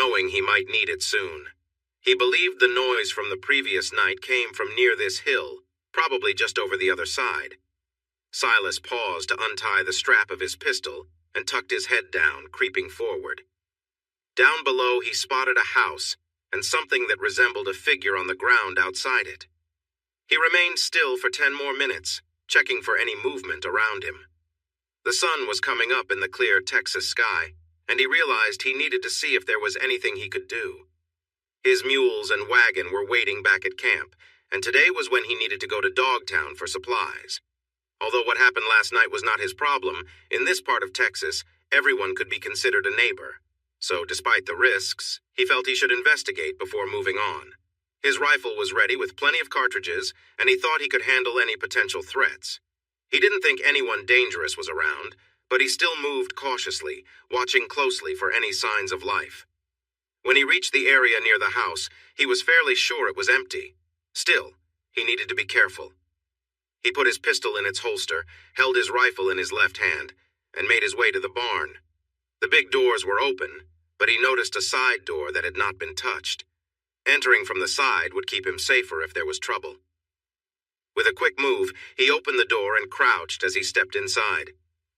knowing he might need it soon. He believed the noise from the previous night came from near this hill, probably just over the other side. Silas paused to untie the strap of his pistol and tucked his head down, creeping forward. Down below he spotted a house and something that resembled a figure on the ground outside it. He remained still for 10 more minutes, checking for any movement around him. The sun was coming up in the clear Texas sky, and he realized he needed to see if there was anything he could do. His mules and wagon were waiting back at camp, and today was when he needed to go to Dogtown for supplies. Although what happened last night was not his problem, in this part of Texas, everyone could be considered a neighbor. So, despite the risks, he felt he should investigate before moving on. His rifle was ready with plenty of cartridges, and he thought he could handle any potential threats. He didn't think anyone dangerous was around, but he still moved cautiously, watching closely for any signs of life. When he reached the area near the house, he was fairly sure it was empty. Still, he needed to be careful. He put his pistol in its holster, held his rifle in his left hand, and made his way to the barn. The big doors were open, but he noticed a side door that had not been touched. Entering from the side would keep him safer if there was trouble. With a quick move, he opened the door and crouched as he stepped inside.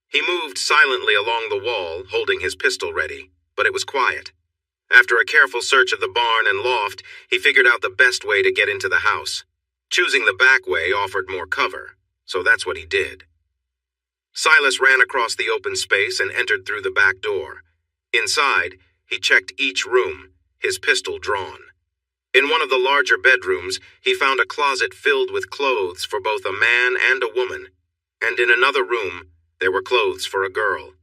He moved silently along the wall, holding his pistol ready, but it was quiet. After a careful search of the barn and loft, he figured out the best way to get into the house. Choosing the back way offered more cover, so that's what he did. Silas ran across the open space and entered through the back door. Inside, he checked each room, his pistol drawn. In one of the larger bedrooms, he found a closet filled with clothes for both a man and a woman, and in another room, there were clothes for a girl.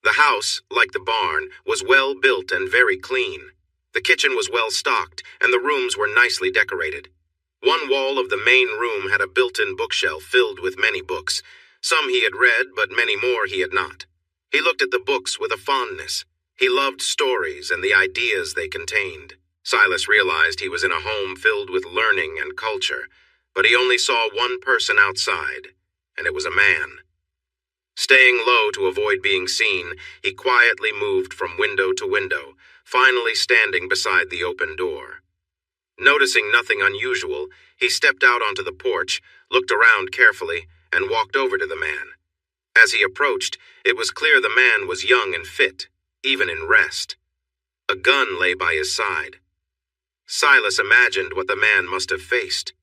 The house, like the barn, was well built and very clean. The kitchen was well stocked, and the rooms were nicely decorated. One wall of the main room had a built-in bookshelf filled with many books. Some he had read, but many more he had not. He looked at the books with a fondness. He loved stories and the ideas they contained. Silas realized he was in a home filled with learning and culture, but he only saw one person outside, and it was a man. Staying low to avoid being seen, he quietly moved from window to window, finally standing beside the open door. Noticing nothing unusual, he stepped out onto the porch, looked around carefully, and walked over to the man. As he approached, it was clear the man was young and fit, even in rest. A gun lay by his side. Silas imagined what the man must have faced.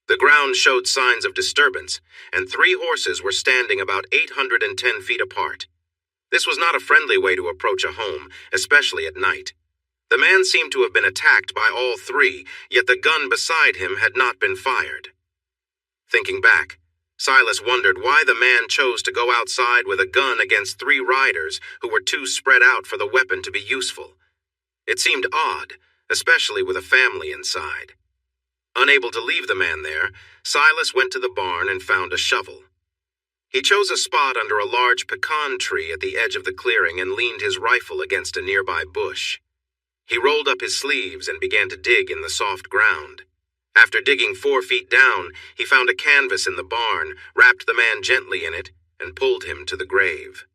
The ground showed signs of disturbance, and 3 horses were standing about 810 feet apart. This was not a friendly way to approach a home, especially at night. The man seemed to have been attacked by all 3, yet the gun beside him had not been fired. Thinking back, Silas wondered why the man chose to go outside with a gun against 3 riders who were too spread out for the weapon to be useful. It seemed odd, especially with a family inside. Unable to leave the man there, Silas went to the barn and found a shovel. He chose a spot under a large pecan tree at the edge of the clearing and leaned his rifle against a nearby bush. He rolled up his sleeves and began to dig in the soft ground. After digging 4 feet down, he found a canvas in the barn, wrapped the man gently in it, and pulled him to the grave.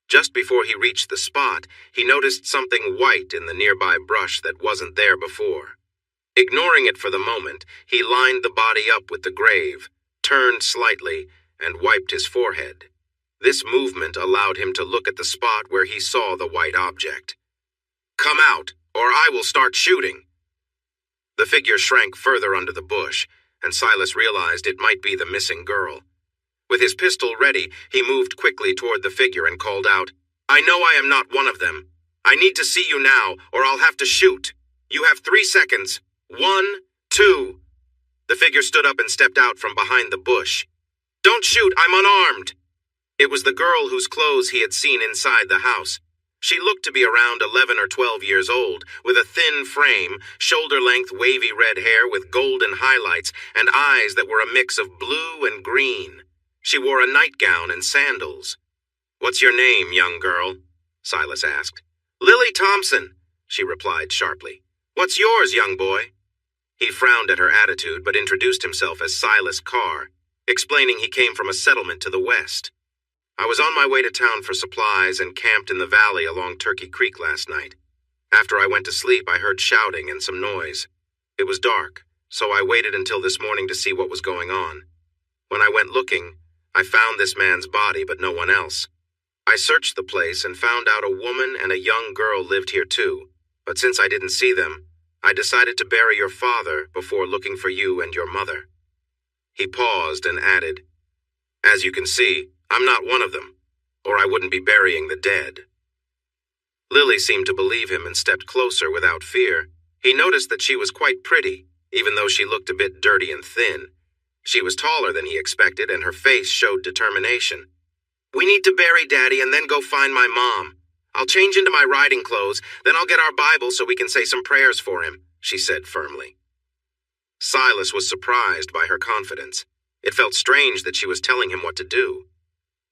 Just before he reached the spot, he noticed something white in the nearby brush that wasn't there before. Ignoring it for the moment, he lined the body up with the grave, turned slightly, and wiped his forehead. This movement allowed him to look at the spot where he saw the white object. "Come out, or I will start shooting." The figure shrank further under the bush, and Silas realized it might be the missing girl. With his pistol ready, he moved quickly toward the figure and called out, "I know I am not one of them. I need to see you now, or I'll have to shoot. You have 3 seconds. 1, 2. The figure stood up and stepped out from behind the bush. "Don't shoot, I'm unarmed." It was the girl whose clothes he had seen inside the house. She looked to be around 11 or 12 years old, with a thin frame, shoulder-length wavy red hair with golden highlights, and eyes that were a mix of blue and green. She wore a nightgown and sandals. "What's your name, young girl?" Silas asked. "Lily Thompson," she replied sharply. "What's yours, young boy?" He frowned at her attitude, but introduced himself as Silas Carr, explaining he came from a settlement to the west. "I was on my way to town for supplies and camped in the valley along Turkey Creek last night. After I went to sleep, I heard shouting and some noise. It was dark, so I waited until this morning to see what was going on. When I went looking, I found this man's body, but no one else. I searched the place and found out a woman and a young girl lived here too, but since I didn't see them, I decided to bury your father before looking for you and your mother." He paused and added, "As you can see, I'm not one of them, or I wouldn't be burying the dead." Lily seemed to believe him and stepped closer without fear. He noticed that she was quite pretty, even though she looked a bit dirty and thin. She was taller than he expected, and her face showed determination. "We need to bury Daddy and then go find my mom. I'll change into my riding clothes, then I'll get our Bible so we can say some prayers for him," she said firmly. Silas was surprised by her confidence. It felt strange that she was telling him what to do.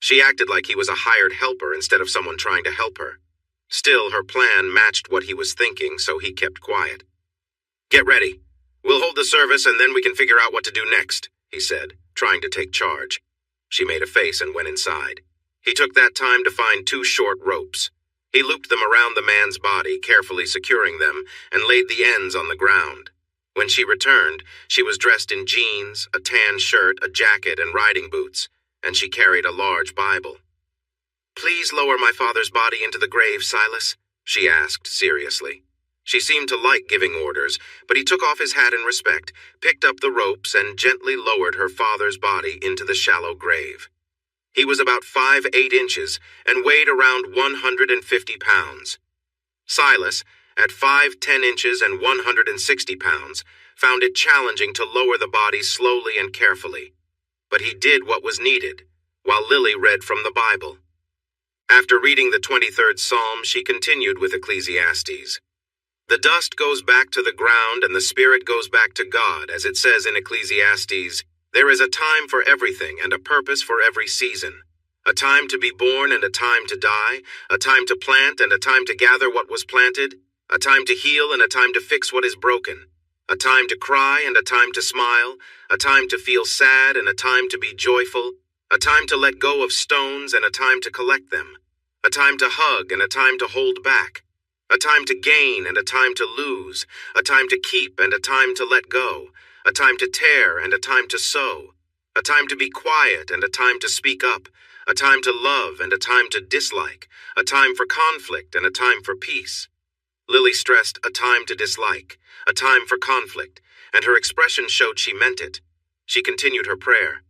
She acted like he was a hired helper instead of someone trying to help her. Still, her plan matched what he was thinking, so he kept quiet. "Get ready. We'll hold the service and then we can figure out what to do next," he said, trying to take charge. She made a face and went inside. He took that time to find 2 short ropes. He looped them around the man's body, carefully securing them, and laid the ends on the ground. When she returned, she was dressed in jeans, a tan shirt, a jacket, and riding boots, and she carried a large Bible. "Please lower my father's body into the grave, Silas," she asked seriously. She seemed to like giving orders, but he took off his hat in respect, picked up the ropes, and gently lowered her father's body into the shallow grave. He was about 5'8" and weighed around 150 pounds. Silas, at 5'10" and 160 pounds, found it challenging to lower the body slowly and carefully. But he did what was needed, while Lily read from the Bible. After reading the 23rd Psalm, she continued with Ecclesiastes. "The dust goes back to the ground and the spirit goes back to God, as it says in Ecclesiastes, 'There is a time for everything and a purpose for every season. A time to be born and a time to die, a time to plant and a time to gather what was planted, a time to heal and a time to fix what is broken, a time to cry and a time to smile, a time to feel sad and a time to be joyful, a time to let go of stones and a time to collect them, a time to hug and a time to hold back, a time to gain and a time to lose, a time to keep and a time to let go, a time to tear and a time to sow, a time to be quiet and a time to speak up, a time to love and a time to dislike, a time for conflict and a time for peace." Lily stressed a time to dislike, a time for conflict, and her expression showed she meant it. She continued her prayer.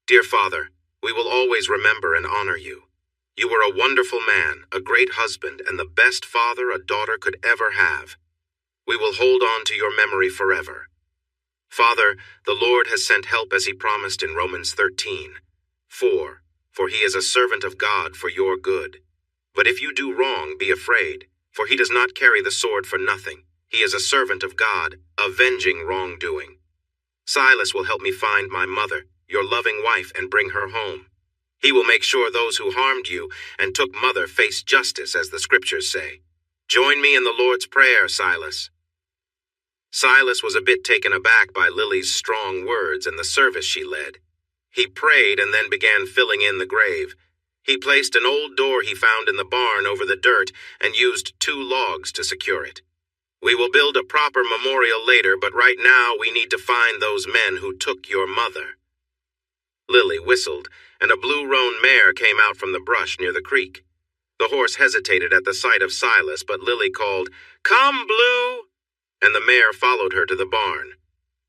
"Dear Father, we will always remember and honor you. You were a wonderful man, a great husband, and the best father a daughter could ever have. We will hold on to your memory forever. Father, the Lord has sent help as he promised in Romans 13:4, for he is a servant of God for your good. But if you do wrong, be afraid, for he does not carry the sword for nothing. He is a servant of God, avenging wrongdoing. Silas will help me find my mother, your loving wife, and bring her home. He will make sure those who harmed you and took mother face justice, as the scriptures say. Join me in the Lord's Prayer, Silas." Silas was a bit taken aback by Lily's strong words and the service she led. He prayed and then began filling in the grave. He placed an old door he found in the barn over the dirt and used 2 logs to secure it. "We will build a proper memorial later, but right now we need to find those men who took your mother." Lily whistled, and a blue roan mare came out from the brush near the creek. The horse hesitated at the sight of Silas, but Lily called, "Come, Blue!" and the mare followed her to the barn.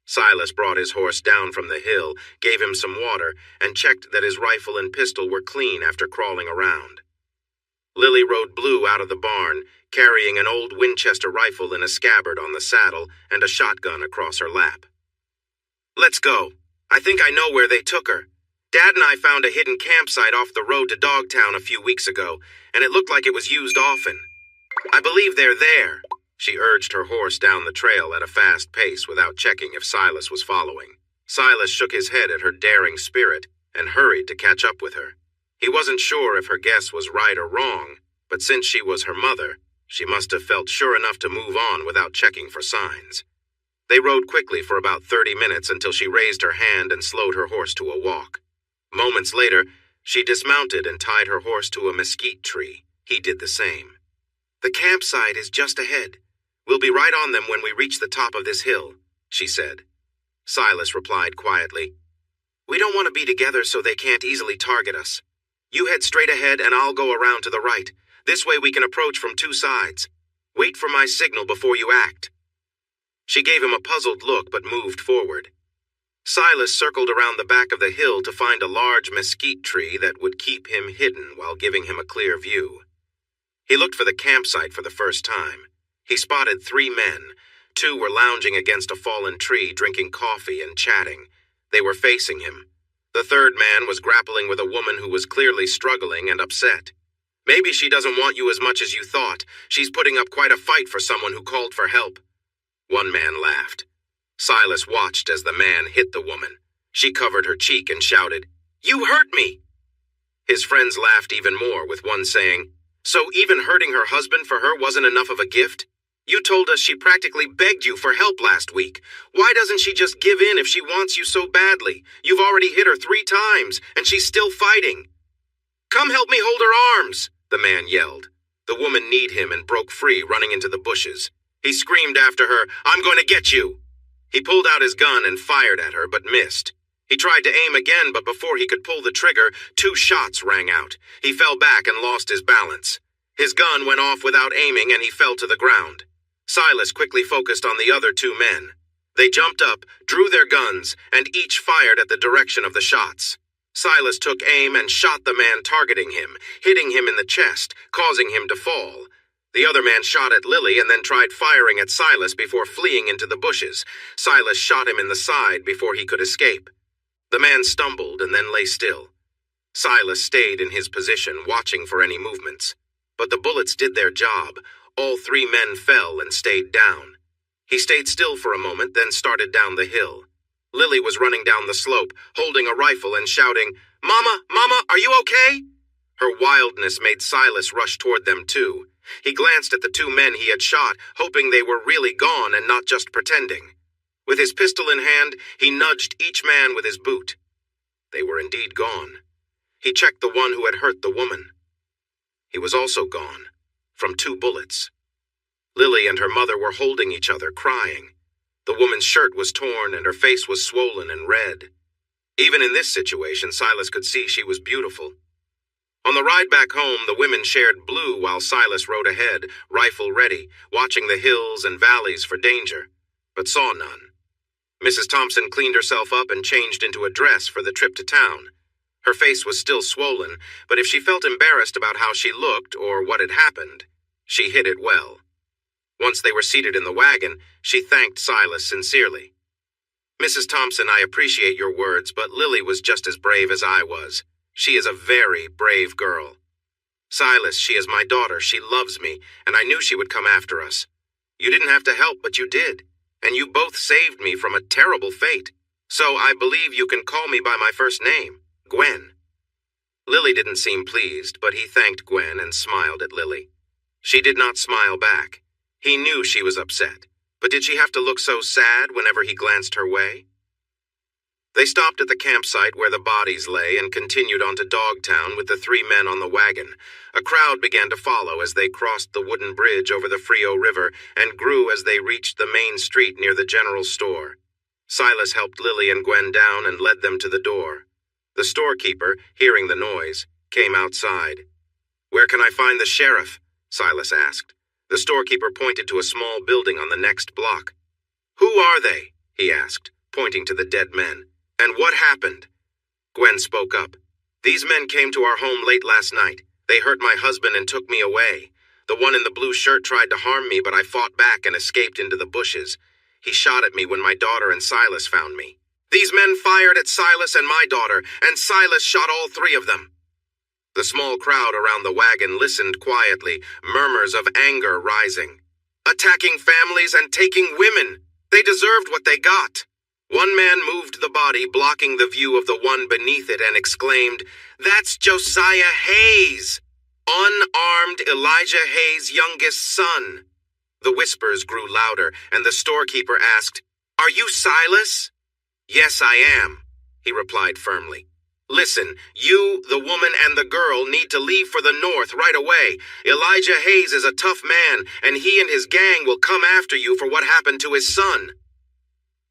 Silas brought his horse down from the hill, gave him some water, and checked that his rifle and pistol were clean after crawling around. Lily rode Blue out of the barn, carrying an old Winchester rifle in a scabbard on the saddle and a shotgun across her lap. "Let's go. I think I know where they took her. Dad and I found a hidden campsite off the road to Dogtown a few weeks ago, and it looked like it was used often. I believe they're there." She urged her horse down the trail at a fast pace without checking if Silas was following. Silas shook his head at her daring spirit and hurried to catch up with her. He wasn't sure if her guess was right or wrong, but since she was her mother, she must have felt sure enough to move on without checking for signs. They rode quickly for about 30 minutes until she raised her hand and slowed her horse to a walk. Moments later, she dismounted and tied her horse to a mesquite tree. He did the same. "The campsite is just ahead. We'll be right on them when we reach the top of this hill," she said. Silas replied quietly, "We don't want to be together so they can't easily target us. You head straight ahead and I'll go around to the right. This way we can approach from two sides. Wait for my signal before you act." She gave him a puzzled look but moved forward. Silas circled around the back of the hill to find a large mesquite tree that would keep him hidden while giving him a clear view. He looked for the campsite for the first time. He spotted 3 men. 2 were lounging against a fallen tree, drinking coffee and chatting. They were facing him. The 3rd man was grappling with a woman who was clearly struggling and upset. "Maybe she doesn't want you as much as you thought. She's putting up quite a fight for someone who called for help." One man laughed. Silas watched as the man hit the woman. She covered her cheek and shouted, "You hurt me!" His friends laughed even more, with one saying, "So even hurting her husband for her wasn't enough of a gift? You told us she practically begged you for help last week. Why doesn't she just give in if she wants you so badly? You've already hit her 3 times, and she's still fighting." "Come help me hold her arms," the man yelled. The woman kneed him and broke free, running into the bushes. He screamed after her, "I'm going to get you." He pulled out his gun and fired at her, but missed. He tried to aim again, but before he could pull the trigger, 2 shots rang out. He fell back and lost his balance. His gun went off without aiming, and he fell to the ground. Silas quickly focused on the other 2 men. They jumped up, drew their guns, and each fired at the direction of the shots. Silas took aim and shot the man targeting him, hitting him in the chest, causing him to fall. The other man shot at Lily and then tried firing at Silas before fleeing into the bushes. Silas shot him in the side before he could escape. The man stumbled and then lay still. Silas stayed in his position, watching for any movements. But the bullets did their job. All 3 men fell and stayed down. He stayed still for a moment, then started down the hill. Lily was running down the slope, holding a rifle and shouting, "Mama, Mama, are you okay?" Her wildness made Silas rush toward them too. He glanced at the 2 men he had shot, hoping they were really gone and not just pretending. With his pistol in hand, he nudged each man with his boot. They were indeed gone. He checked the one who had hurt the woman. He was also gone, from 2 bullets. Lily and her mother were holding each other, crying. The woman's shirt was torn and her face was swollen and red. Even in this situation, Silas could see she was beautiful. On the ride back home, the women shared Blue while Silas rode ahead, rifle ready, watching the hills and valleys for danger, but saw none. Mrs. Thompson cleaned herself up and changed into a dress for the trip to town. Her face was still swollen, but if she felt embarrassed about how she looked or what had happened, she hid it well. Once they were seated in the wagon, she thanked Silas sincerely. "Mrs. Thompson, I appreciate your words, but Lily was just as brave as I was. She is a very brave girl. Silas, she is my daughter. She loves me, and I knew she would come after us. You didn't have to help, but you did, and you both saved me from a terrible fate. So I believe you can call me by my first name, Gwen." Lily didn't seem pleased, but he thanked Gwen and smiled at Lily. She did not smile back. He knew she was upset, but did she have to look so sad whenever he glanced her way? They stopped at the campsite where the bodies lay and continued on to Dogtown with the 3 men on the wagon. A crowd began to follow as they crossed the wooden bridge over the Frio River and grew as they reached the main street near the general store. Silas helped Lily and Gwen down and led them to the door. The storekeeper, hearing the noise, came outside. "Where can I find the sheriff?" Silas asked. The storekeeper pointed to a small building on the next block. "Who are they?" he asked, pointing to the dead men. "And what happened?" Gwen spoke up. "These men came to our home late last night. They hurt my husband and took me away. The one in the blue shirt tried to harm me, but I fought back and escaped into the bushes. He shot at me when my daughter and Silas found me. These men fired at Silas and my daughter, and Silas shot all 3 of them." The small crowd around the wagon listened quietly, murmurs of anger rising. "Attacking families and taking women! They deserved what they got." One man moved the body, blocking the view of the one beneath it, and exclaimed, "That's Josiah Hayes! Unarmed Elijah Hayes' youngest son." The whispers grew louder, and the storekeeper asked, "Are you Silas?" "Yes, I am," he replied firmly. Listen, you, the woman, and the girl need to leave for the north right away. Elijah Hayes is a tough man, and he and his gang will come after you for what happened to his son."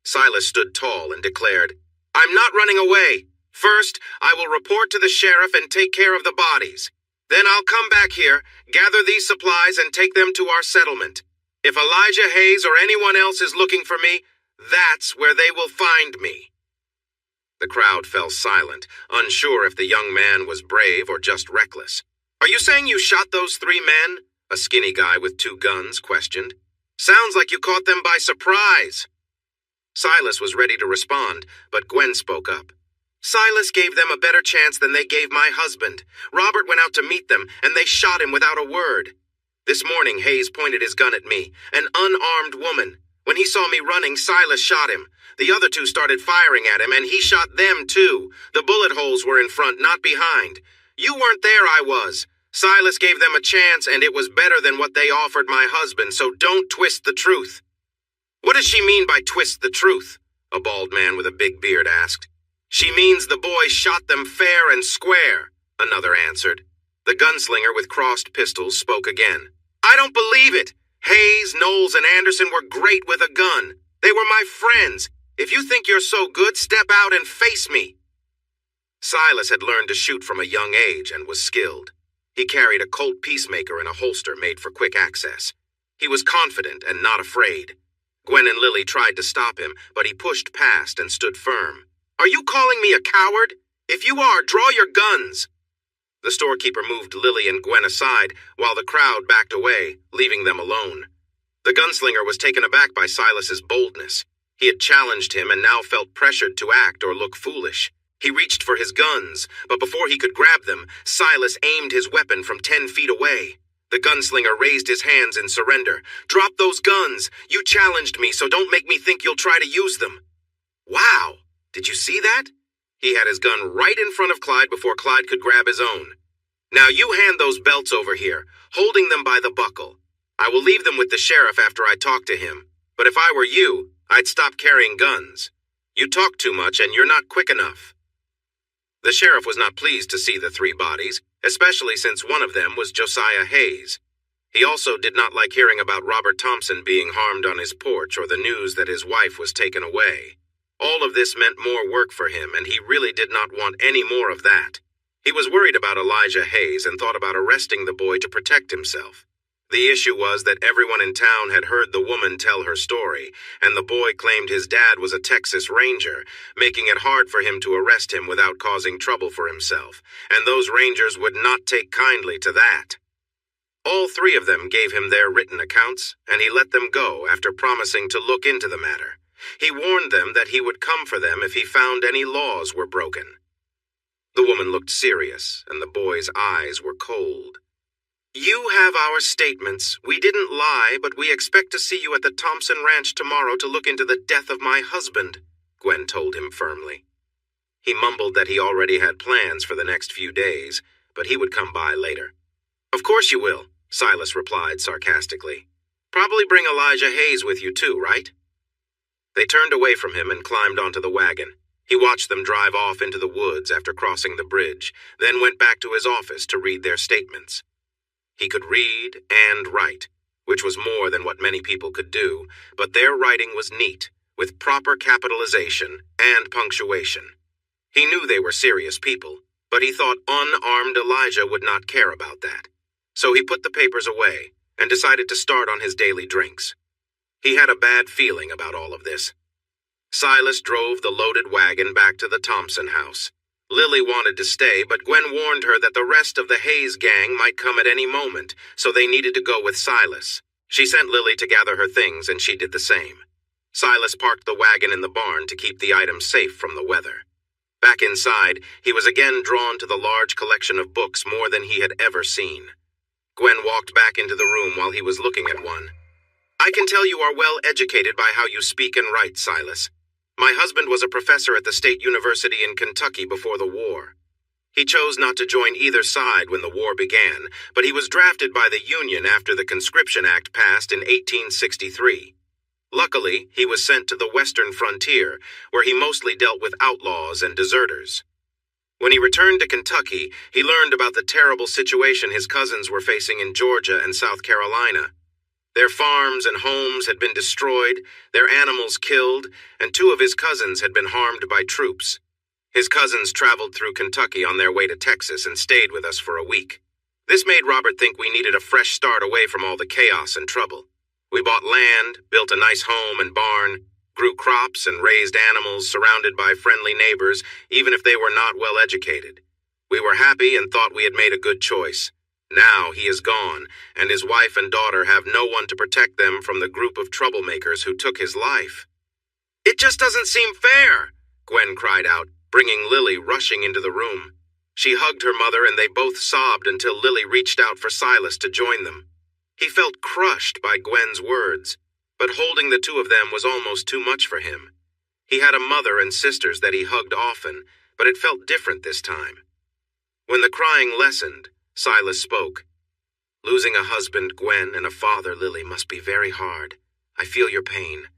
Silas stood tall and declared, "I'm not running away. First, I will report to the sheriff and take care of the bodies. Then I'll come back here, gather these supplies, and take them to our settlement. If Elijah Hayes or anyone else is looking for me, that's where they will find me." The crowd fell silent, unsure if the young man was brave or just reckless. "Are you saying you shot those 3 men?" a skinny guy with 2 guns questioned. "Sounds like you caught them by surprise." Silas was ready to respond, but Gwen spoke up. "Silas gave them a better chance than they gave my husband. Robert went out to meet them, and they shot him without a word. This morning, Hayes pointed his gun at me, an unarmed woman. When he saw me running, Silas shot him. The other 2 started firing at him, and he shot them too. The bullet holes were in front, not behind. You weren't there, I was. Silas gave them a chance, and it was better than what they offered my husband, so don't twist the truth." "What does she mean by twist the truth?" a bald man with a big beard asked. "She means the boy shot them fair and square," another answered. The gunslinger with crossed pistols spoke again. "I don't believe it. Hayes, Knowles, and Anderson were great with a gun. They were my friends. If you think you're so good, step out and face me." Silas had learned to shoot from a young age and was skilled. He carried a Colt Peacemaker in a holster made for quick access. He was confident and not afraid. Gwen and Lily tried to stop him, but he pushed past and stood firm. "Are you calling me a coward? If you are, draw your guns." The storekeeper moved Lily and Gwen aside, while the crowd backed away, leaving them alone. The gunslinger was taken aback by Silas's boldness. He had challenged him and now felt pressured to act or look foolish. He reached for his guns, but before he could grab them, Silas aimed his weapon from 10 feet away. The gunslinger raised his hands in surrender. "Drop those guns! You challenged me, so don't make me think you'll try to use them." Wow! Did you see that? He had his gun right in front of Clyde before Clyde could grab his own. "Now you hand those belts over here, holding them by the buckle. I will leave them with the sheriff after I talk to him. But if I were you, I'd stop carrying guns. You talk too much and you're not quick enough." The sheriff was not pleased to see the 3 bodies, especially since one of them was Josiah Hayes. He also did not like hearing about Robert Thompson being harmed on his porch or the news that his wife was taken away. All of this meant more work for him, and he really did not want any more of that. He was worried about Elijah Hayes and thought about arresting the boy to protect himself. The issue was that everyone in town had heard the woman tell her story, and the boy claimed his dad was a Texas Ranger, making it hard for him to arrest him without causing trouble for himself, and those Rangers would not take kindly to that. All 3 of them gave him their written accounts, and he let them go after promising to look into the matter. He warned them that he would come for them if he found any laws were broken. The woman looked serious, and the boy's eyes were cold. "You have our statements. We didn't lie, but we expect to see you at the Thompson Ranch tomorrow to look into the death of my husband," Gwen told him firmly. He mumbled that he already had plans for the next few days, but he would come by later. "Of course you will," Silas replied sarcastically. "Probably bring Elijah Hayes with you too, right?" They turned away from him and climbed onto the wagon. He watched them drive off into the woods after crossing the bridge, then went back to his office to read their statements. He could read and write, which was more than what many people could do, but their writing was neat, with proper capitalization and punctuation. He knew they were serious people, but he thought unarmed Elijah would not care about that. So he put the papers away and decided to start on his daily drinks. He had a bad feeling about all of this. Silas drove the loaded wagon back to the Thompson house. Lily wanted to stay, but Gwen warned her that the rest of the Hayes gang might come at any moment, so they needed to go with Silas. She sent Lily to gather her things, and she did the same. Silas parked the wagon in the barn to keep the items safe from the weather. Back inside, he was again drawn to the large collection of books more than he had ever seen. Gwen walked back into the room while he was looking at one. "I can tell you are well educated by how you speak and write, Silas. My husband was a professor at the State University in Kentucky before the war. He chose not to join either side when the war began, but he was drafted by the Union after the Conscription Act passed in 1863. Luckily, he was sent to the western frontier, where he mostly dealt with outlaws and deserters. When he returned to Kentucky, he learned about the terrible situation his cousins were facing in Georgia and South Carolina. Their farms and homes had been destroyed, their animals killed, and 2 of his cousins had been harmed by troops. His cousins traveled through Kentucky on their way to Texas and stayed with us for a week. This made Robert think we needed a fresh start away from all the chaos and trouble. We bought land, built a nice home and barn, grew crops and raised animals surrounded by friendly neighbors, even if they were not well educated. We were happy and thought we had made a good choice. Now he is gone, and his wife and daughter have no one to protect them from the group of troublemakers who took his life. "It just doesn't seem fair," Gwen cried out, bringing Lily rushing into the room. She hugged her mother and they both sobbed until Lily reached out for Silas to join them. He felt crushed by Gwen's words, but holding the 2 of them was almost too much for him. He had a mother and sisters that he hugged often, but it felt different this time. When the crying lessened, Silas spoke. "Losing a husband, Gwen, and a father, Lily, must be very hard. I feel your pain.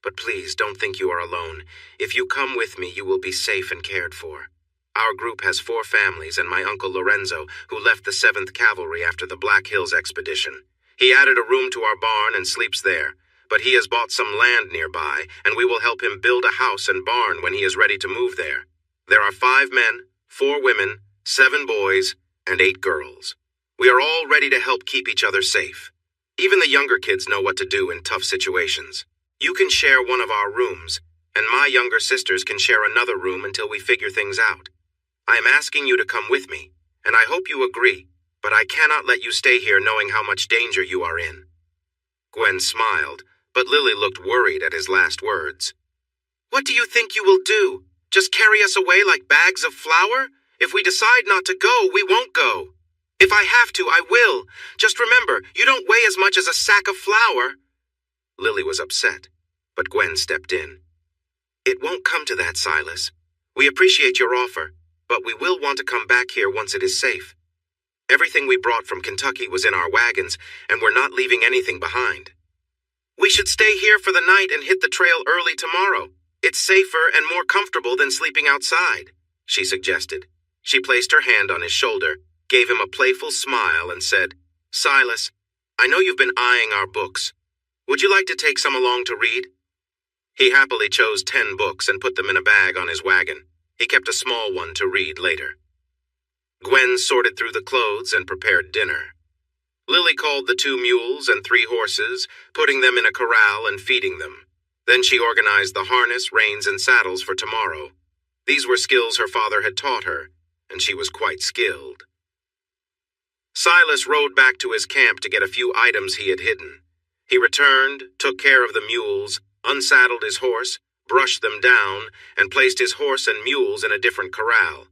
But please don't think you are alone. If you come with me, you will be safe and cared for. Our group has 4 families and my Uncle Lorenzo, who left the 7th Cavalry after the Black Hills expedition. He added a room to our barn and sleeps there, but he has bought some land nearby, and we will help him build a house and barn when he is ready to move there. There are 5 men, 4 women, 7 boys, and 8 girls. We are all ready to help keep each other safe. Even the younger kids know what to do in tough situations. You can share one of our rooms, and my younger sisters can share another room until we figure things out. I am asking you to come with me, and I hope you agree, but I cannot let you stay here knowing how much danger you are in." Gwen smiled, but Lily looked worried at his last words. "What do you think you will do? Just carry us away like bags of flour? If we decide not to go, we won't go. If I have to, I will. Just remember, you don't weigh as much as a sack of flour." Lily was upset, but Gwen stepped in. "It won't come to that, Silas. We appreciate your offer, but we will want to come back here once it is safe. Everything we brought from Kentucky was in our wagons, and we're not leaving anything behind. We should stay here for the night and hit the trail early tomorrow. It's safer and more comfortable than sleeping outside," she suggested. She placed her hand on his shoulder, gave him a playful smile, and said, "Silas, I know you've been eyeing our books. Would you like to take some along to read?" He happily chose 10 books and put them in a bag on his wagon. He kept a small one to read later. Gwen sorted through the clothes and prepared dinner. Lily called the 2 mules and 3 horses, putting them in a corral and feeding them. Then she organized the harness, reins, and saddles for tomorrow. These were skills her father had taught her, and she was quite skilled. Silas rode back to his camp to get a few items he had hidden. He returned, took care of the mules, unsaddled his horse, brushed them down, and placed his horse and mules in a different corral.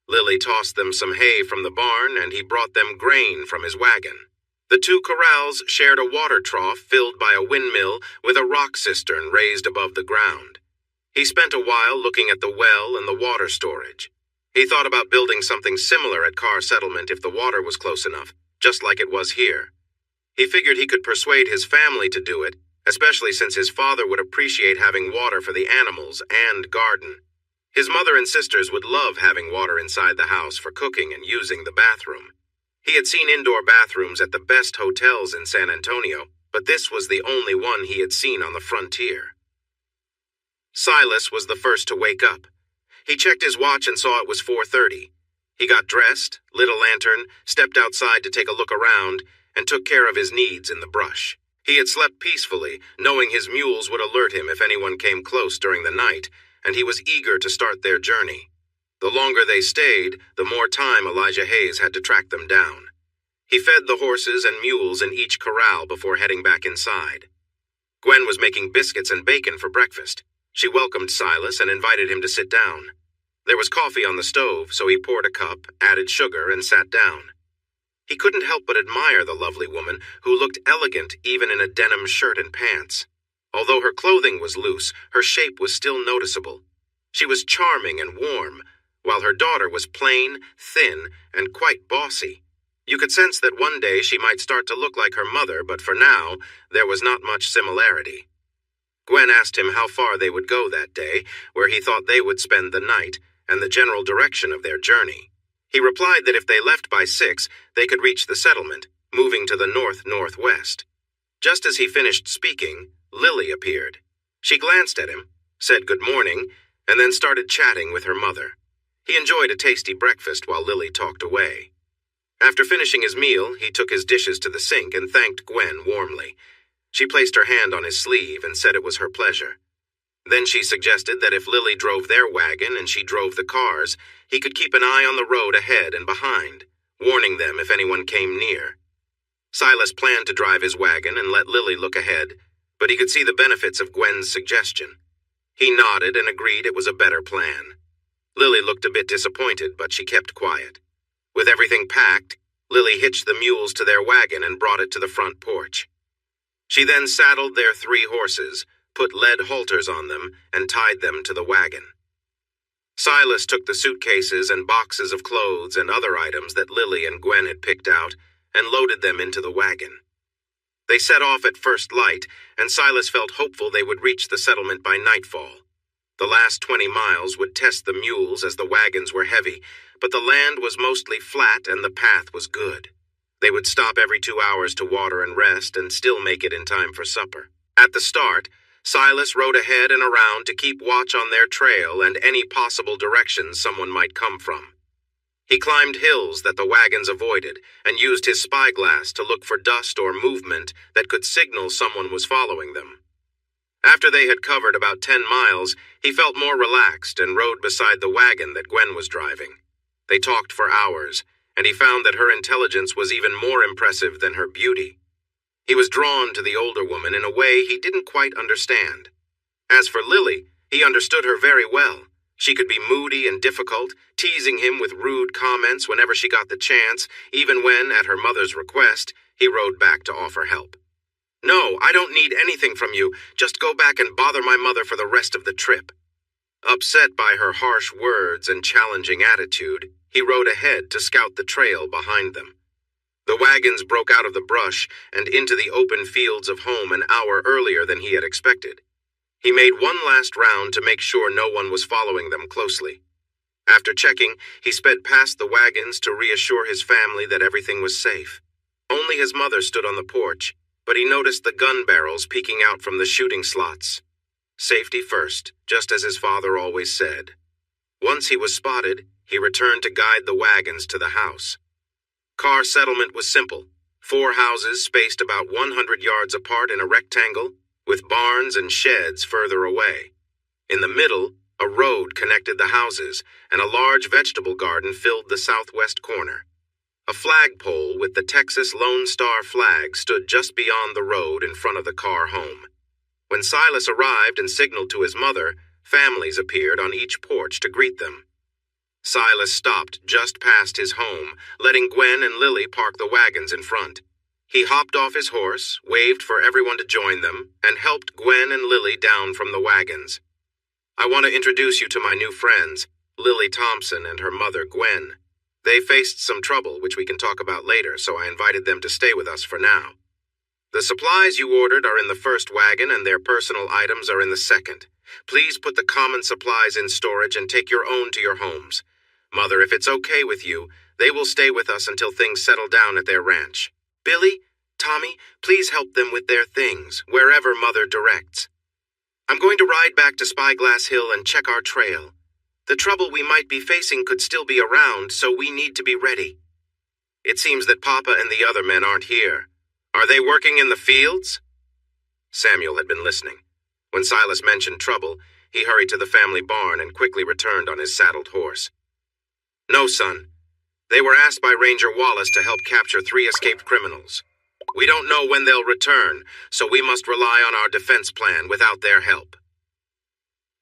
Lily tossed them some hay from the barn, and he brought them grain from his wagon. The 2 corrals shared a water trough filled by a windmill with a rock cistern raised above the ground. He spent a while looking at the well and the water storage. He thought about building something similar at Carr Settlement if the water was close enough, just like it was here. He figured he could persuade his family to do it, especially since his father would appreciate having water for the animals and garden. His mother and sisters would love having water inside the house for cooking and using the bathroom. He had seen indoor bathrooms at the best hotels in San Antonio, but this was the only one he had seen on the frontier. Silas was the first to wake up. He checked his watch and saw it was 4:30. He got dressed, lit a lantern, stepped outside to take a look around, and took care of his needs in the brush. He had slept peacefully, knowing his mules would alert him if anyone came close during the night, and he was eager to start their journey. The longer they stayed, the more time Elijah Hayes had to track them down. He fed the horses and mules in each corral before heading back inside. Gwen was making biscuits and bacon for breakfast. She welcomed Silas and invited him to sit down. There was coffee on the stove, so he poured a cup, added sugar, and sat down. He couldn't help but admire the lovely woman, who looked elegant even in a denim shirt and pants. Although her clothing was loose, her shape was still noticeable. She was charming and warm, while her daughter was plain, thin, and quite bossy. You could sense that one day she might start to look like her mother, but for now, there was not much similarity. Gwen asked him how far they would go that day, where he thought they would spend the night, and the general direction of their journey. He replied that if they left by 6, they could reach the settlement, moving to the north-northwest. Just as he finished speaking, Lily appeared. She glanced at him, said good morning, and then started chatting with her mother. He enjoyed a tasty breakfast while Lily talked away. After finishing his meal, he took his dishes to the sink and thanked Gwen warmly. She placed her hand on his sleeve and said it was her pleasure. Then she suggested that if Lily drove their wagon and she drove the cars, he could keep an eye on the road ahead and behind, warning them if anyone came near. Silas planned to drive his wagon and let Lily look ahead, but he could see the benefits of Gwen's suggestion. He nodded and agreed it was a better plan. Lily looked a bit disappointed, but she kept quiet. With everything packed, Lily hitched the mules to their wagon and brought it to the front porch. She then saddled their 3 horses, put lead halters on them, and tied them to the wagon. Silas took the suitcases and boxes of clothes and other items that Lily and Gwen had picked out and loaded them into the wagon. They set off at first light, and Silas felt hopeful they would reach the settlement by nightfall. The last 20 miles would test the mules as the wagons were heavy, but the land was mostly flat and the path was good. They would stop every 2 hours to water and rest and still make it in time for supper. At the start, Silas rode ahead and around to keep watch on their trail and any possible directions someone might come from. He climbed hills that the wagons avoided and used his spyglass to look for dust or movement that could signal someone was following them. After they had covered about 10 miles, he felt more relaxed and rode beside the wagon that Gwen was driving. They talked for hours, and he found that her intelligence was even more impressive than her beauty. He was drawn to the older woman in a way he didn't quite understand. As for Lily, he understood her very well. She could be moody and difficult, teasing him with rude comments whenever she got the chance, even when, at her mother's request, he rode back to offer help. "No, I don't need anything from you. Just go back and bother my mother for the rest of the trip." Upset by her harsh words and challenging attitude, he rode ahead to scout the trail behind them. The wagons broke out of the brush and into the open fields of home an hour earlier than he had expected. He made one last round to make sure no one was following them closely. After checking, he sped past the wagons to reassure his family that everything was safe. Only his mother stood on the porch, but he noticed the gun barrels peeking out from the shooting slots. Safety first, just as his father always said. Once he was spotted, he returned to guide the wagons to the house. Carr settlement was simple. 4 houses spaced about 100 yards apart in a rectangle, with barns and sheds further away. In the middle, a road connected the houses, and a large vegetable garden filled the southwest corner. A flagpole with the Texas Lone Star flag stood just beyond the road in front of the Carr home. When Silas arrived and signaled to his mother, families appeared on each porch to greet them. Silas stopped just past his home, letting Gwen and Lily park the wagons in front. He hopped off his horse, waved for everyone to join them, and helped Gwen and Lily down from the wagons. "I want to introduce you to my new friends, Lily Thompson and her mother, Gwen. They faced some trouble, which we can talk about later, so I invited them to stay with us for now. The supplies you ordered are in the first wagon and their personal items are in the second. Please put the common supplies in storage and take your own to your homes. Mother, if it's okay with you, they will stay with us until things settle down at their ranch. Billy, Tommy, please help them with their things, wherever Mother directs. I'm going to ride back to Spyglass Hill and check our trail. The trouble we might be facing could still be around, so we need to be ready. It seems that Papa and the other men aren't here. Are they working in the fields?" Samuel had been listening. When Silas mentioned trouble, he hurried to the family barn and quickly returned on his saddled horse. "No, son. They were asked by Ranger Wallace to help capture 3 escaped criminals. We don't know when they'll return, so we must rely on our defense plan without their help."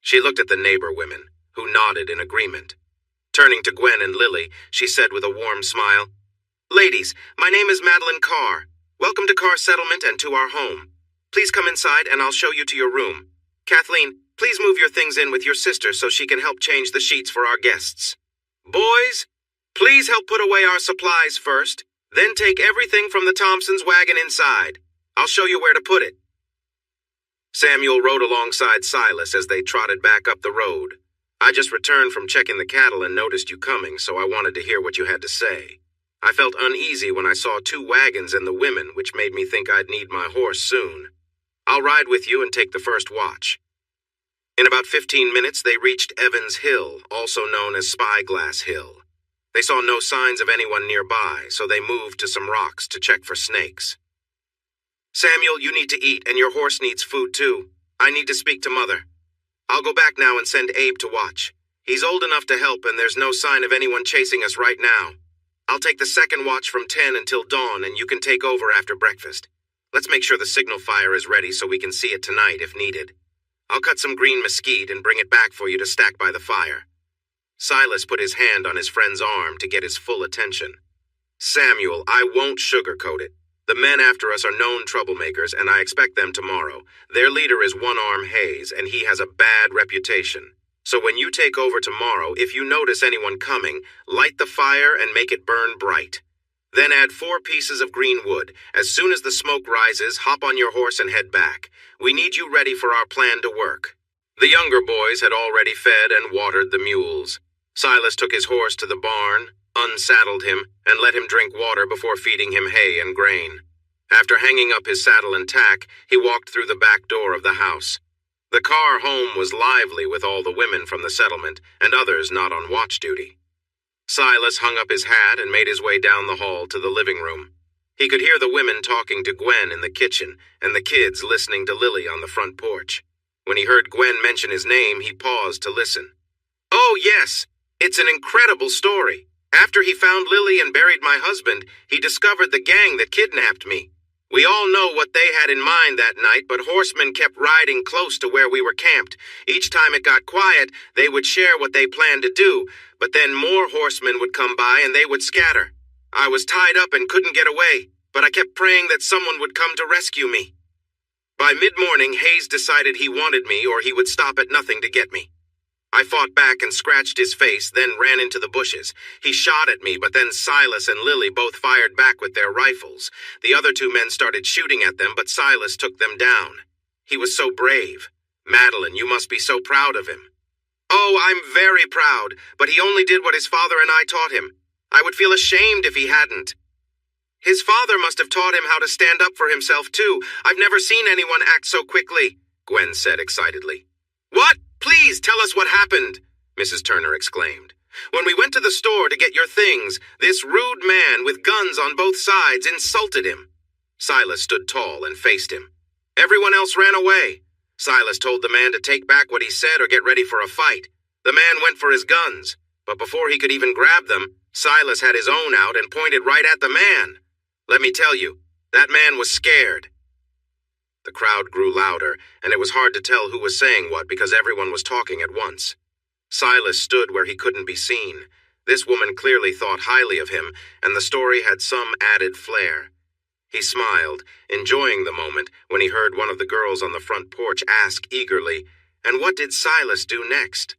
She looked at the neighbor women, who nodded in agreement. Turning to Gwen and Lily, she said with a warm smile, "Ladies, my name is Madeline Carr. Welcome to Carr Settlement and to our home. Please come inside and I'll show you to your room. Kathleen, please move your things in with your sister so she can help change the sheets for our guests. Boys, please help put away our supplies first, then take everything from the Thompsons' wagon inside. I'll show you where to put it." Samuel rode alongside Silas as they trotted back up the road. I just returned from checking the cattle and noticed you coming, so I wanted to hear what you had to say. I felt uneasy when I saw 2 wagons and the women, which made me think I'd need my horse soon. I'll ride with you and take the first watch." In about 15 minutes, they reached Evans Hill, also known as Spyglass Hill. They saw no signs of anyone nearby, so they moved to some rocks to check for snakes. "Samuel, you need to eat, and your horse needs food too. I need to speak to Mother. I'll go back now and send Abe to watch. He's old enough to help, and there's no sign of anyone chasing us right now. I'll take the second watch from 10 until dawn, and you can take over after breakfast. Let's make sure the signal fire is ready so we can see it tonight if needed. I'll cut some green mesquite and bring it back for you to stack by the fire." Silas put his hand on his friend's arm to get his full attention. "Samuel, I won't sugarcoat it. The men after us are known troublemakers, and I expect them tomorrow. Their leader is One-Arm Hayes, and he has a bad reputation. So when you take over tomorrow, if you notice anyone coming, light the fire and make it burn bright. Then add 4 pieces of green wood. As soon as the smoke rises, hop on your horse and head back. We need you ready for our plan to work." The younger boys had already fed and watered the mules. Silas took his horse to the barn, unsaddled him, and let him drink water before feeding him hay and grain. After hanging up his saddle and tack, he walked through the back door of the house. The car home was lively with all the women from the settlement and others not on watch duty. Silas hung up his hat and made his way down the hall to the living room. He could hear the women talking to Gwen in the kitchen and the kids listening to Lily on the front porch. When he heard Gwen mention his name, he paused to listen. "Oh, yes, it's an incredible story. After he found Lily and buried my husband, he discovered the gang that kidnapped me. We all know what they had in mind that night, but horsemen kept riding close to where we were camped. Each time it got quiet, they would share what they planned to do, but then more horsemen would come by and they would scatter. I was tied up and couldn't get away, but I kept praying that someone would come to rescue me. By mid-morning, Hayes decided he wanted me or he would stop at nothing to get me. I fought back and scratched his face, then ran into the bushes. He shot at me, but then Silas and Lily both fired back with their rifles. The other 2 men started shooting at them, but Silas took them down. He was so brave. Madeline, you must be so proud of him." "Oh, I'm very proud, but he only did what his father and I taught him. I would feel ashamed if he hadn't." "His father must have taught him how to stand up for himself, too. I've never seen anyone act so quickly," Gwen said excitedly. "What? Please tell us what happened," Mrs. Turner exclaimed. "When we went to the store to get your things, this rude man with guns on both sides insulted him." Silas stood tall and faced him. Everyone else ran away. Silas told the man to take back what he said or get ready for a fight. The man went for his guns, but before he could even grab them, Silas had his own out and pointed right at the man. Let me tell you, that man was scared. The crowd grew louder, and it was hard to tell who was saying what because everyone was talking at once. Silas stood where he couldn't be seen. This woman clearly thought highly of him, and the story had some added flair. He smiled, enjoying the moment, when he heard one of the girls on the front porch ask eagerly, "And what did Silas do next?"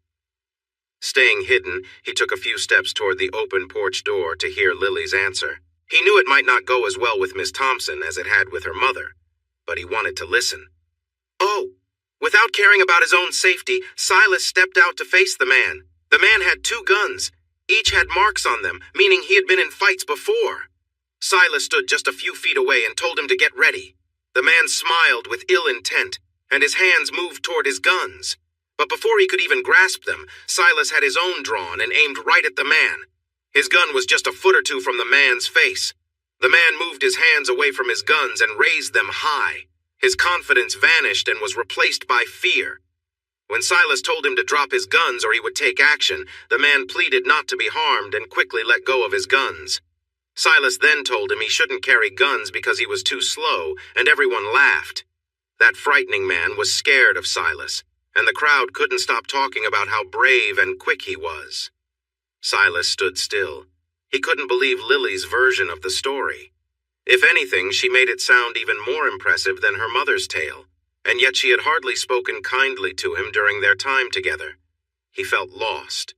Staying hidden, he took a few steps toward the open porch door to hear Lily's answer. He knew it might not go as well with Miss Thompson as it had with her mother, but he wanted to listen. "Oh!" Without caring about his own safety, Silas stepped out to face the man. The man had 2 guns. Each had marks on them, meaning he had been in fights before. Silas stood just a few feet away and told him to get ready. The man smiled with ill intent, and his hands moved toward his guns. But before he could even grasp them, Silas had his own drawn and aimed right at the man. His gun was just a foot or 2 from the man's face. The man moved his hands away from his guns and raised them high. His confidence vanished and was replaced by fear. When Silas told him to drop his guns or he would take action, the man pleaded not to be harmed and quickly let go of his guns. Silas then told him he shouldn't carry guns because he was too slow, and everyone laughed. That frightening man was scared of Silas, and the crowd couldn't stop talking about how brave and quick he was. Silas stood still. He couldn't believe Lily's version of the story. If anything, she made it sound even more impressive than her mother's tale, and yet she had hardly spoken kindly to him during their time together. He felt lost.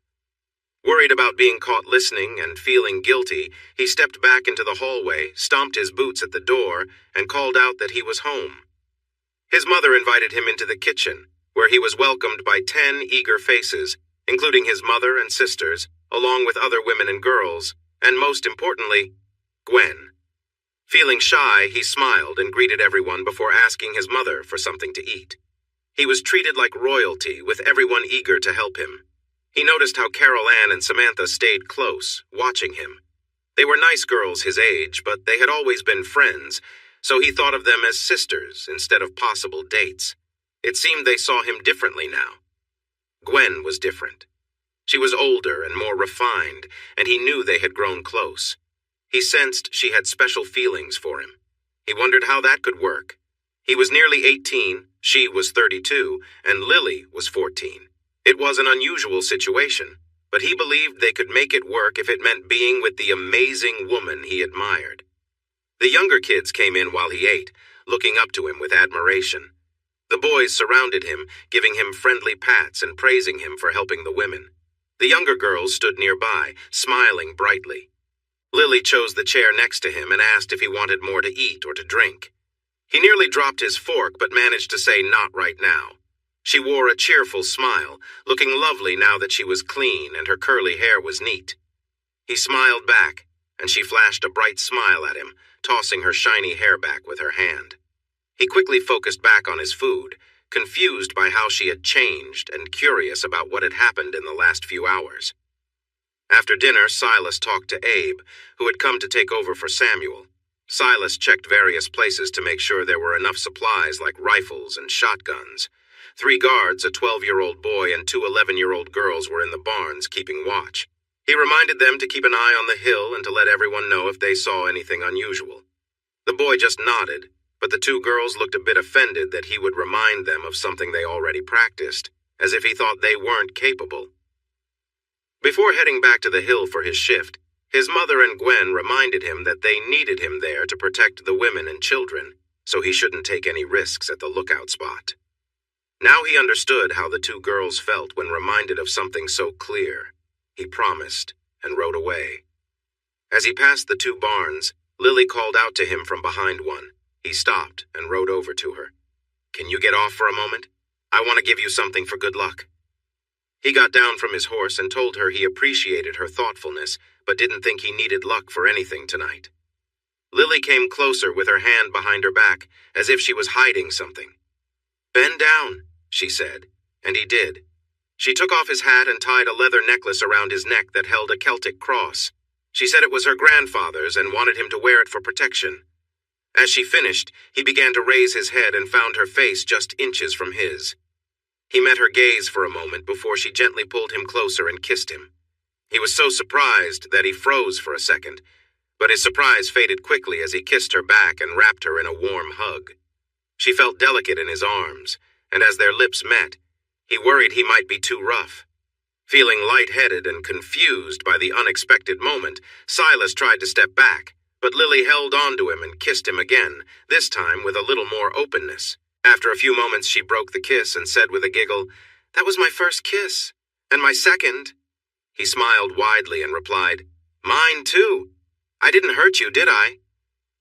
Worried about being caught listening and feeling guilty, he stepped back into the hallway, stomped his boots at the door, and called out that he was home. His mother invited him into the kitchen, where he was welcomed by 10 eager faces, including his mother and sisters, along with other women and girls, and most importantly, Gwen. Feeling shy, he smiled and greeted everyone before asking his mother for something to eat. He was treated like royalty, with everyone eager to help him. He noticed how Carol Ann and Samantha stayed close, watching him. They were nice girls his age, but they had always been friends, so he thought of them as sisters instead of possible dates. It seemed they saw him differently now. Gwen was different. She was older and more refined, and he knew they had grown close. He sensed she had special feelings for him. He wondered how that could work. He was nearly 18, she was 32, and Lily was 14. It was an unusual situation, but he believed they could make it work if it meant being with the amazing woman he admired. The younger kids came in while he ate, looking up to him with admiration. The boys surrounded him, giving him friendly pats and praising him for helping the women. The younger girls stood nearby, smiling brightly. Lily chose the chair next to him and asked if he wanted more to eat or to drink. He nearly dropped his fork but managed to say not right now. She wore a cheerful smile, looking lovely now that she was clean and her curly hair was neat. He smiled back, and she flashed a bright smile at him, tossing her shiny hair back with her hand. He quickly focused back on his food, confused by how she had changed and curious about what had happened in the last few hours. After dinner, Silas talked to Abe, who had come to take over for Samuel. Silas checked various places to make sure there were enough supplies like rifles and shotguns. 3 guards, a 12-year-old boy, and 2 11-year-old girls were in the barns keeping watch. He reminded them to keep an eye on the hill and to let everyone know if they saw anything unusual. The boy just nodded, but the 2 girls looked a bit offended that he would remind them of something they already practiced, as if he thought they weren't capable. Before heading back to the hill for his shift, his mother and Gwen reminded him that they needed him there to protect the women and children, so he shouldn't take any risks at the lookout spot. Now he understood how the 2 girls felt when reminded of something so clear. He promised and rode away. As he passed the 2 barns, Lily called out to him from behind one. He stopped and rode over to her. "Can you get off for a moment? I want to give you something for good luck." He got down from his horse and told her he appreciated her thoughtfulness, but didn't think he needed luck for anything tonight. Lily came closer with her hand behind her back, as if she was hiding something. "Bend down," she said, and he did. She took off his hat and tied a leather necklace around his neck that held a Celtic cross. She said it was her grandfather's and wanted him to wear it for protection. As she finished, he began to raise his head and found her face just inches from his. He met her gaze for a moment before she gently pulled him closer and kissed him. He was so surprised that he froze for a second, but his surprise faded quickly as he kissed her back and wrapped her in a warm hug. She felt delicate in his arms, and as their lips met, he worried he might be too rough. Feeling lightheaded and confused by the unexpected moment, Silas tried to step back, but Lily held on to him and kissed him again, this time with a little more openness. After a few moments, she broke the kiss and said with a giggle, "That was my first kiss, and my second." He smiled widely and replied, "Mine too. I didn't hurt you, did I?"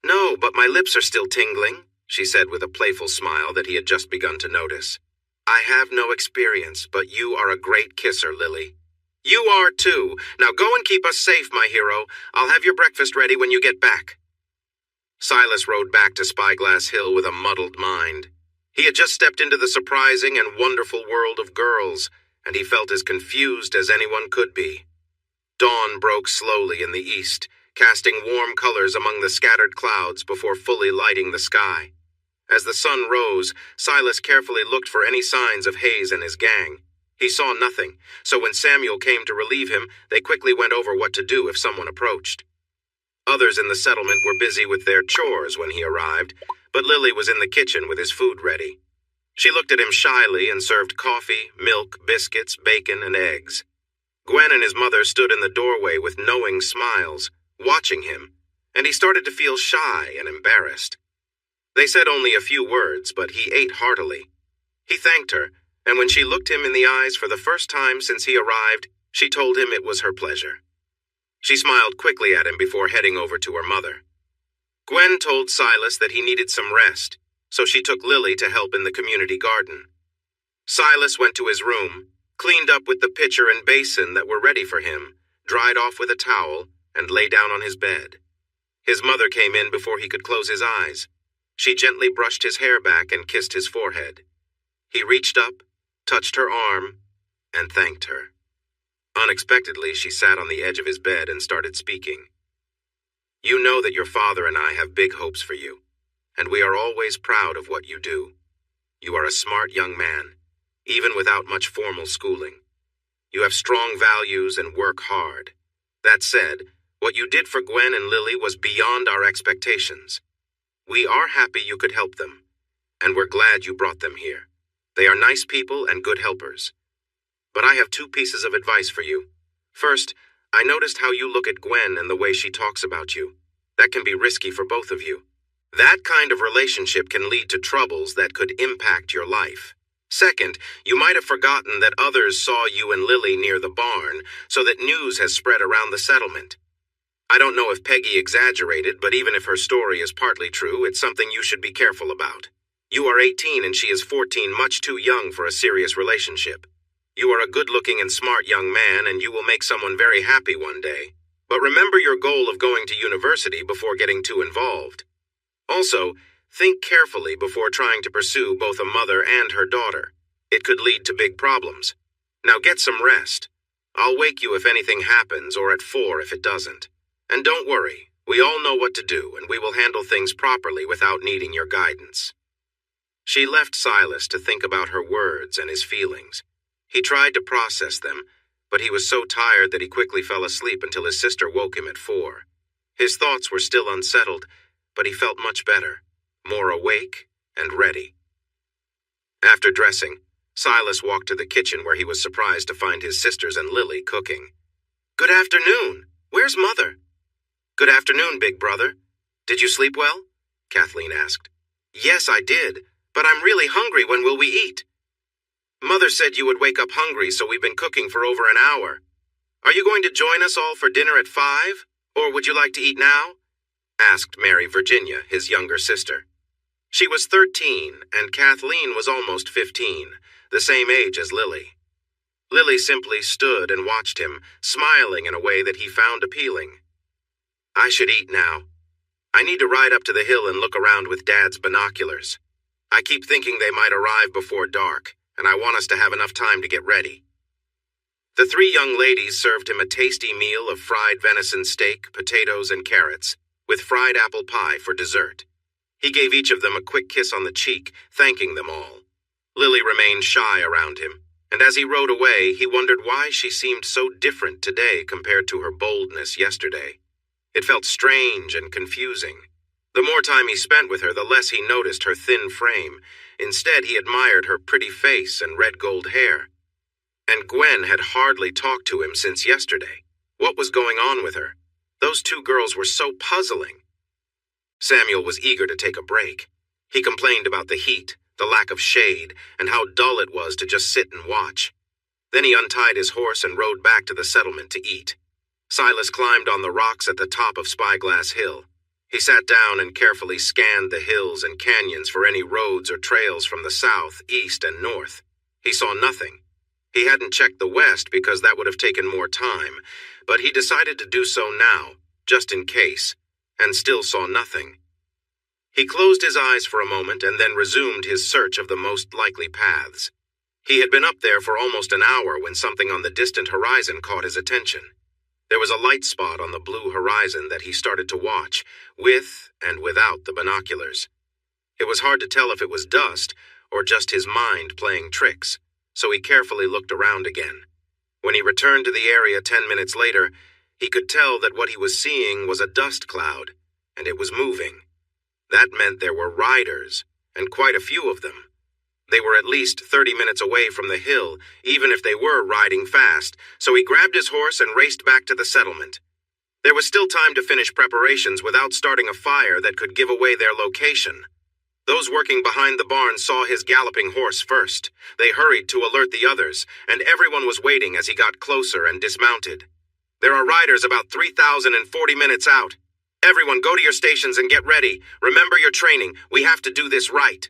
"No, but my lips are still tingling," she said with a playful smile that he had just begun to notice. "I have no experience, but you are a great kisser, Lily." "You are too. Now go and keep us safe, my hero. I'll have your breakfast ready when you get back." Silas rode back to Spyglass Hill with a muddled mind. He had just stepped into the surprising and wonderful world of girls, and he felt as confused as anyone could be. Dawn broke slowly in the east, casting warm colors among the scattered clouds before fully lighting the sky. As the sun rose, Silas carefully looked for any signs of Hayes and his gang. He saw nothing, so when Samuel came to relieve him, they quickly went over what to do if someone approached. Others in the settlement were busy with their chores when he arrived, but Lily was in the kitchen with his food ready. She looked at him shyly and served coffee, milk, biscuits, bacon, and eggs. Gwen and his mother stood in the doorway with knowing smiles, watching him, and he started to feel shy and embarrassed. They said only a few words, but he ate heartily. He thanked her, and when she looked him in the eyes for the first time since he arrived, she told him it was her pleasure. She smiled quickly at him before heading over to her mother. Gwen told Silas that he needed some rest, so she took Lily to help in the community garden. Silas went to his room, cleaned up with the pitcher and basin that were ready for him, dried off with a towel, and lay down on his bed. His mother came in before he could close his eyes. She gently brushed his hair back and kissed his forehead. He reached up, touched her arm, and thanked her. Unexpectedly, she sat on the edge of his bed and started speaking. "You know that your father and I have big hopes for you, and we are always proud of what you do. You are a smart young man, even without much formal schooling. You have strong values and work hard. That said, what you did for Gwen and Lily was beyond our expectations. We are happy you could help them, and we're glad you brought them here. They are nice people and good helpers. But I have 2 pieces of advice for you. First, I noticed how you look at Gwen and the way she talks about you. That can be risky for both of you. That kind of relationship can lead to troubles that could impact your life. Second, you might have forgotten that others saw you and Lily near the barn, so that news has spread around the settlement. I don't know if Peggy exaggerated, but even if her story is partly true, it's something you should be careful about. You are 18 and she is 14, much too young for a serious relationship. You are a good-looking and smart young man, and you will make someone very happy one day. But remember your goal of going to university before getting too involved. Also, think carefully before trying to pursue both a mother and her daughter. It could lead to big problems. Now get some rest. I'll wake you if anything happens, or at 4 if it doesn't. And don't worry, we all know what to do, and we will handle things properly without needing your guidance." She left Silas to think about her words and his feelings. He tried to process them, but he was so tired that he quickly fell asleep until his sister woke him at 4. His thoughts were still unsettled, but he felt much better, more awake and ready. After dressing, Silas walked to the kitchen where he was surprised to find his sisters and Lily cooking. "Good afternoon. Where's Mother?" "Good afternoon, big brother. Did you sleep well?" Kathleen asked. "Yes, I did, but I'm really hungry. When will we eat?" "Mother said you would wake up hungry, so we've been cooking for over an hour. Are you going to join us all for dinner at 5, or would you like to eat now?" asked Mary Virginia, his younger sister. She was 13, and Kathleen was almost 15, the same age as Lily. Lily simply stood and watched him, smiling in a way that he found appealing. "I should eat now. I need to ride up to the hill and look around with Dad's binoculars. I keep thinking they might arrive before dark, and I want us to have enough time to get ready." The 3 young ladies served him a tasty meal of fried venison steak, potatoes, and carrots, with fried apple pie for dessert. He gave each of them a quick kiss on the cheek, thanking them all. Lily remained shy around him, and as he rode away, he wondered why she seemed so different today compared to her boldness yesterday. It felt strange and confusing. The more time he spent with her, the less he noticed her thin frame. Instead, he admired her pretty face and red gold hair. And Gwen had hardly talked to him since yesterday. What was going on with her? Those 2 girls were so puzzling. Samuel was eager to take a break. He complained about the heat, the lack of shade, and how dull it was to just sit and watch. Then he untied his horse and rode back to the settlement to eat. Silas climbed on the rocks at the top of Spyglass Hill. He sat down and carefully scanned the hills and canyons for any roads or trails from the south, east, and north. He saw nothing. He hadn't checked the west because that would have taken more time, but he decided to do so now, just in case, and still saw nothing. He closed his eyes for a moment and then resumed his search of the most likely paths. He had been up there for almost an hour when something on the distant horizon caught his attention. There was a light spot on the blue horizon that he started to watch, with and without the binoculars. It was hard to tell if it was dust or just his mind playing tricks, so he carefully looked around again. When he returned to the area 10 minutes later, he could tell that what he was seeing was a dust cloud, and it was moving. That meant there were riders, and quite a few of them. They were at least 30 minutes away from the hill, even if they were riding fast, so he grabbed his horse and raced back to the settlement. There was still time to finish preparations without starting a fire that could give away their location. Those working behind the barn saw his galloping horse first. They hurried to alert the others, and everyone was waiting as he got closer and dismounted. "There are riders about 3,040 minutes out. Everyone go to your stations and get ready. Remember your training. We have to do this right."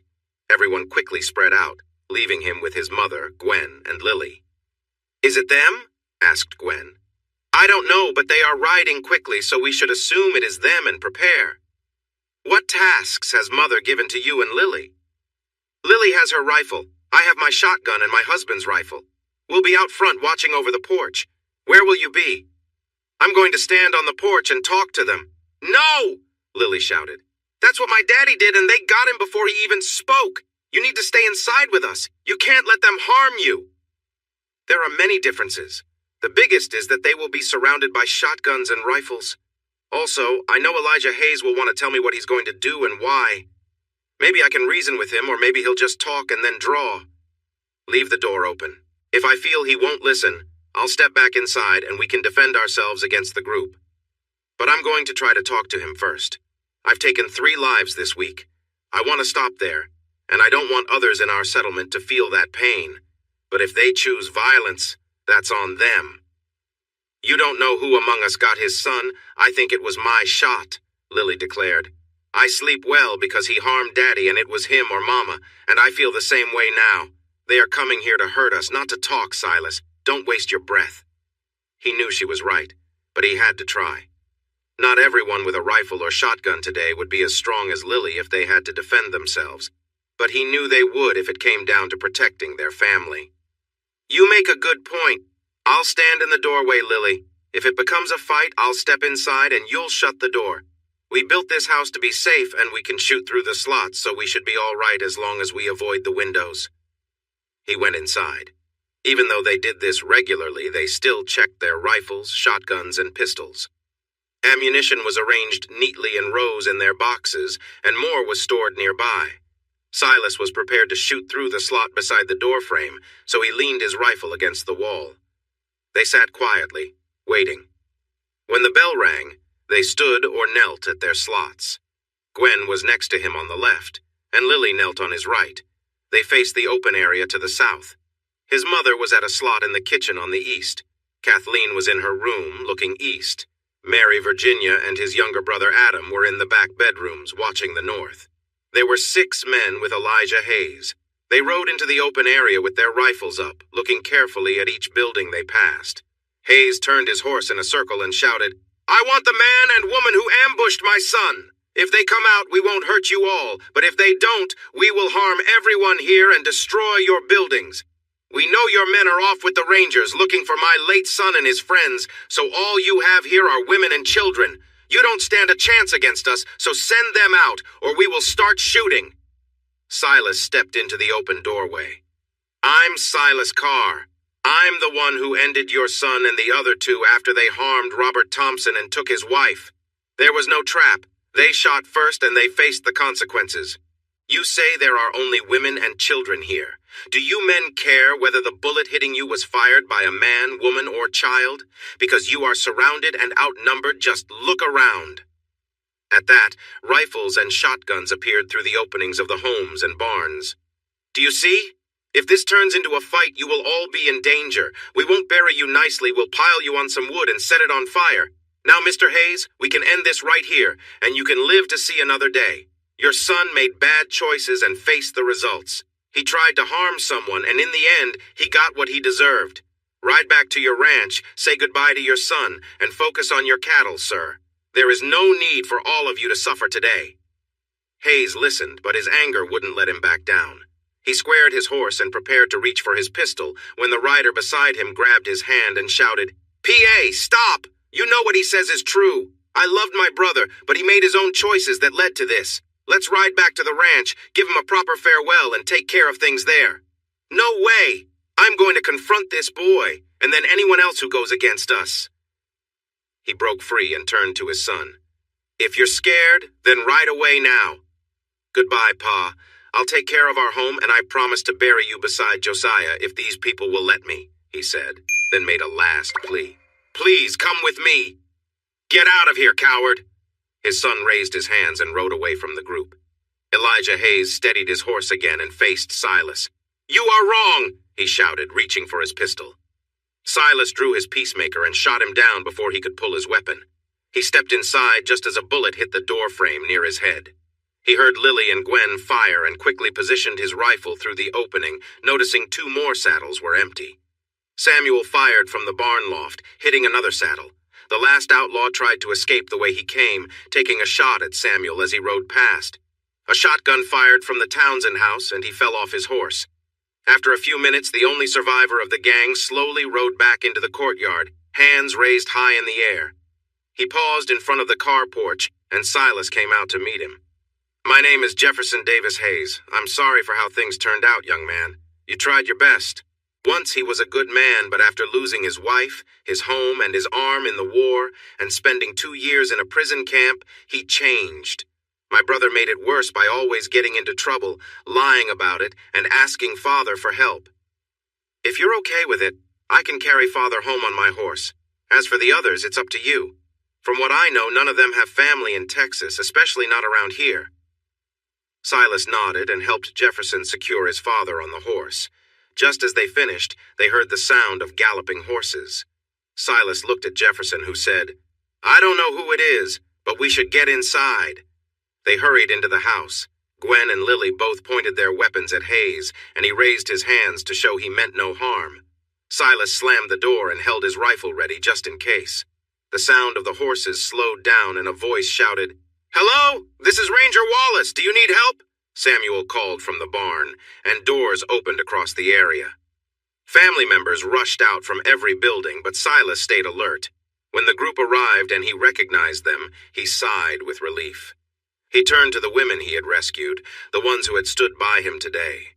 Everyone quickly spread out, leaving him with his mother, Gwen, and Lily. Is it them? Asked Gwen. I don't know, but they are riding quickly, so we should assume it is them and prepare. What tasks has Mother given to you and Lily? Lily has her rifle. I have my shotgun and my husband's rifle. We'll be out front watching over the porch. Where will you be? I'm going to stand on the porch and talk to them. No! Lily shouted. That's what my daddy did, and they got him before he even spoke. You need to stay inside with us. You can't let them harm you. There are many differences. The biggest is that they will be surrounded by shotguns and rifles. Also, I know Elijah Hayes will want to tell me what he's going to do and why. Maybe I can reason with him, or maybe he'll just talk and then draw. Leave the door open. If I feel he won't listen, I'll step back inside and we can defend ourselves against the group. But I'm going to try to talk to him first. I've taken 3 lives this week. I want to stop there, and I don't want others in our settlement to feel that pain. But if they choose violence, that's on them. You don't know who among us got his son. I think it was my shot, Lily declared. I sleep well because he harmed Daddy and it was him or Mama, and I feel the same way now. They are coming here to hurt us, not to talk, Silas. Don't waste your breath. He knew she was right, but he had to try. Not everyone with a rifle or shotgun today would be as strong as Lily if they had to defend themselves, but he knew they would if it came down to protecting their family. You make a good point. I'll stand in the doorway, Lily. If it becomes a fight, I'll step inside and you'll shut the door. We built this house to be safe and we can shoot through the slots, so we should be all right as long as we avoid the windows. He went inside. Even though they did this regularly, they still checked their rifles, shotguns, and pistols. Ammunition was arranged neatly in rows in their boxes, and more was stored nearby. Silas was prepared to shoot through the slot beside the doorframe, so he leaned his rifle against the wall. They sat quietly, waiting. When the bell rang, they stood or knelt at their slots. Gwen was next to him on the left, and Lily knelt on his right. They faced the open area to the south. His mother was at a slot in the kitchen on the east. Kathleen was in her room, looking east. Mary, Virginia, and his younger brother Adam were in the back bedrooms, watching the north. There were 6 men with Elijah Hayes. They rode into the open area with their rifles up, looking carefully at each building they passed. Hayes turned his horse in a circle and shouted, I want the man and woman who ambushed my son. If they come out, we won't hurt you all, but if they don't, we will harm everyone here and destroy your buildings. We know your men are off with the Rangers looking for my late son and his friends, so all you have here are women and children. You don't stand a chance against us, so send them out, or we will start shooting. Silas stepped into the open doorway. I'm Silas Carr. I'm the one who ended your son and the other 2 after they harmed Robert Thompson and took his wife. There was no trap. They shot first and they faced the consequences. You say there are only women and children here. Do you men care whether the bullet hitting you was fired by a man, woman, or child? Because you are surrounded and outnumbered, just look around. At that, rifles and shotguns appeared through the openings of the homes and barns. Do you see? If this turns into a fight, you will all be in danger. We won't bury you nicely, we'll pile you on some wood and set it on fire. Now, Mr. Hayes, we can end this right here, and you can live to see another day. Your son made bad choices and faced the results. He tried to harm someone, and in the end, he got what he deserved. Ride back to your ranch, say goodbye to your son, and focus on your cattle, sir. There is no need for all of you to suffer today. Hayes listened, but his anger wouldn't let him back down. He squared his horse and prepared to reach for his pistol when the rider beside him grabbed his hand and shouted, P.A., stop! You know what he says is true. I loved my brother, but he made his own choices that led to this. Let's ride back to the ranch, give him a proper farewell, and take care of things there. No way! I'm going to confront this boy, and then anyone else who goes against us. He broke free and turned to his son. If you're scared, then ride away now. Goodbye, Pa. I'll take care of our home, and I promise to bury you beside Josiah if these people will let me, he said, then made a last plea. Please come with me. Get out of here, coward. His son raised his hands and rode away from the group. Elijah Hayes steadied his horse again and faced Silas. You are wrong, he shouted, reaching for his pistol. Silas drew his peacemaker and shot him down before he could pull his weapon. He stepped inside just as a bullet hit the door frame near his head. He heard Lily and Gwen fire and quickly positioned his rifle through the opening, noticing 2 more saddles were empty. Samuel fired from the barn loft, hitting another saddle. The last outlaw tried to escape the way he came, taking a shot at Samuel as he rode past. A shotgun fired from the Townsend house, and he fell off his horse. After a few minutes, the only survivor of the gang slowly rode back into the courtyard, hands raised high in the air. He paused in front of the car porch, and Silas came out to meet him. "My name is Jefferson Davis Hayes. I'm sorry for how things turned out, young man. You tried your best. Once he was a good man, but after losing his wife, his home, and his arm in the war, and spending 2 years in a prison camp, he changed. My brother made it worse by always getting into trouble, lying about it, and asking Father for help. If you're okay with it, I can carry Father home on my horse. As for the others, it's up to you. From what I know, none of them have family in Texas, especially not around here." Silas nodded and helped Jefferson secure his father on the horse. Just as they finished, they heard the sound of galloping horses. Silas looked at Jefferson, who said, "I don't know who it is, but we should get inside." They hurried into the house. Gwen and Lily both pointed their weapons at Hayes, and he raised his hands to show he meant no harm. Silas slammed the door and held his rifle ready just in case. The sound of the horses slowed down, and a voice shouted, "Hello? This is Ranger Wallace. Do you need help?" Samuel called from the barn, and doors opened across the area. Family members rushed out from every building, but Silas stayed alert. When the group arrived and he recognized them, he sighed with relief. He turned to the women he had rescued, the ones who had stood by him today.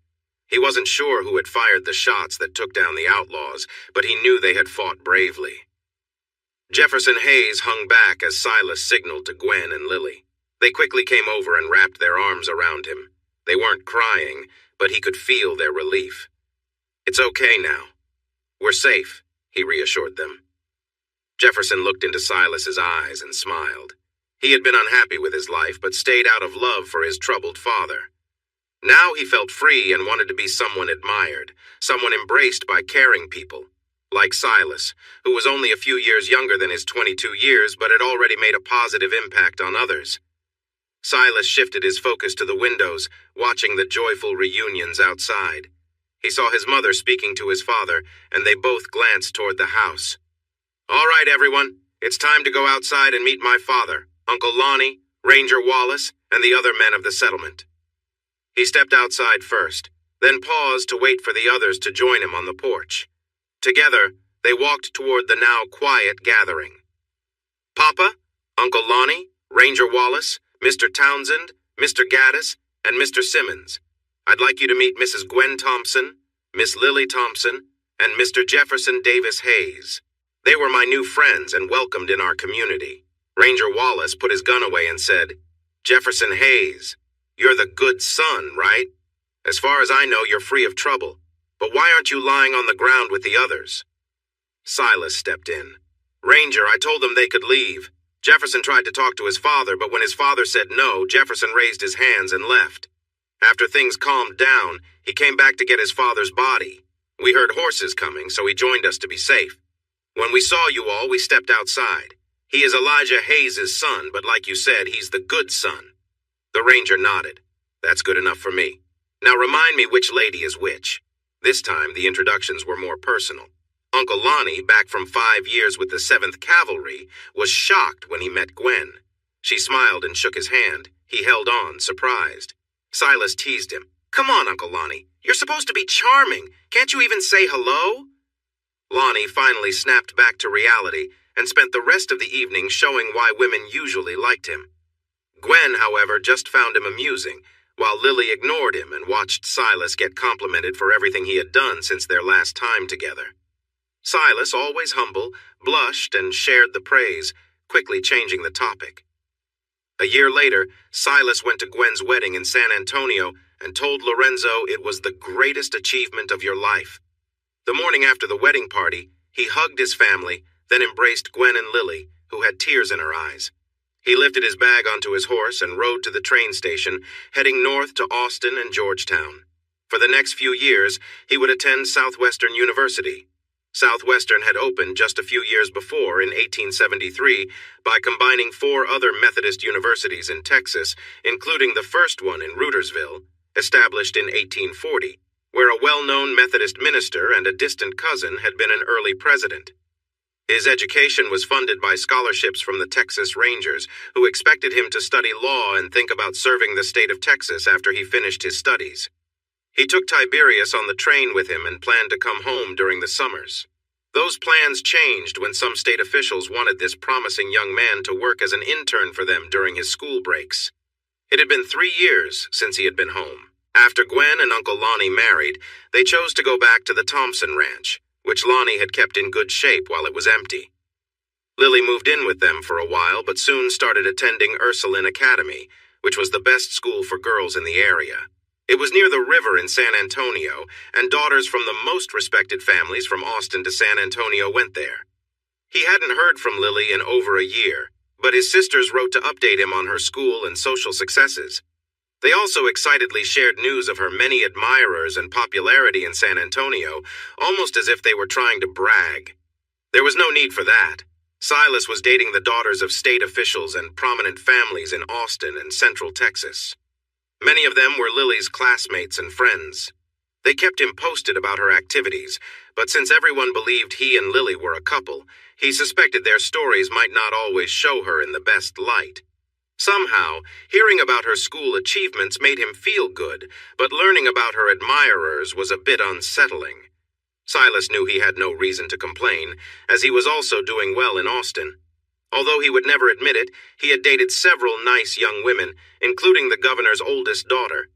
He wasn't sure who had fired the shots that took down the outlaws, but he knew they had fought bravely. Jefferson Hayes hung back as Silas signaled to Gwen and Lily. They quickly came over and wrapped their arms around him. They weren't crying, but he could feel their relief. "It's okay now. We're safe," he reassured them. Jefferson looked into Silas's eyes and smiled. He had been unhappy with his life, but stayed out of love for his troubled father. Now he felt free and wanted to be someone admired, someone embraced by caring people, like Silas, who was only a few years younger than his 22 years, but had already made a positive impact on others. Silas shifted his focus to the windows, watching the joyful reunions outside. He saw his mother speaking to his father, and they both glanced toward the house. "All right, everyone, it's time to go outside and meet my father, Uncle Lonnie, Ranger Wallace, and the other men of the settlement." He stepped outside first, then paused to wait for the others to join him on the porch. Together, they walked toward the now quiet gathering. "Papa, Uncle Lonnie, Ranger Wallace, Mr. Townsend, Mr. Gaddis, and Mr. Simmons. I'd like you to meet Mrs. Gwen Thompson, Miss Lily Thompson, and Mr. Jefferson Davis Hayes. They were my new friends and welcomed in our community." Ranger Wallace put his gun away and said, "Jefferson Hayes, you're the good son, right? As far as I know, you're free of trouble. But why aren't you lying on the ground with the others?" Silas stepped in. "Ranger, I told them they could leave. Jefferson tried to talk to his father, but when his father said no, Jefferson raised his hands and left. After things calmed down, he came back to get his father's body. We heard horses coming, so he joined us to be safe. When we saw you all, we stepped outside. He is Elijah Hayes' son, but like you said, he's the good son." The ranger nodded. "That's good enough for me. Now remind me which lady is which." This time, the introductions were more personal. Uncle Lonnie, back from 5 years with the 7th Cavalry, was shocked when he met Gwen. She smiled and shook his hand. He held on, surprised. Silas teased him. "Come on, Uncle Lonnie. You're supposed to be charming. Can't you even say hello?" Lonnie finally snapped back to reality and spent the rest of the evening showing why women usually liked him. Gwen, however, just found him amusing, while Lily ignored him and watched Silas get complimented for everything he had done since their last time together. Silas, always humble, blushed and shared the praise, quickly changing the topic. A year later, Silas went to Gwen's wedding in San Antonio and told Lorenzo it was the greatest achievement of your life. The morning after the wedding party, he hugged his family, then embraced Gwen and Lily, who had tears in her eyes. He lifted his bag onto his horse and rode to the train station, heading north to Austin and Georgetown. For the next few years, he would attend Southwestern University. Southwestern had opened just a few years before in 1873 by combining 4 other Methodist universities in Texas, including the first one in Rudersville, established in 1840, where a well well-known Methodist minister and a distant cousin, had been an early president. His education was funded by scholarships from the Texas Rangers, who expected him to study law and think about serving the state of Texas after he finished his studies. He took Tiberius on the train with him and planned to come home during the summers. Those plans changed when some state officials wanted this promising young man to work as an intern for them during his school breaks. It had been 3 years since he had been home. After Gwen and Uncle Lonnie married, they chose to go back to the Thompson Ranch, which Lonnie had kept in good shape while it was empty. Lily moved in with them for a while, but soon started attending Ursuline Academy, which was the best school for girls in the area. It was near the river in San Antonio, and daughters from the most respected families from Austin to San Antonio went there. He hadn't heard from Lily in over a year, but his sisters wrote to update him on her school and social successes. They also excitedly shared news of her many admirers and popularity in San Antonio, almost as if they were trying to brag. There was no need for that. Silas was dating the daughters of state officials and prominent families in Austin and Central Texas. Many of them were Lily's classmates and friends. They kept him posted about her activities, but since everyone believed he and Lily were a couple, he suspected their stories might not always show her in the best light. Somehow, hearing about her school achievements made him feel good, but learning about her admirers was a bit unsettling. Silas knew he had no reason to complain, as he was also doing well in Austin. Although he would never admit it, he had dated several nice young women, including the governor's oldest daughter.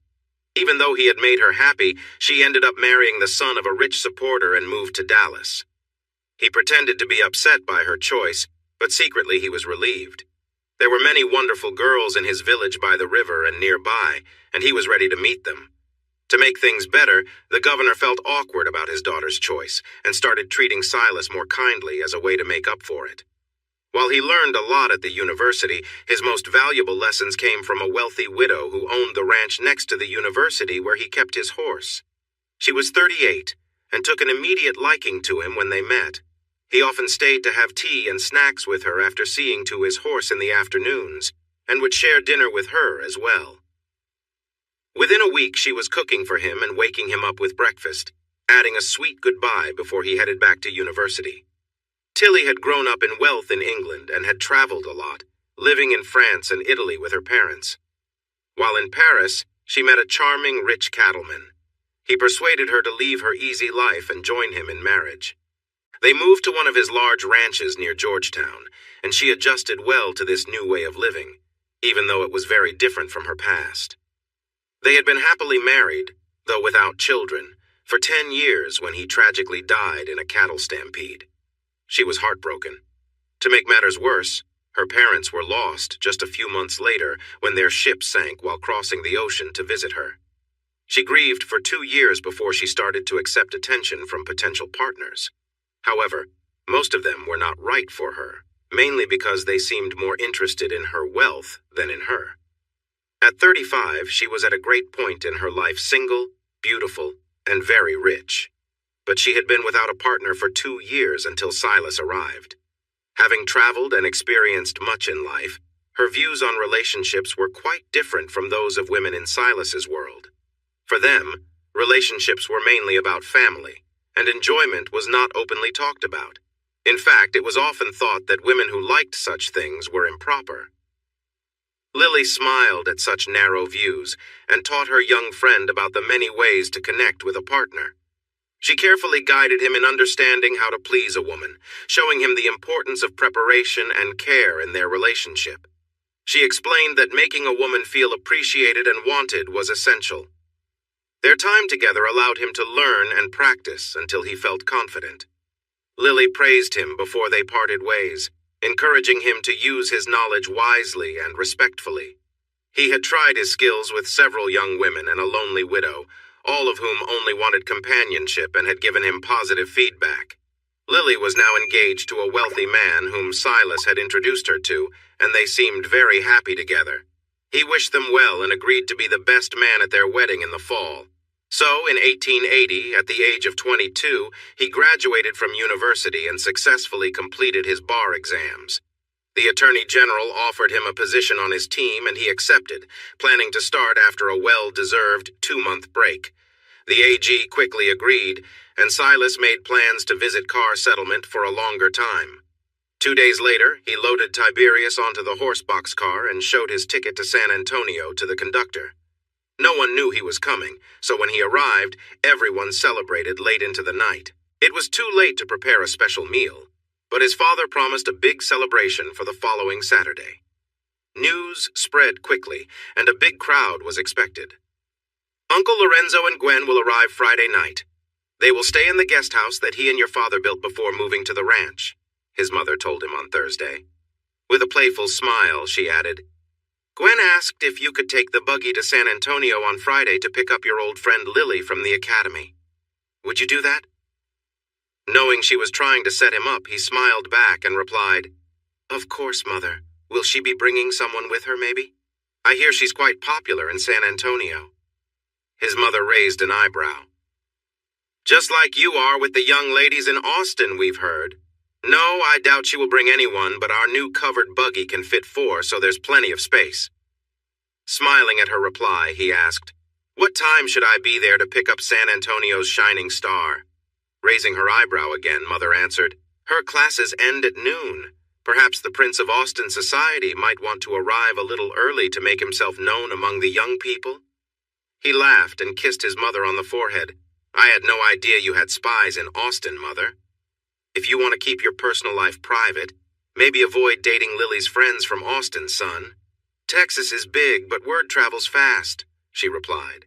Even though he had made her happy, she ended up marrying the son of a rich supporter and moved to Dallas. He pretended to be upset by her choice, but secretly he was relieved. There were many wonderful girls in his village by the river and nearby, and he was ready to meet them. To make things better, the governor felt awkward about his daughter's choice and started treating Silas more kindly as a way to make up for it. While he learned a lot at the university, his most valuable lessons came from a wealthy widow who owned the ranch next to the university where he kept his horse. She was 38 and took an immediate liking to him when they met. He often stayed to have tea and snacks with her after seeing to his horse in the afternoons, and would share dinner with her as well. Within a week, she was cooking for him and waking him up with breakfast, adding a sweet goodbye before he headed back to university. Tilly had grown up in wealth in England and had traveled a lot, living in France and Italy with her parents. While in Paris, she met a charming, rich cattleman. He persuaded her to leave her easy life and join him in marriage. They moved to one of his large ranches near Georgetown, and she adjusted well to this new way of living, even though it was very different from her past. They had been happily married, though without children, for 10 years when he tragically died in a cattle stampede. She was heartbroken. To make matters worse, her parents were lost just a few months later when their ship sank while crossing the ocean to visit her. She grieved for 2 years before she started to accept attention from potential partners. However, most of them were not right for her, mainly because they seemed more interested in her wealth than in her. At 35, she was at a great point in her life, single, beautiful, and very rich. But she had been without a partner for 2 years until Silas arrived. Having traveled and experienced much in life, her views on relationships were quite different from those of women in Silas's world. For them, relationships were mainly about family, and enjoyment was not openly talked about. In fact, it was often thought that women who liked such things were improper. Lily smiled at such narrow views and taught her young friend about the many ways to connect with a partner. She carefully guided him in understanding how to please a woman, showing him the importance of preparation and care in their relationship. She explained that making a woman feel appreciated and wanted was essential. Their time together allowed him to learn and practice until he felt confident. Lily praised him before they parted ways, encouraging him to use his knowledge wisely and respectfully. He had tried his skills with several young women and a lonely widow, all of whom only wanted companionship and had given him positive feedback. Lily was now engaged to a wealthy man whom Silas had introduced her to, and they seemed very happy together. He wished them well and agreed to be the best man at their wedding in the fall. So, in 1880, at the age of 22, he graduated from university and successfully completed his bar exams. The Attorney General offered him a position on his team and he accepted, planning to start after a well-deserved 2-month break. The AG quickly agreed, and Silas made plans to visit Carr Settlement for a longer time. 2 days later, he loaded Tiberius onto the horse boxcar and showed his ticket to San Antonio to the conductor. No one knew he was coming, so when he arrived, everyone celebrated late into the night. It was too late to prepare a special meal, but his father promised a big celebration for the following Saturday. News spread quickly, and a big crowd was expected. Uncle Lorenzo and Gwen will arrive Friday night. They will stay in the guest house that he and your father built before moving to the ranch, his mother told him on Thursday. With a playful smile, she added, Gwen asked if you could take the buggy to San Antonio on Friday to pick up your old friend Lily from the academy. Would you do that? Knowing she was trying to set him up, he smiled back and replied, Of course, Mother. Will she be bringing someone with her, maybe? I hear she's quite popular in San Antonio. His mother raised an eyebrow. Just like you are with the young ladies in Austin, we've heard. No, I doubt she will bring anyone, but our new covered buggy can fit 4, so there's plenty of space. Smiling at her reply, he asked, What time should I be there to pick up San Antonio's shining star? Raising her eyebrow again, Mother answered, Her classes end at noon. Perhaps the Prince of Austin Society might want to arrive a little early to make himself known among the young people. He laughed and kissed his mother on the forehead. I had no idea you had spies in Austin, Mother. If you want to keep your personal life private, maybe avoid dating Lily's friends from Austin, son. Texas is big, but word travels fast, she replied.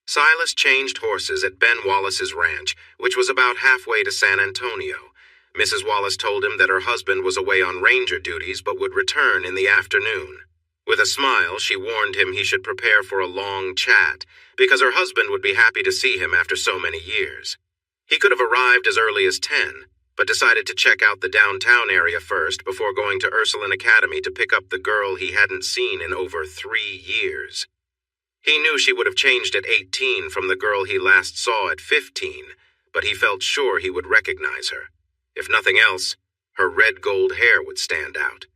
Silas changed horses at Ben Wallace's ranch, which was about halfway to San Antonio. Mrs. Wallace told him that her husband was away on ranger duties but would return in the afternoon. With a smile, she warned him he should prepare for a long chat, because her husband would be happy to see him after so many years. He could have arrived as early as 10, but decided to check out the downtown area first before going to Ursuline Academy to pick up the girl he hadn't seen in over 3 years. He knew she would have changed at 18 from the girl he last saw at 15, but he felt sure he would recognize her. If nothing else, her red gold hair would stand out.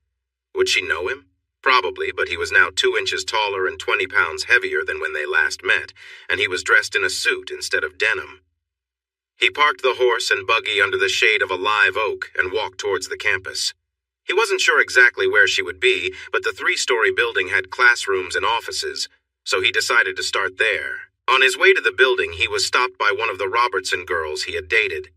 Would she know him? Probably, but he was now 2 inches taller and 20 pounds heavier than when they last met, and he was dressed in a suit instead of denim. He parked the horse and buggy under the shade of a live oak and walked towards the campus. He wasn't sure exactly where she would be, but the 3-story building had classrooms and offices, so he decided to start there. On his way to the building, he was stopped by one of the Robertson girls he had dated.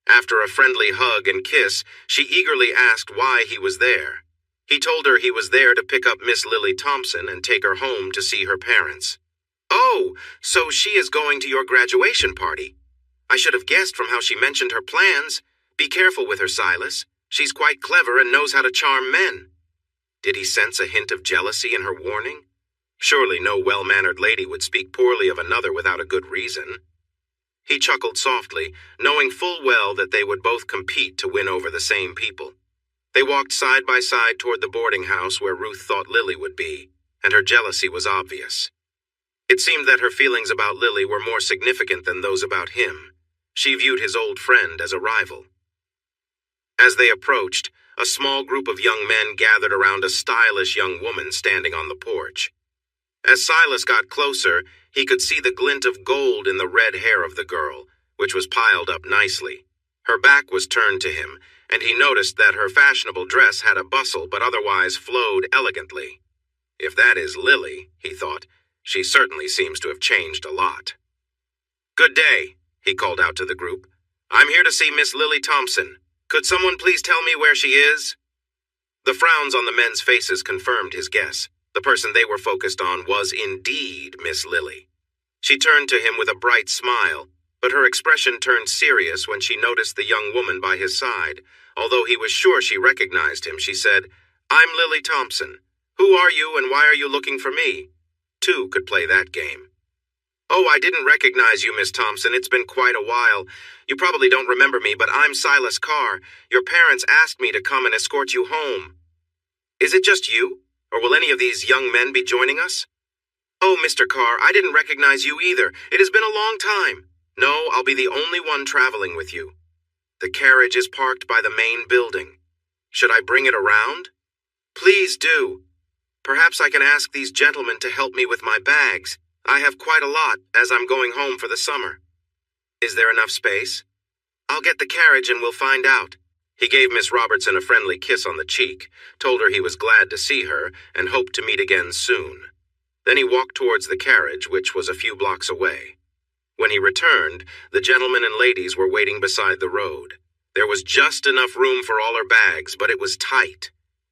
After a friendly hug and kiss, she eagerly asked why he was there. He told her he was there to pick up Miss Lily Thompson and take her home to see her parents. Oh, so she is going to your graduation party. I should have guessed from how she mentioned her plans. Be careful with her, Silas. She's quite clever and knows how to charm men. Did he sense a hint of jealousy in her warning? Surely no well-mannered lady would speak poorly of another without a good reason. He chuckled softly, knowing full well that they would both compete to win over the same people. They walked side by side toward the boarding house where Ruth thought Lily would be, and her jealousy was obvious. It seemed that her feelings about Lily were more significant than those about him. She viewed his old friend as a rival. As they approached, a small group of young men gathered around a stylish young woman standing on the porch. As Silas got closer, he could see the glint of gold in the red hair of the girl, which was piled up nicely. Her back was turned to him, and he noticed that her fashionable dress had a bustle but otherwise flowed elegantly. If that is Lily, he thought, she certainly seems to have changed a lot. Good day, he called out to the group. I'm here to see Miss Lily Thompson. Could someone please tell me where she is? The frowns on the men's faces confirmed his guess. The person they were focused on was indeed Miss Lily. She turned to him with a bright smile, but her expression turned serious when she noticed the young woman by his side. Although he was sure she recognized him, she said, I'm Lily Thompson. Who are you and why are you looking for me? 2 could play that game. Oh, I didn't recognize you, Miss Thompson. It's been quite a while. You probably don't remember me, but I'm Silas Carr. Your parents asked me to come and escort you home. Is it just you? Or will any of these young men be joining us? Oh, Mr. Carr, I didn't recognize you either. It has been a long time. No, I'll be the only one traveling with you. The carriage is parked by the main building. Should I bring it around? Please do. Perhaps I can ask these gentlemen to help me with my bags. I have quite a lot, as I'm going home for the summer. Is there enough space? I'll get the carriage and we'll find out. He gave Miss Robertson a friendly kiss on the cheek, told her he was glad to see her, and hoped to meet again soon. Then he walked towards the carriage, which was a few blocks away. When he returned, the gentlemen and ladies were waiting beside the road. There was just enough room for all her bags, but it was tight.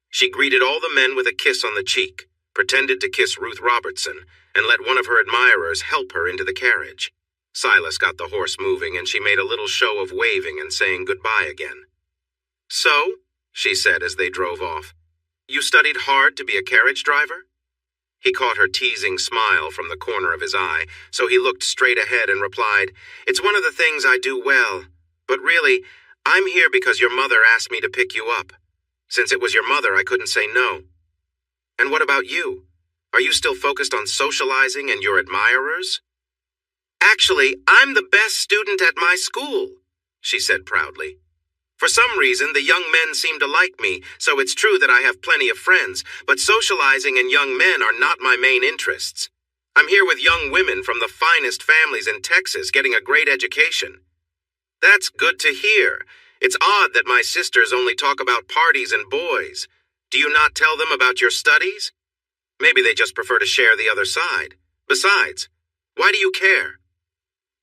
She greeted all the men with a kiss on the cheek, pretended to kiss Ruth Robertson, and let one of her admirers help her into the carriage. Silas got the horse moving, and she made a little show of waving and saying goodbye again. "So," she said as they drove off, "you studied hard to be a carriage driver?" He caught her teasing smile from the corner of his eye, so he looked straight ahead and replied, "It's one of the things I do well, but really, I'm here because your mother asked me to pick you up. Since it was your mother, I couldn't say no." "And what about you? Are you still focused on socializing and your admirers?" "Actually, I'm the best student at my school," she said proudly. "For some reason, the young men seem to like me, so it's true that I have plenty of friends, but socializing and young men are not my main interests. I'm here with young women from the finest families in Texas getting a great education." "That's good to hear. It's odd that my sisters only talk about parties and boys. Do you not tell them about your studies? Maybe they just prefer to share the other side. Besides, why do you care?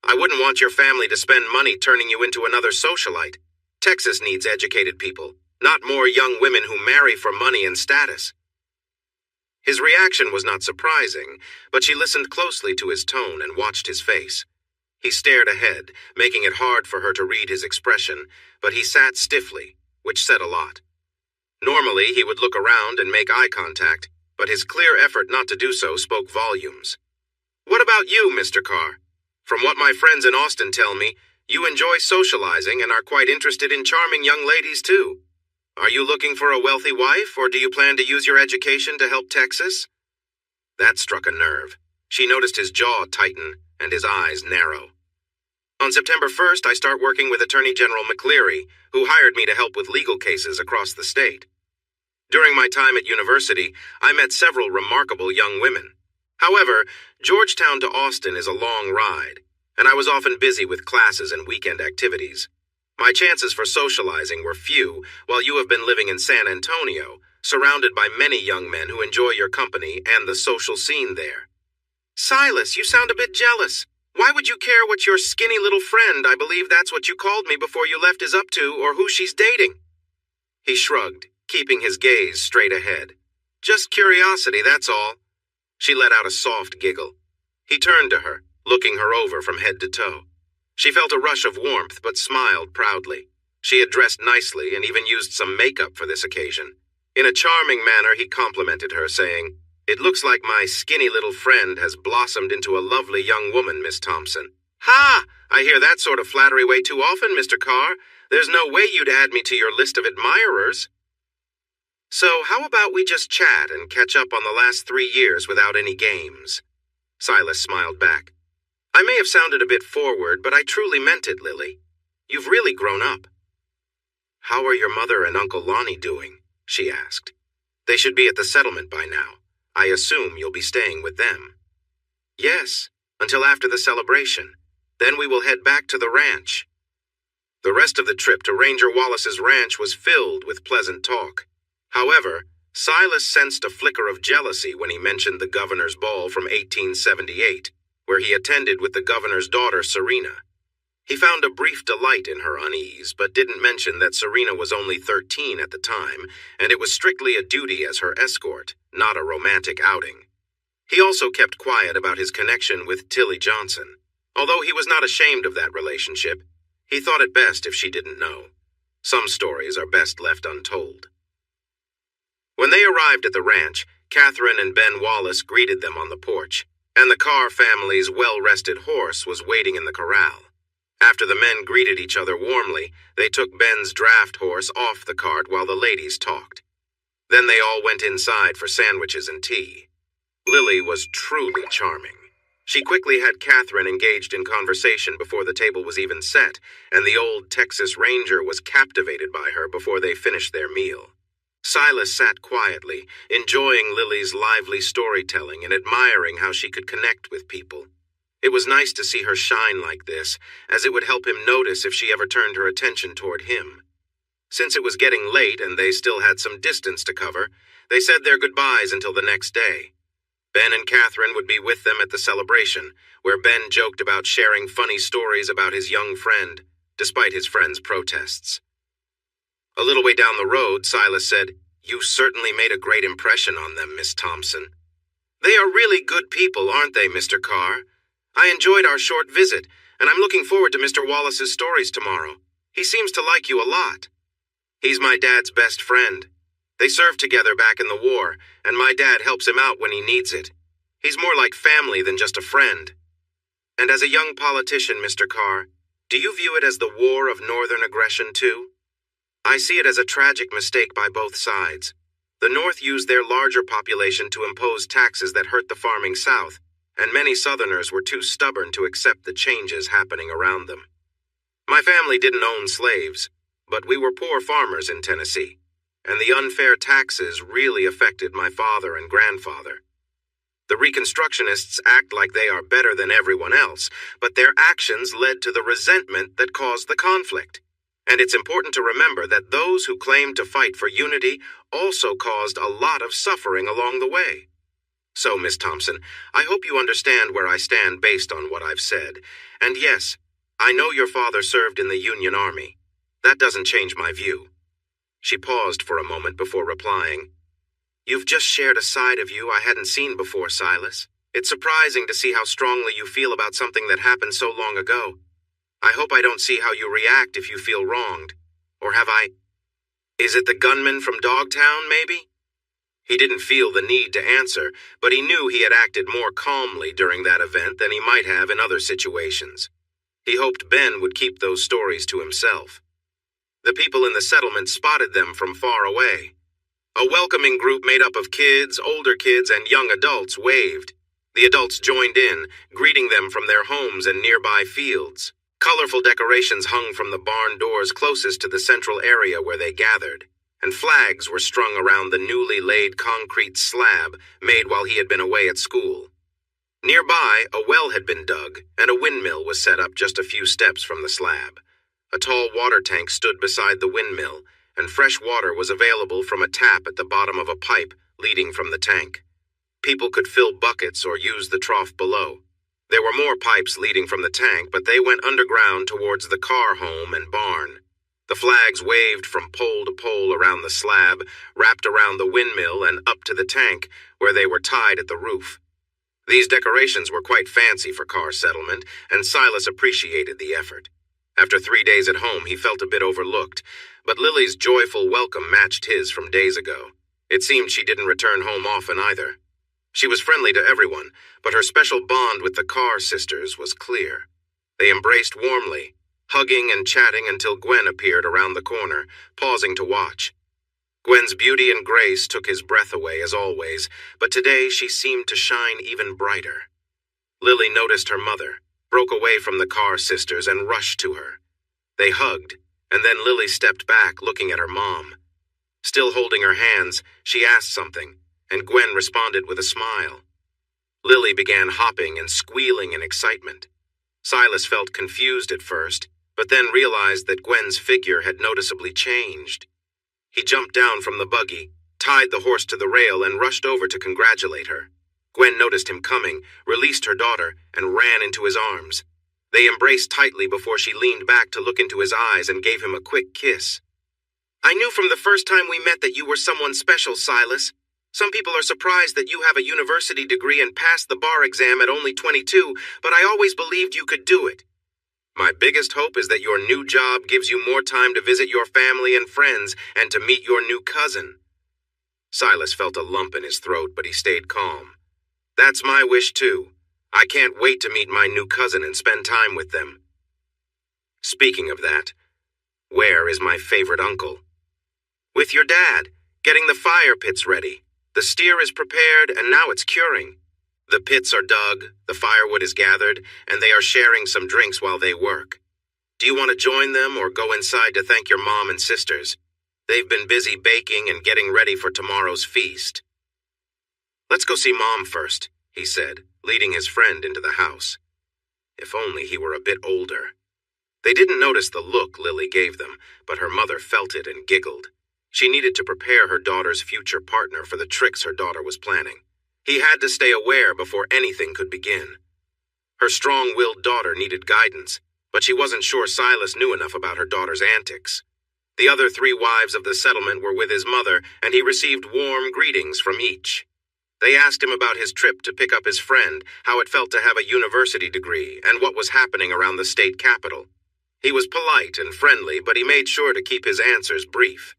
I wouldn't want your family to spend money turning you into another socialite. Texas needs educated people, not more young women who marry for money and status." His reaction was not surprising, but she listened closely to his tone and watched his face. He stared ahead, making it hard for her to read his expression, but he sat stiffly, which said a lot. Normally, he would look around and make eye contact, but his clear effort not to do so spoke volumes. "What about you, Mr. Carr? From what my friends in Austin tell me, you enjoy socializing and are quite interested in charming young ladies, too. Are you looking for a wealthy wife, or do you plan to use your education to help Texas?" That struck a nerve. She noticed his jaw tighten and his eyes narrow. "On September 1st, I start working with Attorney General McCleary, who hired me to help with legal cases across the state. During my time at university, I met several remarkable young women. However, Georgetown to Austin is a long ride, and I was often busy with classes and weekend activities. My chances for socializing were few, while you have been living in San Antonio, surrounded by many young men who enjoy your company and the social scene there." "Silas, you sound a bit jealous. Why would you care what your skinny little friend, I believe that's what you called me before you left, is up to, or who she's dating?" He shrugged, keeping his gaze straight ahead. "Just curiosity, that's all." She let out a soft giggle. He turned to her, looking her over from head to toe. She felt a rush of warmth, but smiled proudly. She had dressed nicely and even used some makeup for this occasion. In a charming manner, he complimented her, saying, "It looks like my skinny little friend has blossomed into a lovely young woman, Miss Thompson." "Ha! I hear that sort of flattery way too often, Mr. Carr. There's no way you'd add me to your list of admirers." "So how about we just chat and catch up on the last 3 years without any games?" Silas smiled back. "I may have sounded a bit forward, but I truly meant it, Lily. You've really grown up." "How are your mother and Uncle Lonnie doing?" she asked. "They should be at the settlement by now. I assume you'll be staying with them." "Yes, until after the celebration. Then we will head back to the ranch." The rest of the trip to Ranger Wallace's ranch was filled with pleasant talk. However, Silas sensed a flicker of jealousy when he mentioned the governor's ball from 1878, where he attended with the governor's daughter, Serena. He found a brief delight in her unease, but didn't mention that Serena was only 13 at the time, and it was strictly a duty as her escort, not a romantic outing. He also kept quiet about his connection with Tilly Johnson. Although he was not ashamed of that relationship, he thought it best if she didn't know. Some stories are best left untold. When they arrived at the ranch, Catherine and Ben Wallace greeted them on the porch, and the Carr family's well-rested horse was waiting in the corral. After the men greeted each other warmly, they took Ben's draft horse off the cart while the ladies talked. Then they all went inside for sandwiches and tea. Lily was truly charming. She quickly had Catherine engaged in conversation before the table was even set, and the old Texas Ranger was captivated by her before they finished their meal. Silas sat quietly, enjoying Lily's lively storytelling and admiring how she could connect with people. It was nice to see her shine like this, as it would help him notice if she ever turned her attention toward him. Since it was getting late and they still had some distance to cover, they said their goodbyes until the next day. Ben and Catherine would be with them at the celebration, where Ben joked about sharing funny stories about his young friend, despite his friend's protests. A little way down the road, Silas said, "You certainly made a great impression on them, Miss Thompson." "They are really good people, aren't they, Mr. Carr? I enjoyed our short visit, and I'm looking forward to Mr. Wallace's stories tomorrow. He seems to like you a lot." "He's my dad's best friend. They served together back in the war, and my dad helps him out when he needs it. He's more like family than just a friend." "And as a young politician, Mr. Carr, do you view it as the war of northern aggression too?" "I see it as a tragic mistake by both sides. The North used their larger population to impose taxes that hurt the farming South, and many Southerners were too stubborn to accept the changes happening around them. My family didn't own slaves, but we were poor farmers in Tennessee, and the unfair taxes really affected my father and grandfather. The Reconstructionists act like they are better than everyone else, but their actions led to the resentment that caused the conflict. And it's important to remember that those who claimed to fight for unity also caused a lot of suffering along the way. So, Miss Thompson, I hope you understand where I stand based on what I've said. And yes, I know your father served in the Union Army. That doesn't change my view." She paused for a moment before replying. "You've just shared a side of you I hadn't seen before, Silas. It's surprising to see how strongly you feel about something that happened so long ago. I hope I don't see how you react if you feel wronged. Or have I? Is it the gunman from Dogtown, maybe?" He didn't feel the need to answer, but he knew he had acted more calmly during that event than he might have in other situations. He hoped Ben would keep those stories to himself. The people in the settlement spotted them from far away. A welcoming group made up of kids, older kids, and young adults waved. The adults joined in, greeting them from their homes and nearby fields. Colorful decorations hung from the barn doors closest to the central area where they gathered, and flags were strung around the newly laid concrete slab made while he had been away at school. Nearby, a well had been dug, and a windmill was set up just a few steps from the slab. A tall water tank stood beside the windmill, and fresh water was available from a tap at the bottom of a pipe leading from the tank. People could fill buckets or use the trough below. There were more pipes leading from the tank, but they went underground towards the Carr home and barn. The flags waved from pole to pole around the slab, wrapped around the windmill and up to the tank, where they were tied at the roof. These decorations were quite fancy for Carr settlement, and Silas appreciated the effort. After 3 days at home, he felt a bit overlooked, but Lily's joyful welcome matched his from days ago. It seemed she didn't return home often either. She was friendly to everyone, but her special bond with the Carr sisters was clear. They embraced warmly, hugging and chatting until Gwen appeared around the corner, pausing to watch. Gwen's beauty and grace took his breath away as always, but today she seemed to shine even brighter. Lily noticed her mother, broke away from the Carr sisters and rushed to her. They hugged, and then Lily stepped back looking at her mom. Still holding her hands, she asked something, and Gwen responded with a smile. Lily began hopping and squealing in excitement. Silas felt confused at first, but then realized that Gwen's figure had noticeably changed. He jumped down from the buggy, tied the horse to the rail, and rushed over to congratulate her. Gwen noticed him coming, released her daughter, and ran into his arms. They embraced tightly before she leaned back to look into his eyes and gave him a quick kiss. "I knew from the first time we met that you were someone special, Silas. Some people are surprised that you have a university degree and passed the bar exam at only 22, but I always believed you could do it. My biggest hope is that your new job gives you more time to visit your family and friends and to meet your new cousin." Silas felt a lump in his throat, but he stayed calm. "That's my wish too. I can't wait to meet my new cousin and spend time with them." Speaking of that, where is my favorite uncle? "With your dad, getting the fire pits ready. The steer is prepared, and now it's curing. The pits are dug, the firewood is gathered, and they are sharing some drinks while they work. Do you want to join them or go inside to thank your mom and sisters? They've been busy baking and getting ready for tomorrow's feast. "Let's go see Mom first," he said, leading his friend into the house. If only he were a bit older. They didn't notice the look Lily gave them, but her mother felt it and giggled. She needed to prepare her daughter's future partner for the tricks her daughter was planning. He had to stay aware before anything could begin. Her strong-willed daughter needed guidance, but she wasn't sure Silas knew enough about her daughter's antics. The other 3 wives of the settlement were with his mother, and he received warm greetings from each. They asked him about his trip to pick up his friend, how it felt to have a university degree, and what was happening around the state capital. He was polite and friendly, but he made sure to keep his answers brief.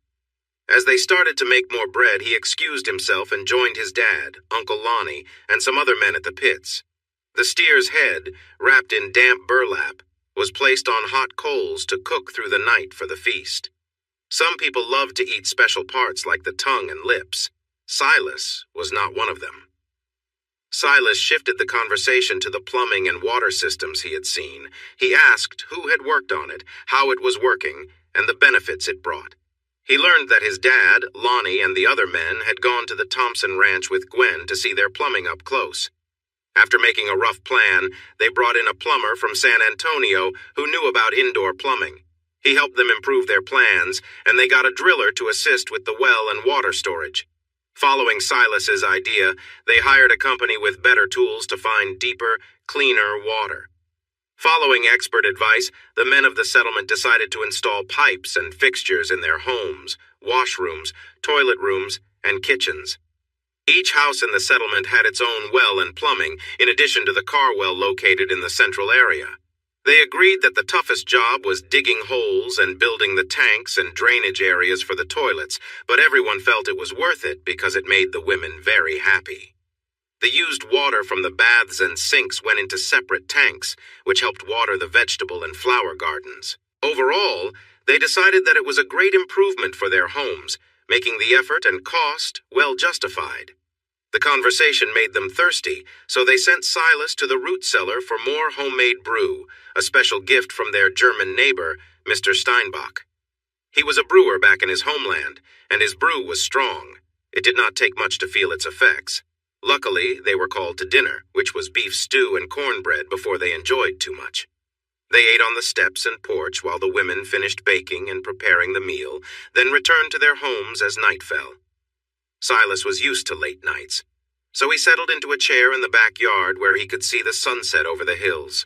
As they started to make more bread, he excused himself and joined his dad, Uncle Lonnie, and some other men at the pits. The steer's head, wrapped in damp burlap, was placed on hot coals to cook through the night for the feast. Some people loved to eat special parts like the tongue and lips. Silas was not one of them. Silas shifted the conversation to the plumbing and water systems he had seen. He asked who had worked on it, how it was working, and the benefits it brought. He learned that his dad, Lonnie, and the other men had gone to the Thompson Ranch with Gwen to see their plumbing up close. After making a rough plan, they brought in a plumber from San Antonio who knew about indoor plumbing. He helped them improve their plans, and they got a driller to assist with the well and water storage. Following Silas's idea, they hired a company with better tools to find deeper, cleaner water. Following expert advice, the men of the settlement decided to install pipes and fixtures in their homes, washrooms, toilet rooms, and kitchens. Each house in the settlement had its own well and plumbing, in addition to the car well located in the central area. They agreed that the toughest job was digging holes and building the tanks and drainage areas for the toilets, but everyone felt it was worth it because it made the women very happy. The used water from the baths and sinks went into separate tanks, which helped water the vegetable and flower gardens. Overall, they decided that it was a great improvement for their homes, making the effort and cost well justified. The conversation made them thirsty, so they sent Silas to the root cellar for more homemade brew, a special gift from their German neighbor, Mr. Steinbach. He was a brewer back in his homeland, and his brew was strong. It did not take much to feel its effects. Luckily, they were called to dinner, which was beef stew and cornbread before they enjoyed too much. They ate on the steps and porch while the women finished baking and preparing the meal, then returned to their homes as night fell. Silas was used to late nights, so he settled into a chair in the backyard where he could see the sunset over the hills.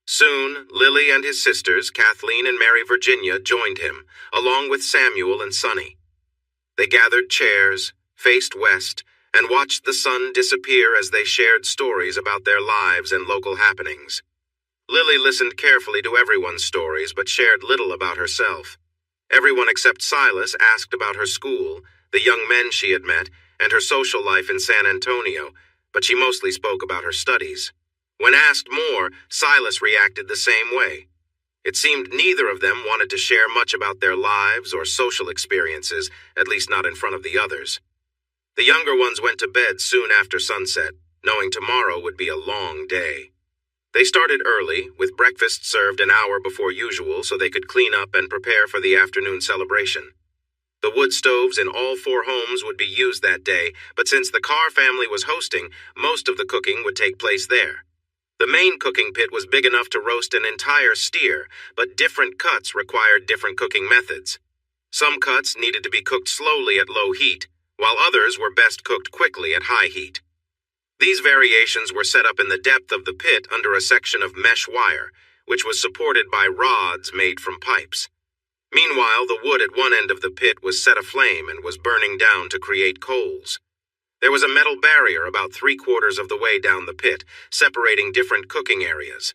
Soon, Lily and his sisters, Kathleen and Mary Virginia, joined him, along with Samuel and Sonny. They gathered chairs, faced west, and watched the sun disappear as they shared stories about their lives and local happenings. Lily listened carefully to everyone's stories, but shared little about herself. Everyone except Silas asked about her school, the young men she had met, and her social life in San Antonio, but she mostly spoke about her studies. When asked more, Silas reacted the same way. It seemed neither of them wanted to share much about their lives or social experiences, at least not in front of the others. The younger ones went to bed soon after sunset, knowing tomorrow would be a long day. They started early, with breakfast served an hour before usual so they could clean up and prepare for the afternoon celebration. The wood stoves in all 4 homes would be used that day, but since the Carr family was hosting, most of the cooking would take place there. The main cooking pit was big enough to roast an entire steer, but different cuts required different cooking methods. Some cuts needed to be cooked slowly at low heat, while others were best cooked quickly at high heat. These variations were set up in the depth of the pit under a section of mesh wire, which was supported by rods made from pipes. Meanwhile, the wood at one end of the pit was set aflame and was burning down to create coals. There was a metal barrier about 3/4 of the way down the pit, separating different cooking areas.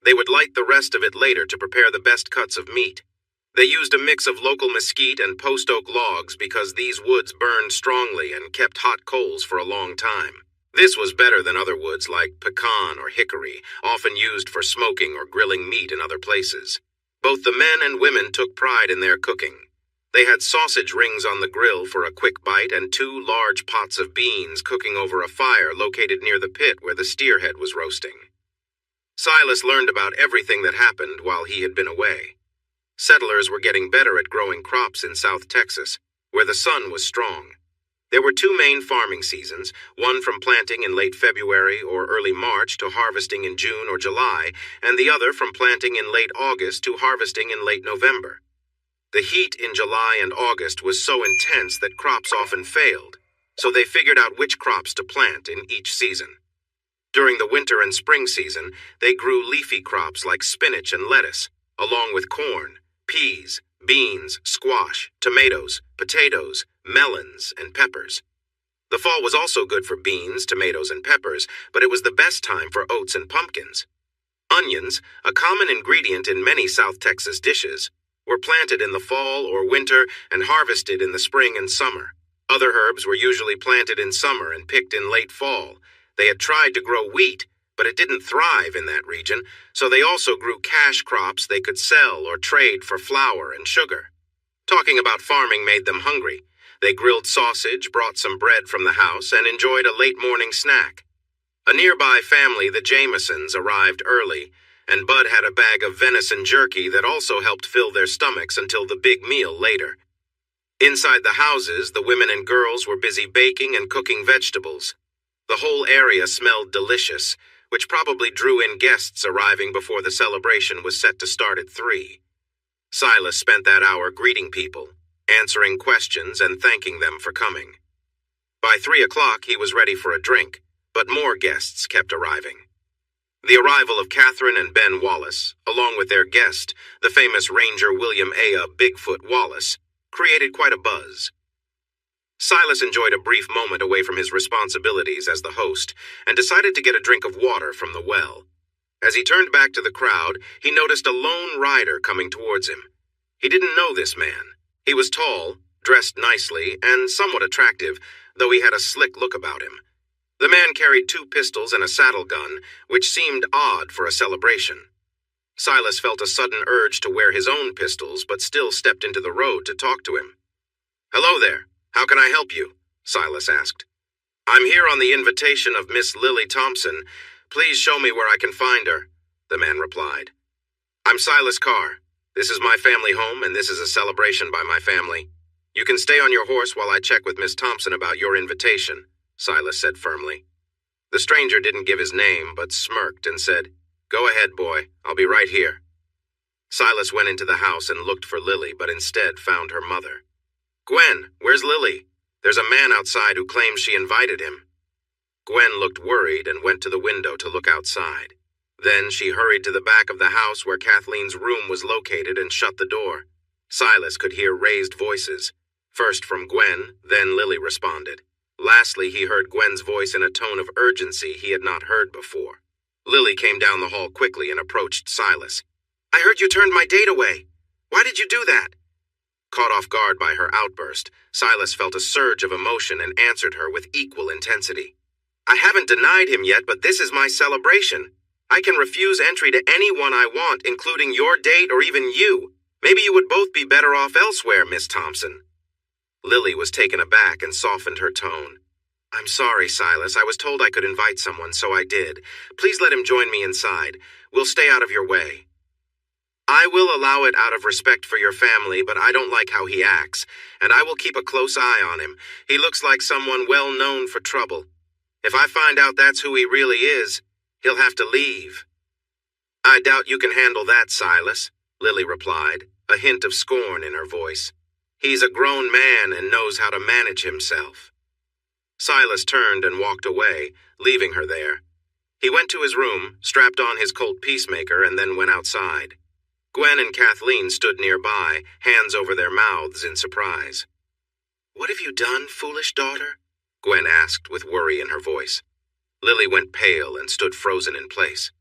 They would light the rest of it later to prepare the best cuts of meat. They used a mix of local mesquite and post oak logs because these woods burned strongly and kept hot coals for a long time. This was better than other woods like pecan or hickory, often used for smoking or grilling meat in other places. Both the men and women took pride in their cooking. They had sausage rings on the grill for a quick bite and 2 large pots of beans cooking over a fire located near the pit where the steerhead was roasting. Silas learned about everything that happened while he had been away. Settlers were getting better at growing crops in South Texas, where the sun was strong. There were two main farming seasons, one from planting in late February or early March to harvesting in June or July, and the other from planting in late August to harvesting in late November. The heat in July and August was so intense that crops often failed, so they figured out which crops to plant in each season. During the winter and spring season, they grew leafy crops like spinach and lettuce, along with corn, peas, beans, squash, tomatoes, potatoes, melons, and peppers. The fall was also good for beans, tomatoes, and peppers, but it was the best time for oats and pumpkins. Onions, a common ingredient in many South Texas dishes, were planted in the fall or winter and harvested in the spring and summer. Other herbs were usually planted in summer and picked in late fall. They had tried to grow wheat, but it didn't thrive in that region, so they also grew cash crops they could sell or trade for flour and sugar. Talking about farming made them hungry. They grilled sausage, brought some bread from the house, and enjoyed a late morning snack. A nearby family, the Jamesons, arrived early, and Bud had a bag of venison jerky that also helped fill their stomachs until the big meal later. Inside the houses, the women and girls were busy baking and cooking vegetables. The whole area smelled delicious, which probably drew in guests arriving before the celebration was set to start at 3. Silas spent that hour greeting people, answering questions and thanking them for coming. By 3 o'clock, he was ready for a drink, but more guests kept arriving. The arrival of Catherine and Ben Wallace, along with their guest, the famous Ranger William A. Bigfoot Wallace, created quite a buzz. Silas enjoyed a brief moment away from his responsibilities as the host and decided to get a drink of water from the well. As he turned back to the crowd, he noticed a lone rider coming towards him. He didn't know this man. He was tall, dressed nicely, and somewhat attractive, though he had a slick look about him. The man carried 2 pistols and a saddle gun, which seemed odd for a celebration. Silas felt a sudden urge to wear his own pistols, but still stepped into the road to talk to him. "Hello there. How can I help you?" Silas asked. "I'm here on the invitation of Miss Lily Thompson. Please show me where I can find her," the man replied. "I'm Silas Carr. This is my family home, and this is a celebration by my family. You can stay on your horse while I check with Miss Thompson about your invitation," Silas said firmly. The stranger didn't give his name, but smirked and said, "Go ahead, boy. I'll be right here." Silas went into the house and looked for Lily, but instead found her mother. "Gwen, where's Lily? There's a man outside who claims she invited him." Gwen looked worried and went to the window to look outside. Then she hurried to the back of the house where Kathleen's room was located and shut the door. Silas could hear raised voices. First from Gwen, then Lily responded. Lastly, he heard Gwen's voice in a tone of urgency he had not heard before. Lily came down the hall quickly and approached Silas. "I heard you turned my date away. Why did you do that?" Caught off guard by her outburst, Silas felt a surge of emotion and answered her with equal intensity. "I haven't denied him yet, but this is my celebration. I can refuse entry to anyone I want, including your date or even you. Maybe you would both be better off elsewhere, Miss Thompson." Lily was taken aback and softened her tone. "I'm sorry, Silas. I was told I could invite someone, so I did. Please let him join me inside. We'll stay out of your way." "I will allow it out of respect for your family, but I don't like how he acts, and I will keep a close eye on him. He looks like someone well known for trouble. If I find out that's who he really is, he'll have to leave." "I doubt you can handle that, Silas," Lily replied, a hint of scorn in her voice. "He's a grown man and knows how to manage himself." Silas turned and walked away, leaving her there. He went to his room, strapped on his Colt Peacemaker, and then went outside. Gwen and Kathleen stood nearby, hands over their mouths in surprise. "What have you done, foolish daughter?" Gwen asked with worry in her voice. Lily went pale and stood frozen in place.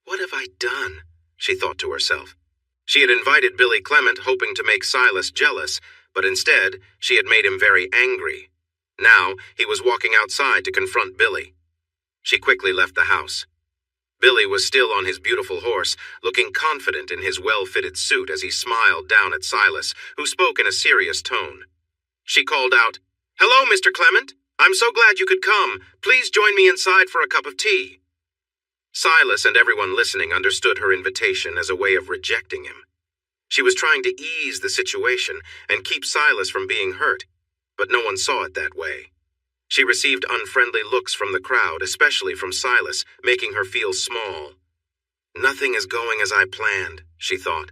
"What have I done?" she thought to herself. She had invited Billy Clement hoping to make Silas jealous, but instead she had made him very angry. Now he was walking outside to confront Billy. She quickly left the house. Billy was still on his beautiful horse, looking confident in his well-fitted suit as he smiled down at Silas, who spoke in a serious tone. She called out, "Hello, Mr. Clement. I'm so glad you could come. Please join me inside for a cup of tea." Silas and everyone listening understood her invitation as a way of rejecting him. She was trying to ease the situation and keep Silas from being hurt, but no one saw it that way. She received unfriendly looks from the crowd, especially from Silas, making her feel small. Nothing is going as I planned, she thought.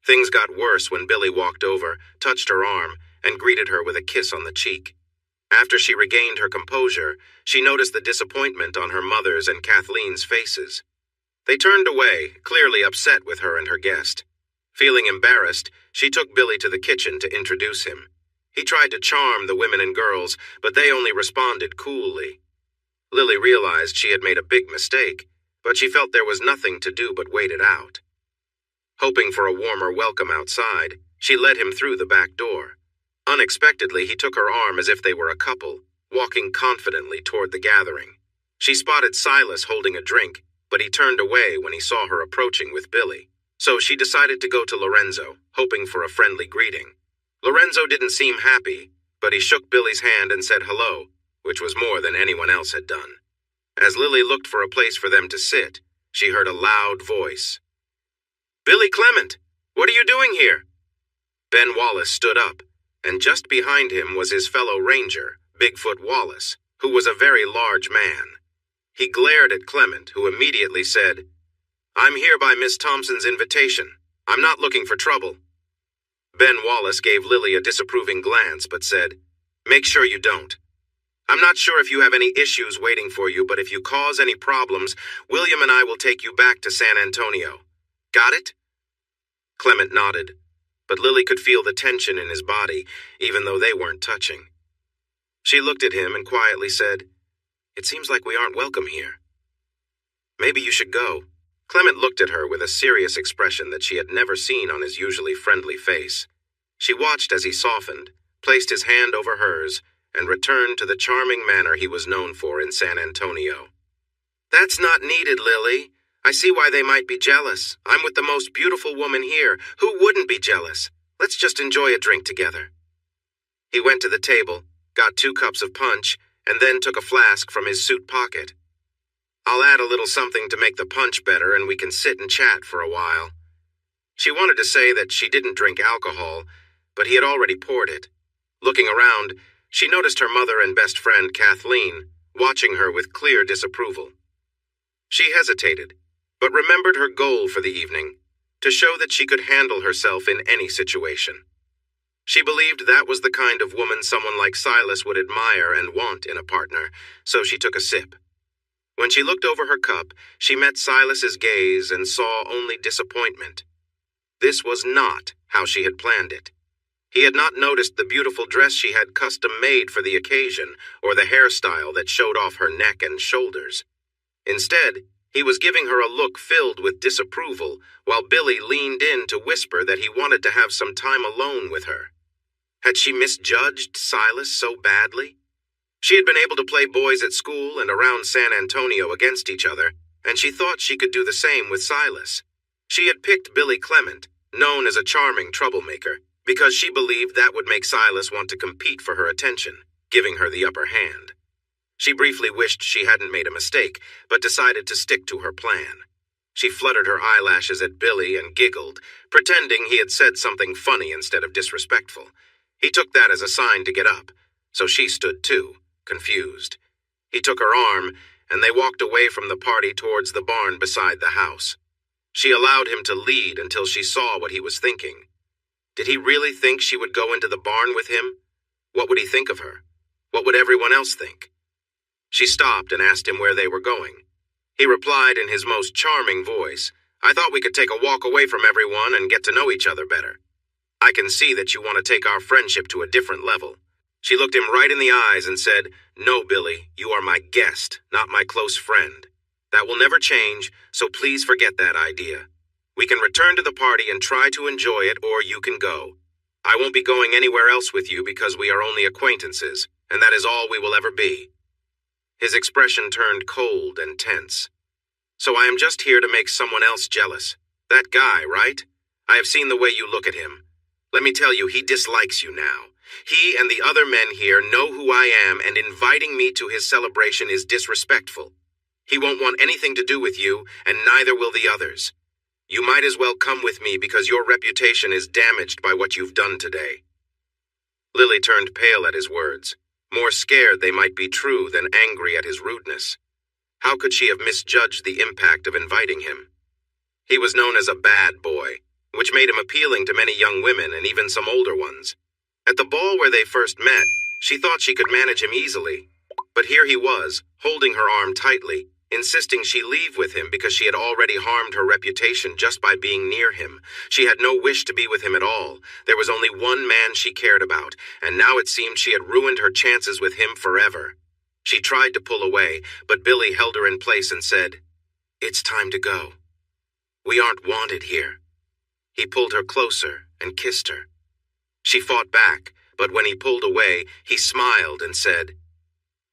Things got worse when Billy walked over, touched her arm, and greeted her with a kiss on the cheek. After she regained her composure, she noticed the disappointment on her mother's and Kathleen's faces. They turned away, clearly upset with her and her guest. Feeling embarrassed, she took Billy to the kitchen to introduce him. He tried to charm the women and girls, but they only responded coolly. Lily realized she had made a big mistake, but she felt there was nothing to do but wait it out. Hoping for a warmer welcome outside, she led him through the back door. Unexpectedly, he took her arm as if they were a couple, walking confidently toward the gathering. She spotted Silas holding a drink, but he turned away when he saw her approaching with Billy. So she decided to go to Lorenzo, hoping for a friendly greeting. Lorenzo didn't seem happy, but he shook Billy's hand and said hello, which was more than anyone else had done. As Lily looked for a place for them to sit, she heard a loud voice. "Billy Clement, what are you doing here?" Ben Wallace stood up, and just behind him was his fellow ranger, Bigfoot Wallace, who was a very large man. He glared at Clement, who immediately said, "I'm here by Miss Thompson's invitation. I'm not looking for trouble." Ben Wallace gave Lily a disapproving glance, but said, "Make sure you don't. I'm not sure if you have any issues waiting for you, but if you cause any problems, William and I will take you back to San Antonio. Got it?" Clement nodded, but Lily could feel the tension in his body, even though they weren't touching. She looked at him and quietly said, "It seems like we aren't welcome here." "Maybe you should go." Clement looked at her with a serious expression that she had never seen on his usually friendly face. She watched as he softened, placed his hand over hers, and returned to the charming manner he was known for in San Antonio. "That's not needed, Lily. I see why they might be jealous. I'm with the most beautiful woman here. Who wouldn't be jealous? Let's just enjoy a drink together." He went to the table, got 2 cups of punch, and then took a flask from his suit pocket. "I'll add a little something to make the punch better, and we can sit and chat for a while." She wanted to say that she didn't drink alcohol, but he had already poured it. Looking around, she noticed her mother and best friend, Kathleen, watching her with clear disapproval. She hesitated, but remembered her goal for the evening, to show that she could handle herself in any situation. She believed that was the kind of woman someone like Silas would admire and want in a partner, so she took a sip. When she looked over her cup, she met Silas's gaze and saw only disappointment. This was not how she had planned it. He had not noticed the beautiful dress she had custom-made for the occasion, or the hairstyle that showed off her neck and shoulders. Instead, he was giving her a look filled with disapproval, while Billy leaned in to whisper that he wanted to have some time alone with her. Had she misjudged Silas so badly? She had been able to play boys at school and around San Antonio against each other, and she thought she could do the same with Silas. She had picked Billy Clement, known as a charming troublemaker, because she believed that would make Silas want to compete for her attention, giving her the upper hand. She briefly wished she hadn't made a mistake, but decided to stick to her plan. She fluttered her eyelashes at Billy and giggled, pretending he had said something funny instead of disrespectful. He took that as a sign to get up, so she stood too, confused. He took her arm, and they walked away from the party towards the barn beside the house. She allowed him to lead until she saw what he was thinking. Did he really think she would go into the barn with him? What would he think of her? What would everyone else think? She stopped and asked him where they were going. He replied in his most charming voice, "I thought we could take a walk away from everyone and get to know each other better. I can see that you want to take our friendship to a different level." She looked him right in the eyes and said, "No, Billy, you are my guest, not my close friend. That will never change, so please forget that idea. We can return to the party and try to enjoy it, or you can go. I won't be going anywhere else with you because we are only acquaintances, and that is all we will ever be." His expression turned cold and tense. "So I am just here to make someone else jealous. That guy, right? I have seen the way you look at him. Let me tell you, he dislikes you now. He and the other men here know who I am, and inviting me to his celebration is disrespectful. He won't want anything to do with you, and neither will the others. You might as well come with me because your reputation is damaged by what you've done today. Lily turned pale at his words, more scared they might be true than angry at his rudeness. How could she have misjudged the impact of inviting him? He was known as a bad boy, which made him appealing to many young women and even some older ones. At the ball where they first met, she thought she could manage him easily. But here he was, holding her arm tightly, insisting she leave with him because she had already harmed her reputation just by being near him. She had no wish to be with him at all. There was only one man she cared about, and now it seemed she had ruined her chances with him forever. She tried to pull away, but Billy held her in place and said, "It's time to go. We aren't wanted here." He pulled her closer and kissed her. She fought back, but when he pulled away, he smiled and said,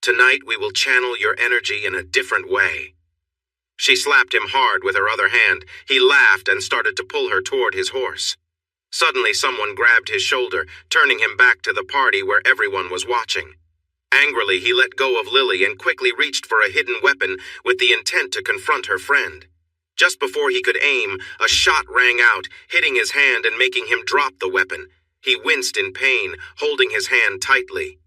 "Tonight we will channel your energy in a different way." She slapped him hard with her other hand. He laughed and started to pull her toward his horse. Suddenly someone grabbed his shoulder, turning him back to the party where everyone was watching. Angrily, he let go of Lily and quickly reached for a hidden weapon with the intent to confront her friend. Just before he could aim, a shot rang out, hitting his hand and making him drop the weapon. He winced in pain, holding his hand tightly.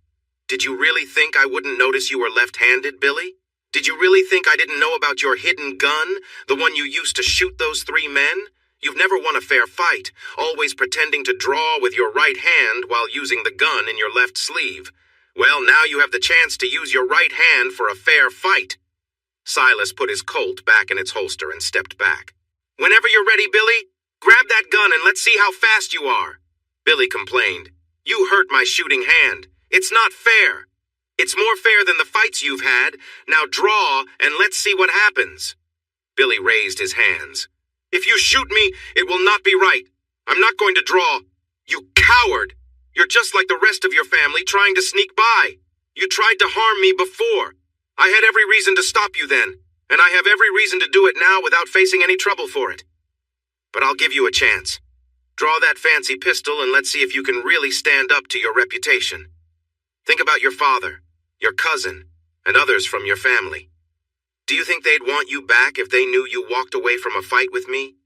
"Did you really think I wouldn't notice you were left-handed, Billy? Did you really think I didn't know about your hidden gun, the one you used to shoot those 3 men? You've never won a fair fight, always pretending to draw with your right hand while using the gun in your left sleeve. Well, now you have the chance to use your right hand for a fair fight." Silas put his Colt back in its holster and stepped back. "Whenever you're ready, Billy, grab that gun and let's see how fast you are." Billy complained, "You hurt my shooting hand. It's not fair. It's more fair than the fights you've had. Now draw and let's see what happens." Billy raised his hands. "If you shoot me, it will not be right. I'm not going to draw. You coward! You're just like the rest of your family trying to sneak by. You tried to harm me before. I had every reason to stop you then, and I have every reason to do it now without facing any trouble for it. But I'll give you a chance. Draw that fancy pistol and let's see if you can really stand up to your reputation. Think about your father, your cousin, and others from your family. Do you think they'd want you back if they knew you walked away from a fight with me?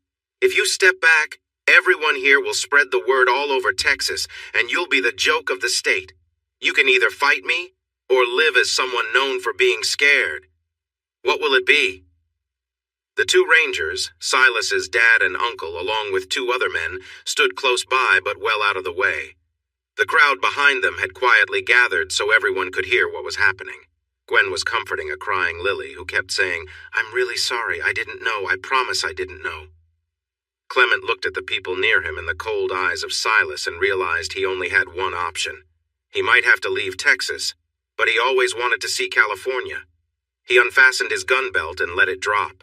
If you step back, everyone here will spread the word all over Texas, and you'll be the joke of the state. You can either fight me or live as someone known for being scared. What will it be?" The 2 rangers, Silas's dad and uncle, along with 2 other men, stood close by but well out of the way. The crowd behind them had quietly gathered so everyone could hear what was happening. Gwen was comforting a crying Lily, who kept saying, "I'm really sorry, I didn't know, I promise I didn't know." Clement looked at the people near him in the cold eyes of Silas and realized he only had one option. He might have to leave Texas, but he always wanted to see California. He unfastened his gun belt and let it drop.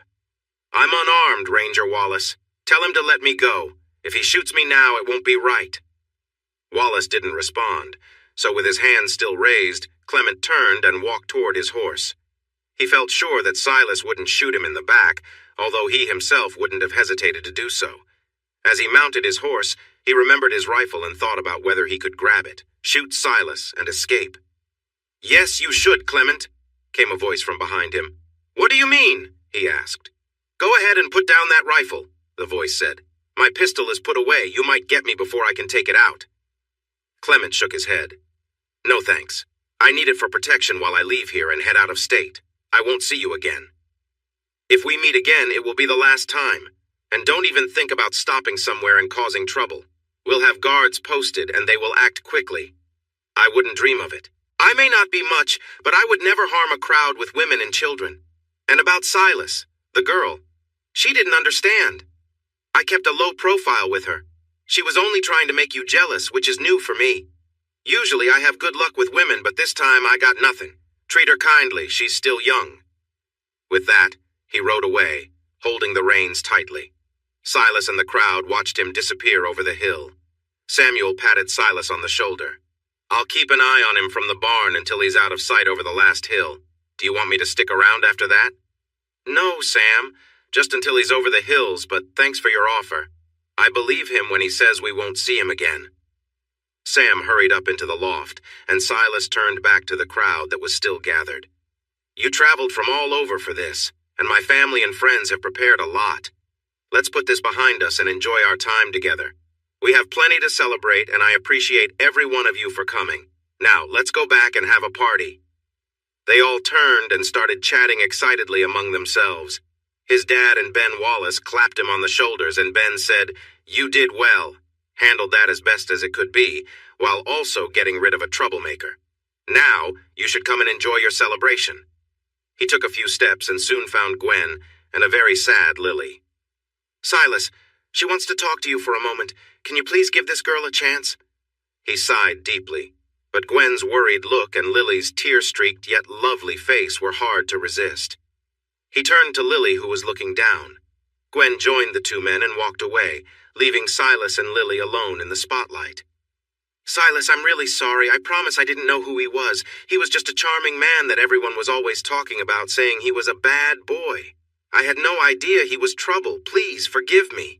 "I'm unarmed, Ranger Wallace. Tell him to let me go. If he shoots me now, it won't be right." Wallace didn't respond, so with his hands still raised, Clement turned and walked toward his horse. He felt sure that Silas wouldn't shoot him in the back, although he himself wouldn't have hesitated to do so. As he mounted his horse, he remembered his rifle and thought about whether he could grab it, shoot Silas, and escape. "Yes, you should, Clement," came a voice from behind him. "What do you mean?" he asked. "Go ahead and put down that rifle," the voice said. "My pistol is put away. You might get me before I can take it out." Clement shook his head. "No thanks. I need it for protection while I leave here and head out of state. I won't see you again. If we meet again, it will be the last time. And don't even think about stopping somewhere and causing trouble. We'll have guards posted and they will act quickly. I wouldn't dream of it. I may not be much, but I would never harm a crowd with women and children. And about Silas, the girl, she didn't understand. I kept a low profile with her. She was only trying to make you jealous, which is new for me. Usually I have good luck with women, but this time I got nothing. Treat her kindly, she's still young." With that, he rode away, holding the reins tightly. Silas and the crowd watched him disappear over the hill. Samuel patted Silas on the shoulder. "I'll keep an eye on him from the barn until he's out of sight over the last hill. Do you want me to stick around after that?" "No, Sam, just until he's over the hills, but thanks for your offer. I believe him when he says we won't see him again." Sam hurried up into the loft, and Silas turned back to the crowd that was still gathered. "You traveled from all over for this, and my family and friends have prepared a lot. Let's put this behind us and enjoy our time together. We have plenty to celebrate, and I appreciate every one of you for coming. Now, let's go back and have a party." They all turned and started chatting excitedly among themselves. His dad and Ben Wallace clapped him on the shoulders, and Ben said, "You did well," handled that as best as it could be, while also getting rid of a troublemaker. "Now, you should come and enjoy your celebration." He took a few steps and soon found Gwen and a very sad Lily. "Silas, she wants to talk to you for a moment. Can you please give this girl a chance?" He sighed deeply, but Gwen's worried look and Lily's tear-streaked yet lovely face were hard to resist. He turned to Lily, who was looking down. Gwen joined the two men and walked away, leaving Silas and Lily alone in the spotlight. "Silas, I'm really sorry. I promise I didn't know who he was. He was just a charming man that everyone was always talking about, saying he was a bad boy. I had no idea he was trouble. Please forgive me."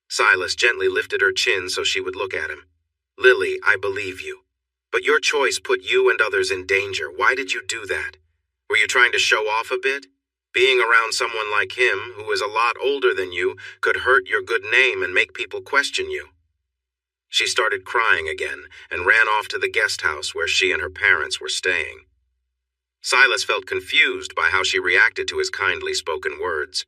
Silas gently lifted her chin so she would look at him. "Lily, I believe you. But your choice put you and others in danger. Why did you do that? Were you trying to show off a bit? Being around someone like him, who is a lot older than you, could hurt your good name and make people question you." She started crying again and ran off to the guest house where she and her parents were staying. Silas felt confused by how she reacted to his kindly spoken words.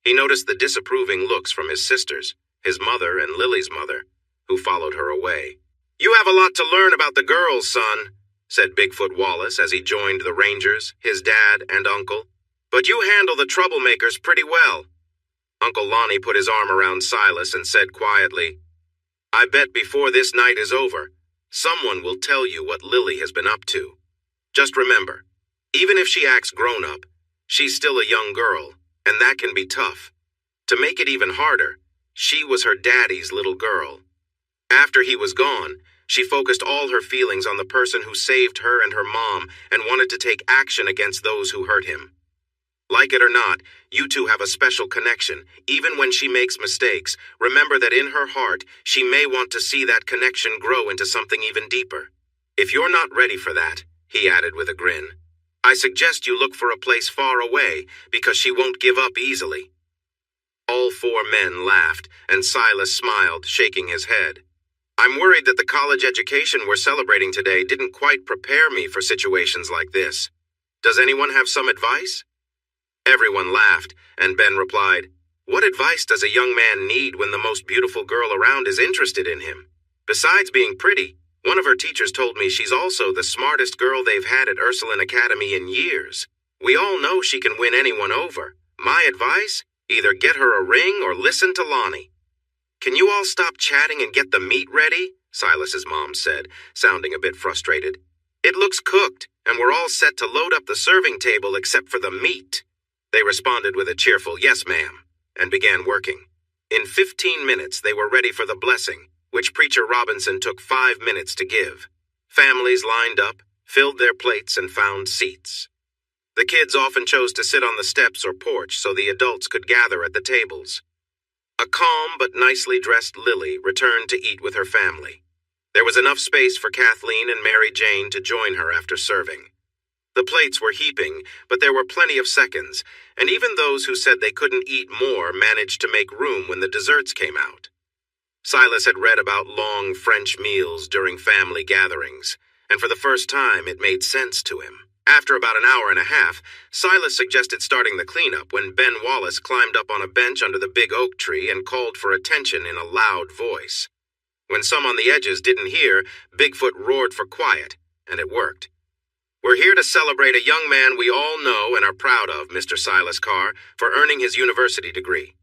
He noticed the disapproving looks from his sisters, his mother and Lily's mother, who followed her away. "You have a lot to learn about the girls, son," said Bigfoot Wallace as he joined the Rangers, his dad and uncle. "But you handle the troublemakers pretty well." Uncle Lonnie put his arm around Silas and said quietly, "I bet before this night is over, someone will tell you what Lily has been up to. Just remember, even if she acts grown-up, she's still a young girl, and that can be tough. To make it even harder, she was her daddy's little girl. After he was gone, she focused all her feelings on the person who saved her and her mom and wanted to take action against those who hurt him. Like it or not, you two have a special connection. Even when she makes mistakes, remember that in her heart, she may want to see that connection grow into something even deeper. If you're not ready for that," he added with a grin, "I suggest you look for a place far away, because she won't give up easily." All four men laughed, and Silas smiled, shaking his head. "I'm worried that the college education we're celebrating today didn't quite prepare me for situations like this. Does anyone have some advice?" Everyone laughed, and Ben replied, "What advice does a young man need when the most beautiful girl around is interested in him? Besides being pretty, one of her teachers told me she's also the smartest girl they've had at Ursuline Academy in years. We all know she can win anyone over. My advice? Either get her a ring or listen to Lonnie." "Can you all stop chatting and get the meat ready?" Silas's mom said, sounding a bit frustrated. "It looks cooked, and we're all set to load up the serving table except for the meat." They responded with a cheerful "Yes, ma'am," and began working. In 15 minutes, they were ready for the blessing, which Preacher Robinson took 5 minutes to give. Families lined up, filled their plates, and found seats. The kids often chose to sit on the steps or porch so the adults could gather at the tables. A calm but nicely dressed Lily returned to eat with her family. There was enough space for Kathleen and Mary Jane to join her after serving. The plates were heaping, but there were plenty of seconds, and even those who said they couldn't eat more managed to make room when the desserts came out. Silas had read about long French meals during family gatherings, and for the first time it made sense to him. After about an hour and a half, Silas suggested starting the cleanup when Ben Wallace climbed up on a bench under the big oak tree and called for attention in a loud voice. When some on the edges didn't hear, Bigfoot roared for quiet, and it worked. "We're here to celebrate a young man we all know and are proud of, Mr. Silas Carr, for earning his university degree.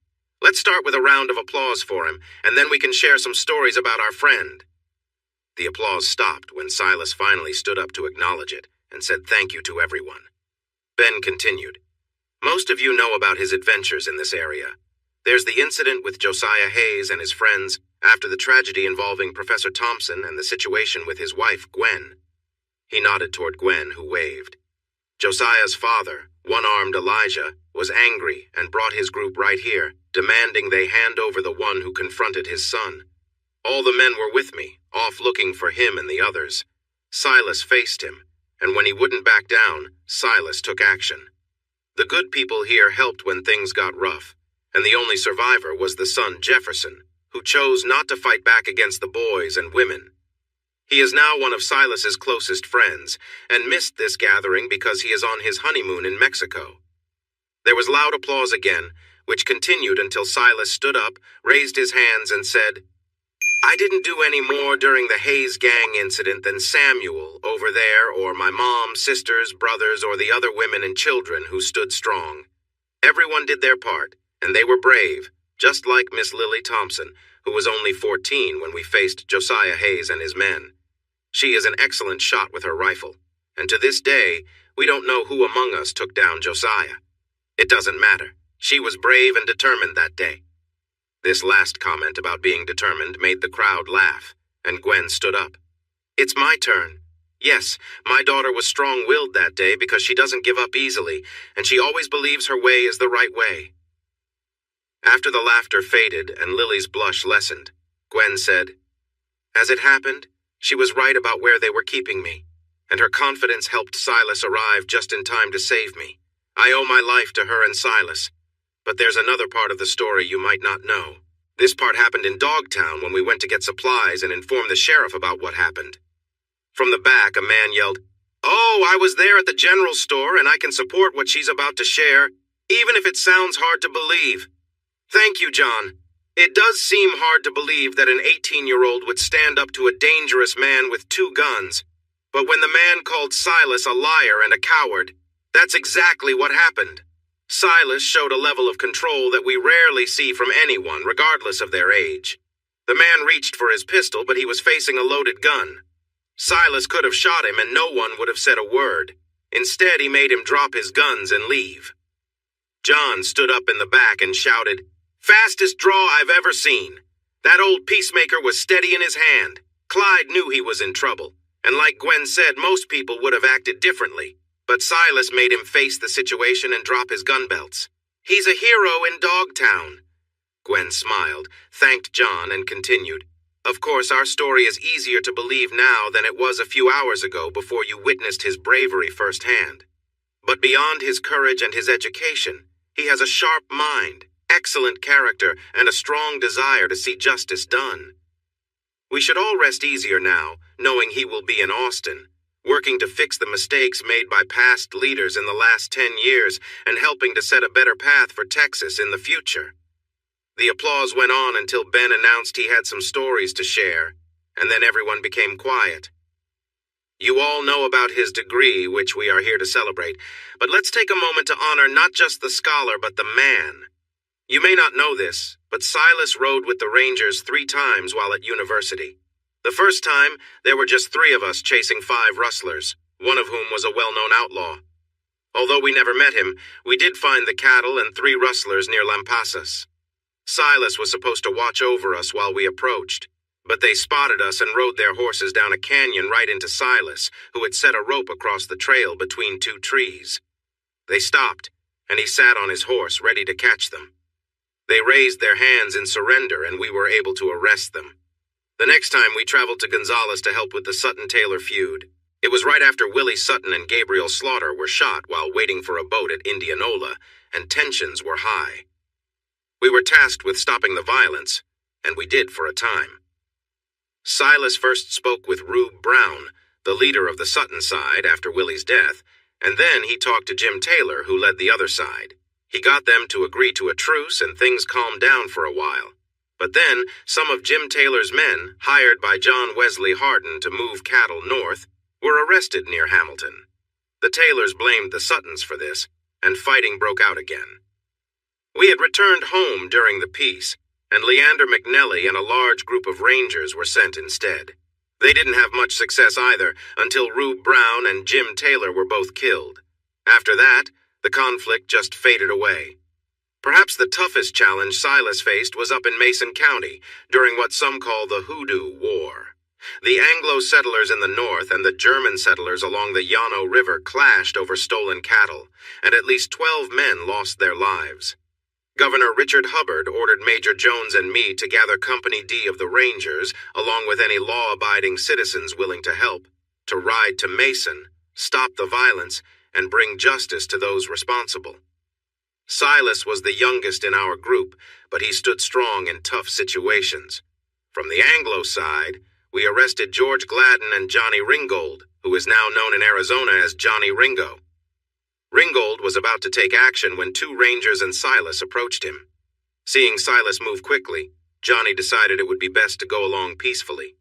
Let's start with a round of applause for him, and then we can share some stories about our friend." The applause stopped when Silas finally stood up to acknowledge it and said thank you to everyone. Ben continued, "Most of you know about his adventures in this area. There's the incident with Josiah Hayes and his friends after the tragedy involving Professor Thompson and the situation with his wife, Gwen." He nodded toward Gwen, who waved. Josiah's father, one-armed Elijah, was angry and brought his group right here, demanding they hand over the one who confronted his son. All the men were with me, off looking for him and the others. Silas faced him, and when he wouldn't back down, Silas took action. The good people here helped when things got rough, and the only survivor was the son Jefferson, who chose not to fight back against the boys and women. He is now one of Silas's closest friends, and missed this gathering because he is on his honeymoon in Mexico. There was loud applause again, which continued until Silas stood up, raised his hands, and said, "I didn't do any more during the Hayes gang incident than Samuel over there, or my mom, sisters, brothers, or the other women and children who stood strong. Everyone did their part, and they were brave, just like Miss Lily Thompson, who was only 14 when we faced Josiah Hayes and his men. She is an excellent shot with her rifle, and to this day, we don't know who among us took down Josiah. It doesn't matter. She was brave and determined that day." This last comment about being determined made the crowd laugh, and Gwen stood up. "It's my turn. Yes, my daughter was strong-willed that day because she doesn't give up easily, and she always believes her way is the right way." After the laughter faded and Lily's blush lessened, Gwen said, "As it happened, she was right about where they were keeping me, and her confidence helped Silas arrive just in time to save me. I owe my life to her and Silas. But there's another part of the story you might not know. This part happened in Dogtown when we went to get supplies and inform the sheriff about what happened." From the back, a man yelled, "Oh, I was there at the general store, and I can support what she's about to share, even if it sounds hard to believe." "Thank you, John. It does seem hard to believe that an 18-year-old would stand up to a dangerous man with 2 guns. But when the man called Silas a liar and a coward, that's exactly what happened. Silas showed a level of control that we rarely see from anyone, regardless of their age. The man reached for his pistol, but he was facing a loaded gun. Silas could have shot him and no one would have said a word. Instead, he made him drop his guns and leave." John stood up in the back and shouted, "Fastest draw I've ever seen. That old peacemaker was steady in his hand. Clyde knew he was in trouble, and like Gwen said, most people would have acted differently. But Silas made him face the situation and drop his gun belts. He's a hero in Dogtown." Gwen smiled, thanked John, and continued, "Of course, our story is easier to believe now than it was a few hours ago before you witnessed his bravery firsthand. But beyond his courage and his education, he has a sharp mind, excellent character, and a strong desire to see justice done. We should all rest easier now, knowing he will be in Austin, working to fix the mistakes made by past leaders in the last 10 years and helping to set a better path for Texas in the future." The applause went on until Ben announced he had some stories to share, and then everyone became quiet. You all know about his degree, which we are here to celebrate, but let's take a moment to honor not just the scholar but the man. You may not know this, but Silas rode with the Rangers 3 times while at university. The first time, there were just 3 of us chasing 5 rustlers, one of whom was a well-known outlaw. Although we never met him, we did find the cattle and 3 rustlers near Lampasas. Silas was supposed to watch over us while we approached, but they spotted us and rode their horses down a canyon right into Silas, who had set a rope across the trail between 2 trees. They stopped, and he sat on his horse ready to catch them. They raised their hands in surrender, and we were able to arrest them. The next time, we traveled to Gonzales to help with the Sutton-Taylor feud. It was right after Willie Sutton and Gabriel Slaughter were shot while waiting for a boat at Indianola, and tensions were high. We were tasked with stopping the violence, and we did for a time. Silas first spoke with Rube Brown, the leader of the Sutton side after Willie's death, and then he talked to Jim Taylor, who led the other side. He got them to agree to a truce, and things calmed down for a while. But then, some of Jim Taylor's men, hired by John Wesley Hardin to move cattle north, were arrested near Hamilton. The Taylors blamed the Suttons for this, and fighting broke out again. We had returned home during the peace, and Leander McNelly and a large group of Rangers were sent instead. They didn't have much success either, until Rube Brown and Jim Taylor were both killed. After that, the conflict just faded away. Perhaps the toughest challenge Silas faced was up in Mason County, during what some call the Hoodoo War. The Anglo settlers in the north and the German settlers along the Llano River clashed over stolen cattle, and at least 12 men lost their lives. Governor Richard Hubbard ordered Major Jones and me to gather Company D of the Rangers, along with any law-abiding citizens willing to help, to ride to Mason, stop the violence, and bring justice to those responsible. Silas was the youngest in our group, but he stood strong in tough situations. From the Anglo side, we arrested George Gladden and Johnny Ringgold, who is now known in Arizona as Johnny Ringo. Ringgold was about to take action when two Rangers and Silas approached him. Seeing Silas move quickly, Johnny decided it would be best to go along peacefully.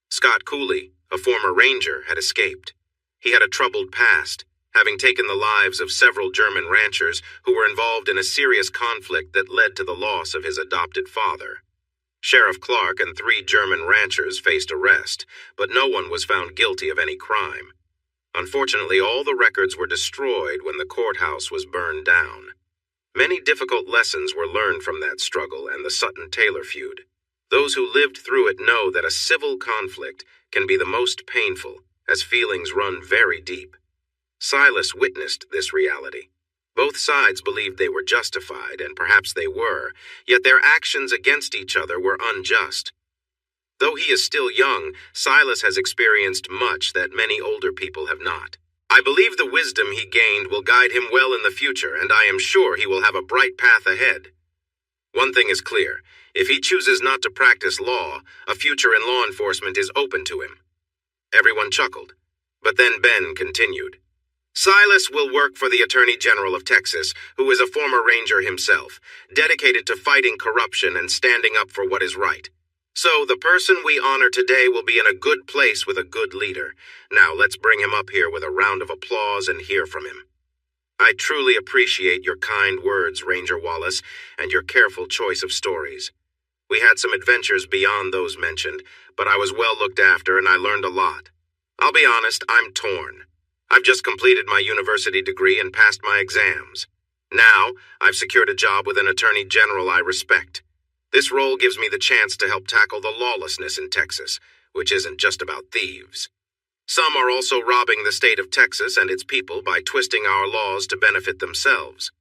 Scott Cooley, a former Ranger, had escaped. He had a troubled past, having taken the lives of several German ranchers who were involved in a serious conflict that led to the loss of his adopted father. Sheriff Clark and 3 German ranchers faced arrest, but no one was found guilty of any crime. Unfortunately, all the records were destroyed when the courthouse was burned down. Many difficult lessons were learned from that struggle and the Sutton-Taylor feud. Those who lived through it know that a civil conflict can be the most painful, as feelings run very deep. Silas witnessed this reality. Both sides believed they were justified, and perhaps they were, yet their actions against each other were unjust. Though he is still young, Silas has experienced much that many older people have not. I believe the wisdom he gained will guide him well in the future, and I am sure he will have a bright path ahead. One thing is clear. If he chooses not to practice law, a future in law enforcement is open to him. Everyone chuckled, but then Ben continued. Silas will work for the Attorney General of Texas, who is a former Ranger himself, dedicated to fighting corruption and standing up for what is right. So the person we honor today will be in a good place with a good leader. Now let's bring him up here with a round of applause and hear from him. I truly appreciate your kind words, Ranger Wallace, and your careful choice of stories. We had some adventures beyond those mentioned, but I was well looked after and I learned a lot. I'll be honest, I'm torn. I've just completed my university degree and passed my exams. Now, I've secured a job with an attorney general I respect. This role gives me the chance to help tackle the lawlessness in Texas, which isn't just about thieves. Some are also robbing the state of Texas and its people by twisting our laws to benefit themselves.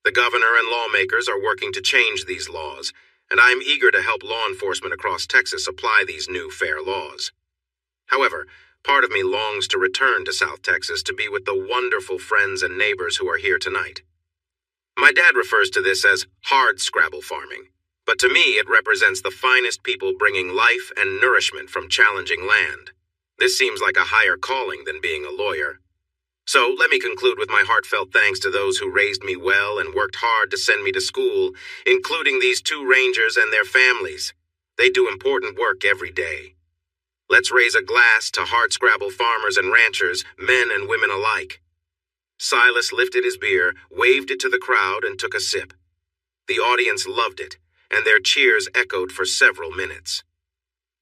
The governor and lawmakers are working to change these laws, and I am eager to help law enforcement across Texas apply these new fair laws. However, part of me longs to return to South Texas to be with the wonderful friends and neighbors who are here tonight. My dad refers to this as hard scrabble farming, but to me it represents the finest people bringing life and nourishment from challenging land. This seems like a higher calling than being a lawyer. So let me conclude with my heartfelt thanks to those who raised me well and worked hard to send me to school, including these 2 Rangers and their families. They do important work every day. Let's raise a glass to hardscrabble farmers and ranchers, men and women alike. Silas lifted his beer, waved it to the crowd, and took a sip. The audience loved it, and their cheers echoed for several minutes.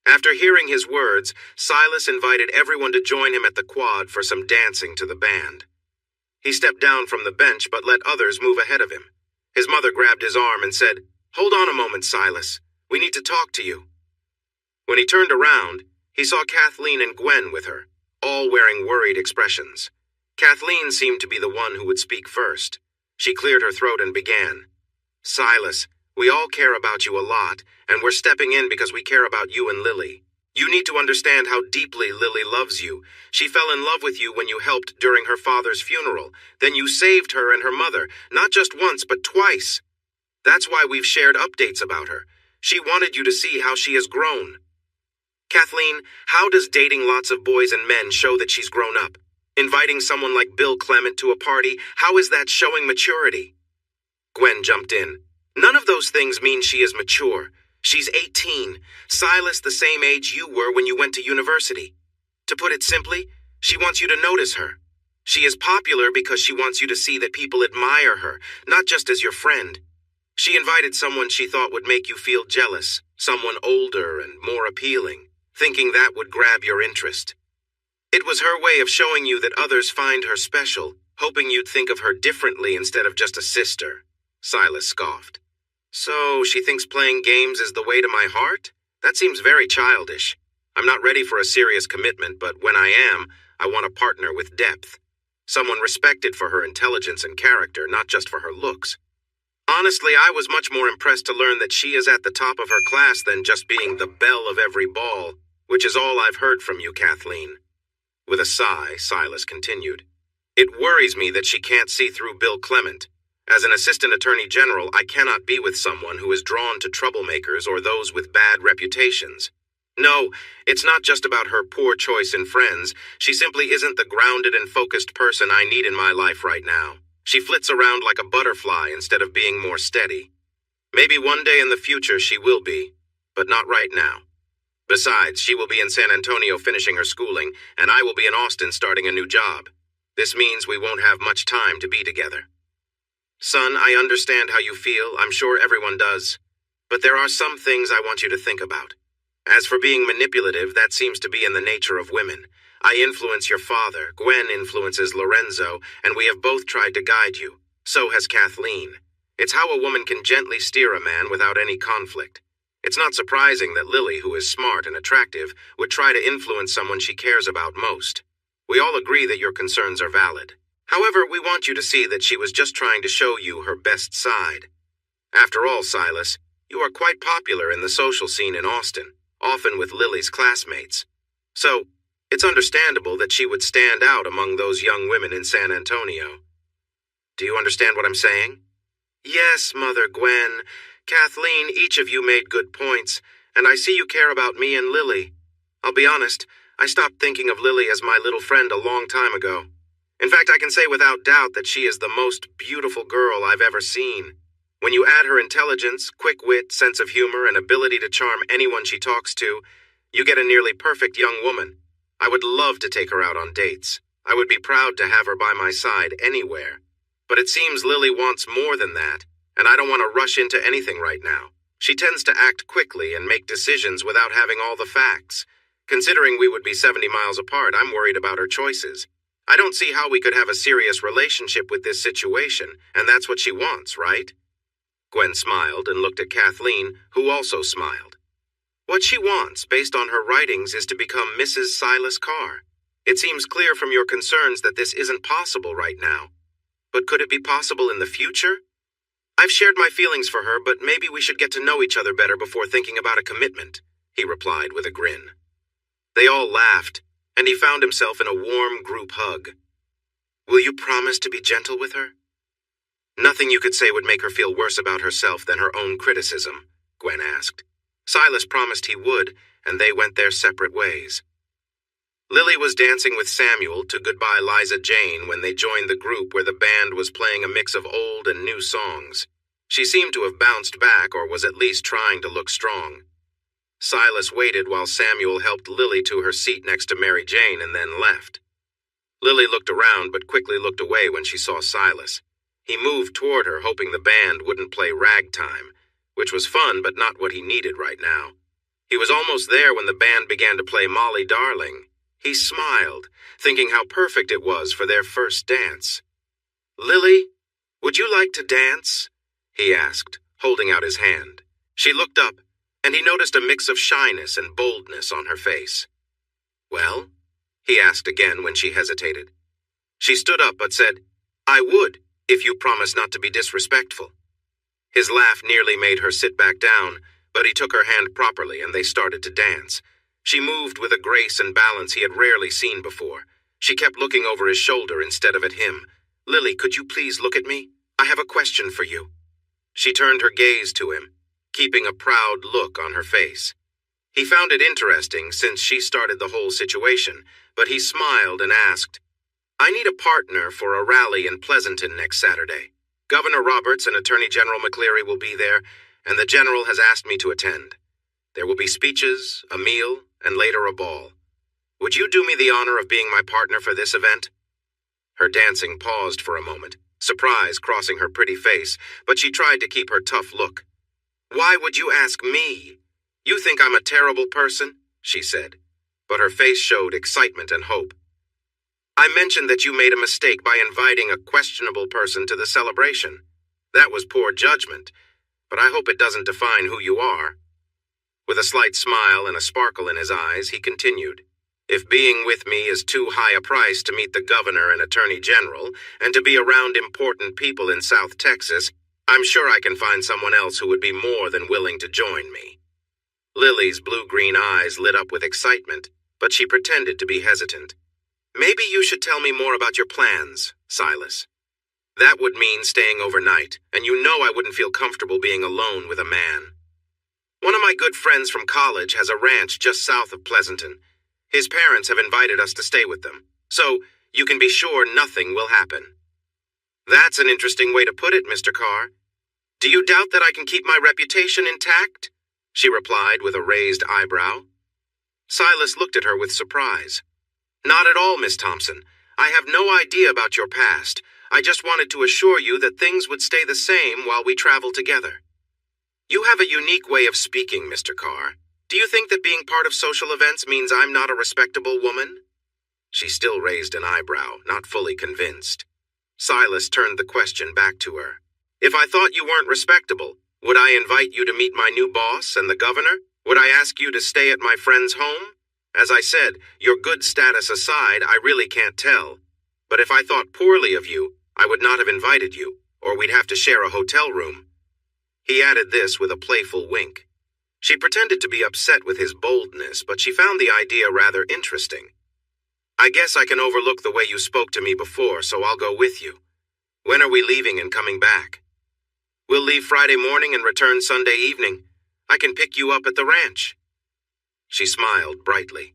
After hearing his words, Silas invited everyone to join him at the quad for some dancing to the band. He stepped down from the bench but let others move ahead of him. His mother grabbed his arm and said, "Hold on a moment, Silas. We need to talk to you." When he turned around, he saw Kathleen and Gwen with her, all wearing worried expressions. Kathleen seemed to be the one who would speak first. She cleared her throat and began. "Silas, we all care about you a lot, and we're stepping in because we care about you and Lily. You need to understand how deeply Lily loves you. She fell in love with you when you helped during her father's funeral. Then you saved her and her mother, not just once, but twice. That's why we've shared updates about her. She wanted you to see how she has grown." Kathleen, how does dating lots of boys and men show that she's grown up? Inviting someone like Bill Clement to a party, how is that showing maturity? Gwen jumped in. None of those things mean she is mature. She's 18. Silas, the same age you were when you went to university. To put it simply, she wants you to notice her. She is popular because she wants you to see that people admire her, not just as your friend. She invited someone she thought would make you feel jealous, someone older and more appealing, thinking that would grab your interest. It was her way of showing you that others find her special, hoping you'd think of her differently instead of just a sister. Silas scoffed. So she thinks playing games is the way to my heart? That seems very childish. I'm not ready for a serious commitment, but when I am, I want a partner with depth. Someone respected for her intelligence and character, not just for her looks. Honestly, I was much more impressed to learn that she is at the top of her class than just being the belle of every ball, which is all I've heard from you, Kathleen. With a sigh, Silas continued. It worries me that she can't see through Bill Clement. As an assistant attorney general, I cannot be with someone who is drawn to troublemakers or those with bad reputations. No, it's not just about her poor choice in friends. She simply isn't the grounded and focused person I need in my life right now. She flits around like a butterfly instead of being more steady. Maybe one day in the future she will be, but not right now. Besides, she will be in San Antonio finishing her schooling, and I will be in Austin starting a new job. This means we won't have much time to be together. Son, I understand how you feel. I'm sure everyone does. But there are some things I want you to think about. As for being manipulative, that seems to be in the nature of women. I influence your father, Gwen influences Lorenzo, and we have both tried to guide you. So has Kathleen. It's how a woman can gently steer a man without any conflict. It's not surprising that Lily, who is smart and attractive, would try to influence someone she cares about most. We all agree that your concerns are valid. However, we want you to see that she was just trying to show you her best side. After all, Silas, you are quite popular in the social scene in Austin, often with Lily's classmates. So, it's understandable that she would stand out among those young women in San Antonio. Do you understand what I'm saying? Yes, Mother Gwen. Kathleen, each of you made good points, and I see you care about me and Lily. I'll be honest, I stopped thinking of Lily as my little friend a long time ago. In fact, I can say without doubt that she is the most beautiful girl I've ever seen. When you add her intelligence, quick wit, sense of humor, and ability to charm anyone she talks to, you get a nearly perfect young woman. I would love to take her out on dates. I would be proud to have her by my side anywhere. But it seems Lily wants more than that, and I don't want to rush into anything right now. She tends to act quickly and make decisions without having all the facts. Considering we would be 70 miles apart, I'm worried about her choices. I don't see how we could have a serious relationship with this situation, and that's what she wants, right? Gwen smiled and looked at Kathleen, who also smiled. What she wants, based on her writings, is to become Mrs. Silas Carr. It seems clear from your concerns that this isn't possible right now. But could it be possible in the future? I've shared my feelings for her, but maybe we should get to know each other better before thinking about a commitment, he replied with a grin. They all laughed, and he found himself in a warm group hug. Will you promise to be gentle with her? Nothing you could say would make her feel worse about herself than her own criticism, Gwen asked. Silas promised he would, and they went their separate ways. Lily was dancing with Samuel to Goodbye Liza Jane when they joined the group where the band was playing a mix of old and new songs. She seemed to have bounced back or was at least trying to look strong. Silas waited while Samuel helped Lily to her seat next to Mary Jane and then left. Lily looked around but quickly looked away when she saw Silas. He moved toward her, hoping the band wouldn't play ragtime, which was fun but not what he needed right now. He was almost there when the band began to play Molly Darling. He smiled, thinking how perfect it was for their first dance. Lily, would you like to dance? He asked, holding out his hand. She looked up, and he noticed a mix of shyness and boldness on her face. Well? He asked again when she hesitated. She stood up but said, I would, if you promise not to be disrespectful. His laugh nearly made her sit back down, but he took her hand properly and they started to dance. She moved with a grace and balance he had rarely seen before. She kept looking over his shoulder instead of at him. Lily, could you please look at me? I have a question for you. She turned her gaze to him, keeping a proud look on her face. He found it interesting since she started the whole situation, but he smiled and asked, I need a partner for a rally in Pleasanton next Saturday. Governor Roberts and Attorney General McCleary will be there, and the General has asked me to attend. There will be speeches, a meal, and later a ball. Would you do me the honor of being my partner for this event? Her dancing paused for a moment, surprise crossing her pretty face, but she tried to keep her tough look. Why would you ask me? You think I'm a terrible person? She said, but her face showed excitement and hope. I mentioned that you made a mistake by inviting a questionable person to the celebration. That was poor judgment, but I hope it doesn't define who you are. With a slight smile and a sparkle in his eyes, he continued, If being with me is too high a price to meet the governor and attorney general, and to be around important people in South Texas, I'm sure I can find someone else who would be more than willing to join me. Lily's blue-green eyes lit up with excitement, but she pretended to be hesitant. Maybe you should tell me more about your plans, Silas. That would mean staying overnight, and you know I wouldn't feel comfortable being alone with a man. One of my good friends from college has a ranch just south of Pleasanton. His parents have invited us to stay with them, so you can be sure nothing will happen. That's an interesting way to put it, Mr. Carr. Do you doubt that I can keep my reputation intact? She replied with a raised eyebrow. Silas looked at her with surprise. Not at all, Miss Thompson. I have no idea about your past. I just wanted to assure you that things would stay the same while we travel together. You have a unique way of speaking, Mr. Carr. Do you think that being part of social events means I'm not a respectable woman? She still raised an eyebrow, not fully convinced. Silas turned the question back to her. If I thought you weren't respectable, would I invite you to meet my new boss and the governor? Would I ask you to stay at my friend's home? As I said, your good status aside, I really can't tell. But if I thought poorly of you, I would not have invited you, or we'd have to share a hotel room. He added this with a playful wink. She pretended to be upset with his boldness, but she found the idea rather interesting. I guess I can overlook the way you spoke to me before, so I'll go with you. When are we leaving and coming back? We'll leave Friday morning and return Sunday evening. I can pick you up at the ranch. She smiled brightly,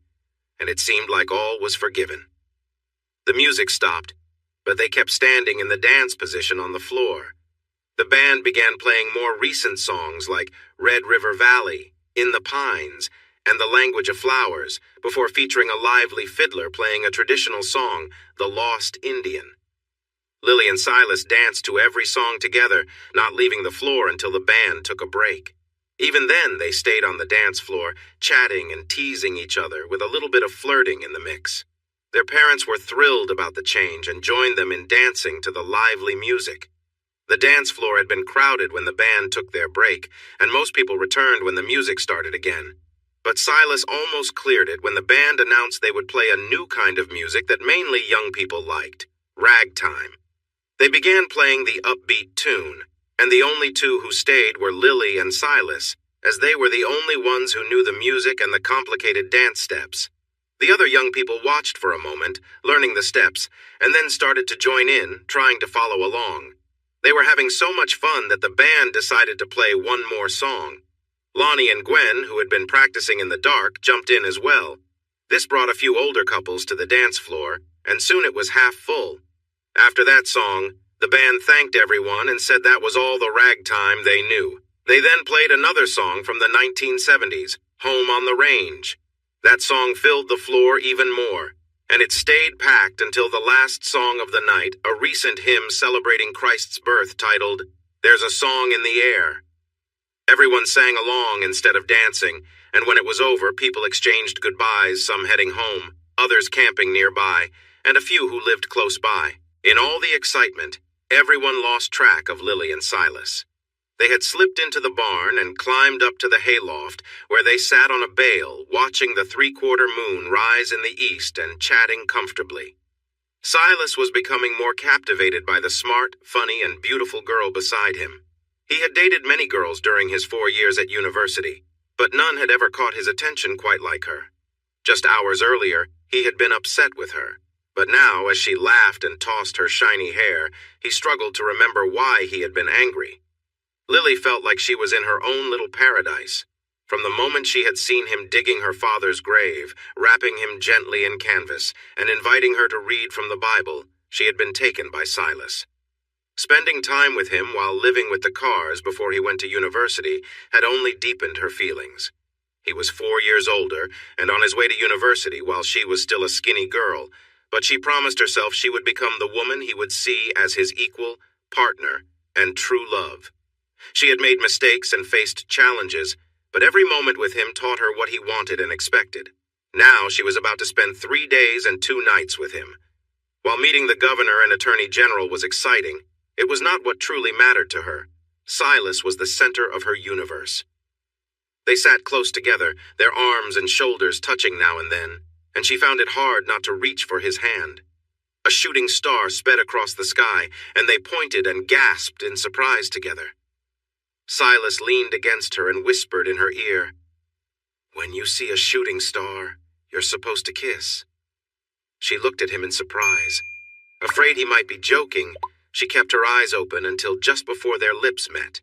and it seemed like all was forgiven. The music stopped, but they kept standing in the dance position on the floor. The band began playing more recent songs like Red River Valley, In the Pines, and The Language of Flowers, before featuring a lively fiddler playing a traditional song, The Lost Indian. Lily and Silas danced to every song together, not leaving the floor until the band took a break. Even then, they stayed on the dance floor, chatting and teasing each other with a little bit of flirting in the mix. Their parents were thrilled about the change and joined them in dancing to the lively music. The dance floor had been crowded when the band took their break, and most people returned when the music started again. But Silas almost cleared it when the band announced they would play a new kind of music that mainly young people liked, ragtime. They began playing the upbeat tune, and the only two who stayed were Lily and Silas, as they were the only ones who knew the music and the complicated dance steps. The other young people watched for a moment, learning the steps, and then started to join in, trying to follow along. They were having so much fun that the band decided to play one more song. Lonnie and Gwen, who had been practicing in the dark, jumped in as well. This brought a few older couples to the dance floor, and soon it was half full. After that song, the band thanked everyone and said that was all the ragtime they knew. They then played another song from the 1970s, Home on the Range. That song filled the floor even more, and it stayed packed until the last song of the night, a recent hymn celebrating Christ's birth titled, There's a Song in the Air. Everyone sang along instead of dancing, and when it was over, people exchanged goodbyes, some heading home, others camping nearby, and a few who lived close by. In all the excitement, everyone lost track of Lily and Silas. They had slipped into the barn and climbed up to the hayloft, where they sat on a bale, watching the three-quarter moon rise in the east and chatting comfortably. Silas was becoming more captivated by the smart, funny, and beautiful girl beside him. He had dated many girls during his 4 years at university, but none had ever caught his attention quite like her. Just hours earlier, he had been upset with her, but now, as she laughed and tossed her shiny hair, he struggled to remember why he had been angry. Lily felt like she was in her own little paradise. From the moment she had seen him digging her father's grave, wrapping him gently in canvas, and inviting her to read from the Bible, she had been taken by Silas. Spending time with him while living with the Carrs before he went to university had only deepened her feelings. He was 4 years older and on his way to university while she was still a skinny girl, but she promised herself she would become the woman he would see as his equal, partner, and true love. She had made mistakes and faced challenges, but every moment with him taught her what he wanted and expected. Now she was about to spend 3 days and 2 nights with him. While meeting the governor and attorney general was exciting, it was not what truly mattered to her. Silas was the center of her universe. They sat close together, their arms and shoulders touching now and then, and she found it hard not to reach for his hand. A shooting star sped across the sky, and they pointed and gasped in surprise together. Silas leaned against her and whispered in her ear, "When you see a shooting star, you're supposed to kiss." She looked at him in surprise, afraid he might be joking, she kept her eyes open until just before their lips met.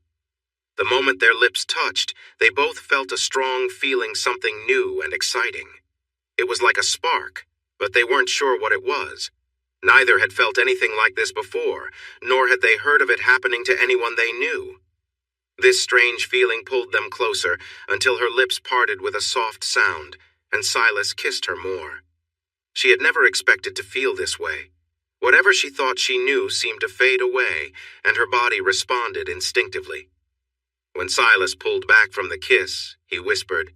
The moment their lips touched, they both felt a strong feeling, something new and exciting. It was like a spark, but they weren't sure what it was. Neither had felt anything like this before, nor had they heard of it happening to anyone they knew. This strange feeling pulled them closer until her lips parted with a soft sound, and Silas kissed her more. She had never expected to feel this way. Whatever she thought she knew seemed to fade away, and her body responded instinctively. When Silas pulled back from the kiss, he whispered,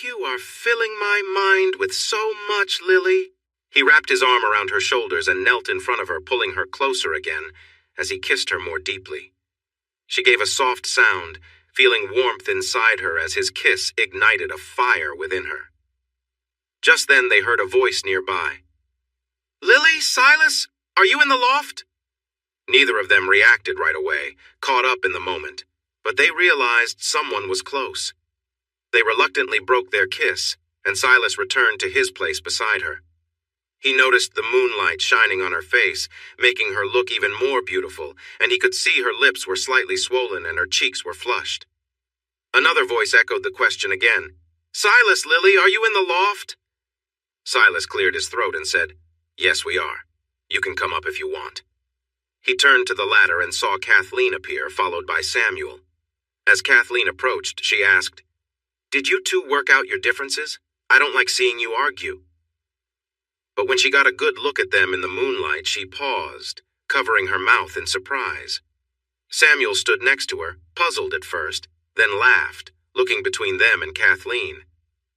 "You are filling my mind with so much, Lily." He wrapped his arm around her shoulders and knelt in front of her, pulling her closer again as he kissed her more deeply. She gave a soft sound, feeling warmth inside her as his kiss ignited a fire within her. Just then they heard a voice nearby. "Lily, Silas, are you in the loft?" Neither of them reacted right away, caught up in the moment, but they realized someone was close. They reluctantly broke their kiss, and Silas returned to his place beside her. He noticed the moonlight shining on her face, making her look even more beautiful, and he could see her lips were slightly swollen and her cheeks were flushed. Another voice echoed the question again. "Silas, Lily, are you in the loft?" Silas cleared his throat and said, "Yes, we are. You can come up if you want." He turned to the ladder and saw Kathleen appear, followed by Samuel. As Kathleen approached, she asked, "Did you two work out your differences? I don't like seeing you argue." But when she got a good look at them in the moonlight, she paused, covering her mouth in surprise. Samuel stood next to her, puzzled at first, then laughed, looking between them and Kathleen.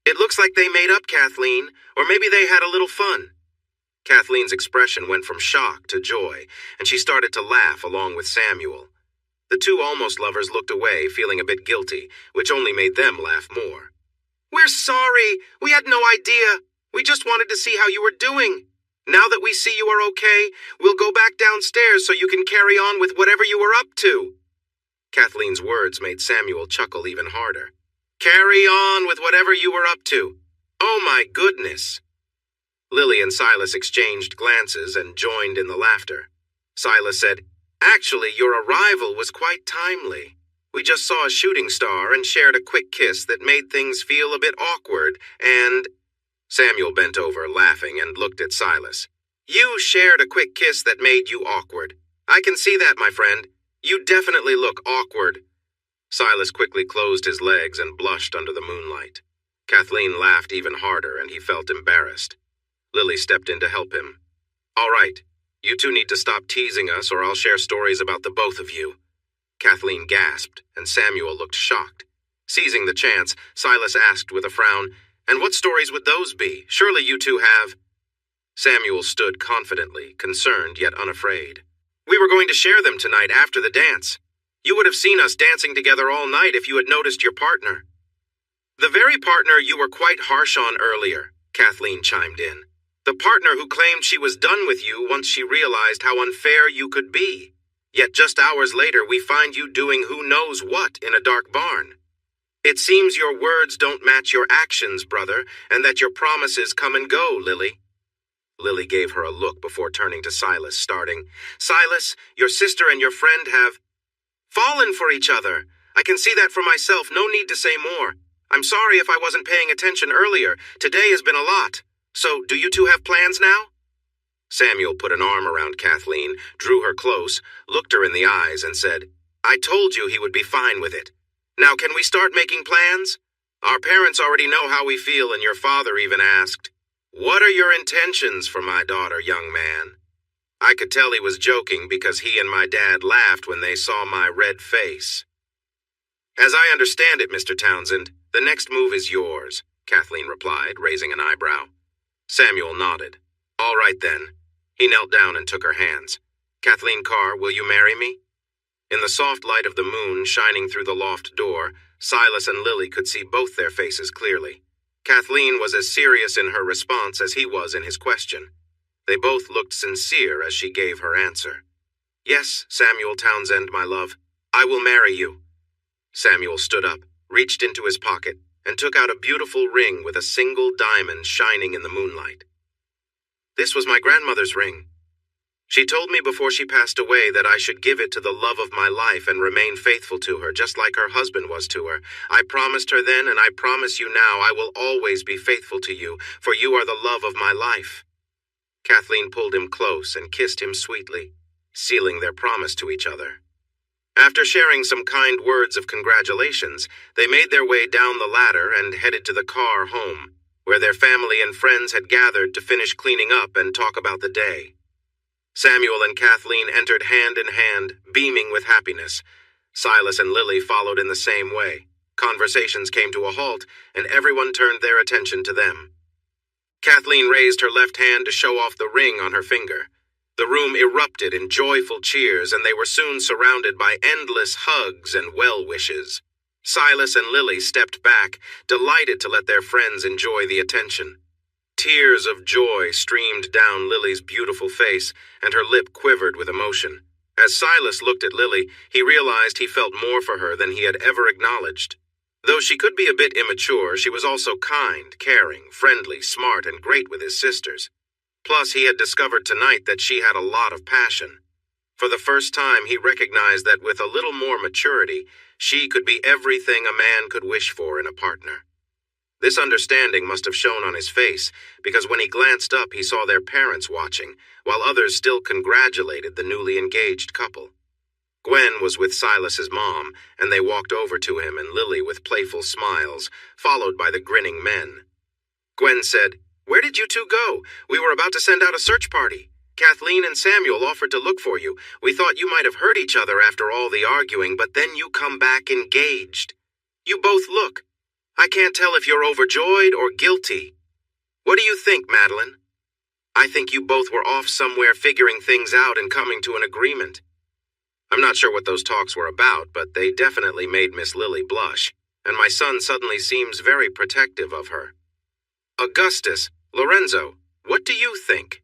"It looks like they made up, Kathleen, or maybe they had a little fun." Kathleen's expression went from shock to joy, and she started to laugh along with Samuel. The two almost lovers looked away, feeling a bit guilty, which only made them laugh more. "We're sorry. We had no idea. We just wanted to see how you were doing. Now that we see you are okay, we'll go back downstairs so you can carry on with whatever you were up to." Kathleen's words made Samuel chuckle even harder. "Carry on with whatever you were up to. Oh my goodness." Lily and Silas exchanged glances and joined in the laughter. Silas said, "Actually, your arrival was quite timely. We just saw a shooting star and shared a quick kiss that made things feel a bit awkward, and—" Samuel bent over, laughing, and looked at Silas. "You shared a quick kiss that made you awkward. I can see that, my friend. You definitely look awkward." Silas quickly closed his legs and blushed under the moonlight. Kathleen laughed even harder, and he felt embarrassed. Lily stepped in to help him. "All right, you two need to stop teasing us or I'll share stories about the both of you." Kathleen gasped, and Samuel looked shocked. Seizing the chance, Silas asked with a frown, "And what stories would those be? Surely you two have—" Samuel stood confidently, concerned yet unafraid. "We were going to share them tonight after the dance. You would have seen us dancing together all night if you had noticed your partner." "The very partner you were quite harsh on earlier," Kathleen chimed in. "The partner who claimed she was done with you once she realized how unfair you could be. Yet just hours later we find you doing who knows what in a dark barn. It seems your words don't match your actions, brother, and that your promises come and go, Lily." Lily gave her a look before turning to Silas, starting, "Silas, your sister and your friend have fallen for each other. I can see that for myself. No need to say more. I'm sorry if I wasn't paying attention earlier. Today has been a lot. So, do you two have plans now?" Samuel put an arm around Kathleen, drew her close, looked her in the eyes, and said, "I told you he would be fine with it. Now can we start making plans? Our parents already know how we feel, and your father even asked, 'What are your intentions for my daughter, young man?' I could tell he was joking because he and my dad laughed when they saw my red face." "As I understand it, Mr. Townsend, the next move is yours," Kathleen replied, raising an eyebrow. Samuel nodded. "All right then." He knelt down and took her hands. "Kathleen Carr, will you marry me?" In the soft light of the moon shining through the loft door, Silas and Lily could see both their faces clearly. Kathleen was as serious in her response as he was in his question. They both looked sincere as she gave her answer. "Yes, Samuel Townsend, my love, I will marry you." Samuel stood up, reached into his pocket, and took out a beautiful ring with a single diamond shining in the moonlight. "This was my grandmother's ring." She told me before she passed away that I should give it to the love of my life and remain faithful to her, just like her husband was to her. I promised her then, and I promise you now, I will always be faithful to you, for you are the love of my life." Kathleen pulled him close and kissed him sweetly, sealing their promise to each other. After sharing some kind words of congratulations, they made their way down the ladder and headed to the car home, where their family and friends had gathered to finish cleaning up and talk about the day. Samuel and Kathleen entered hand in hand, beaming with happiness. Silas and Lily followed in the same way. Conversations came to a halt, and everyone turned their attention to them. Kathleen raised her left hand to show off the ring on her finger. The room erupted in joyful cheers, and they were soon surrounded by endless hugs and well wishes. Silas and Lily stepped back, delighted to let their friends enjoy the attention. Tears of joy streamed down Lily's beautiful face, and her lip quivered with emotion. As Silas looked at Lily, he realized he felt more for her than he had ever acknowledged. Though she could be a bit immature, she was also kind, caring, friendly, smart, and great with his sisters. Plus, he had discovered tonight that she had a lot of passion. For the first time, he recognized that with a little more maturity, she could be everything a man could wish for in a partner. This understanding must have shown on his face, because when he glanced up, he saw their parents watching, while others still congratulated the newly engaged couple. Gwen was with Silas's mom, and they walked over to him and Lily with playful smiles, followed by the grinning men. Gwen said, "Where did you two go? We were about to send out a search party. Kathleen and Samuel offered to look for you. We thought you might have hurt each other after all the arguing, but then you come back engaged. You both look. I can't tell if you're overjoyed or guilty. What do you think, Madeline?" "I think you both were off somewhere figuring things out and coming to an agreement." I'm not sure what those talks were about, but they definitely made Miss Lily blush, and my son suddenly seems very protective of her. "Augustus, Lorenzo, what do you think?"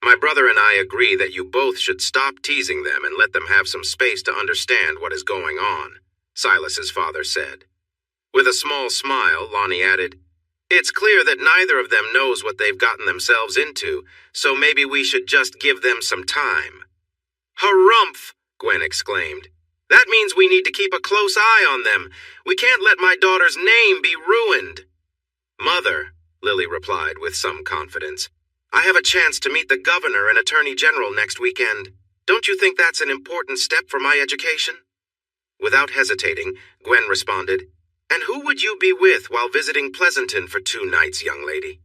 "My brother and I agree that you both should stop teasing them and let them have some space to understand what is going on," Silas's father said. With a small smile, Lonnie added, "It's clear that neither of them knows what they've gotten themselves into, so maybe we should just give them some time." "Harumph!" Gwen exclaimed. "That means we need to keep a close eye on them. We can't let my daughter's name be ruined." "Mother," Lily replied with some confidence, "I have a chance to meet the governor and attorney general next weekend. Don't you think that's an important step for my education?" Without hesitating, Gwen responded, "And who would you be with while visiting Pleasanton for 2 nights, young lady?"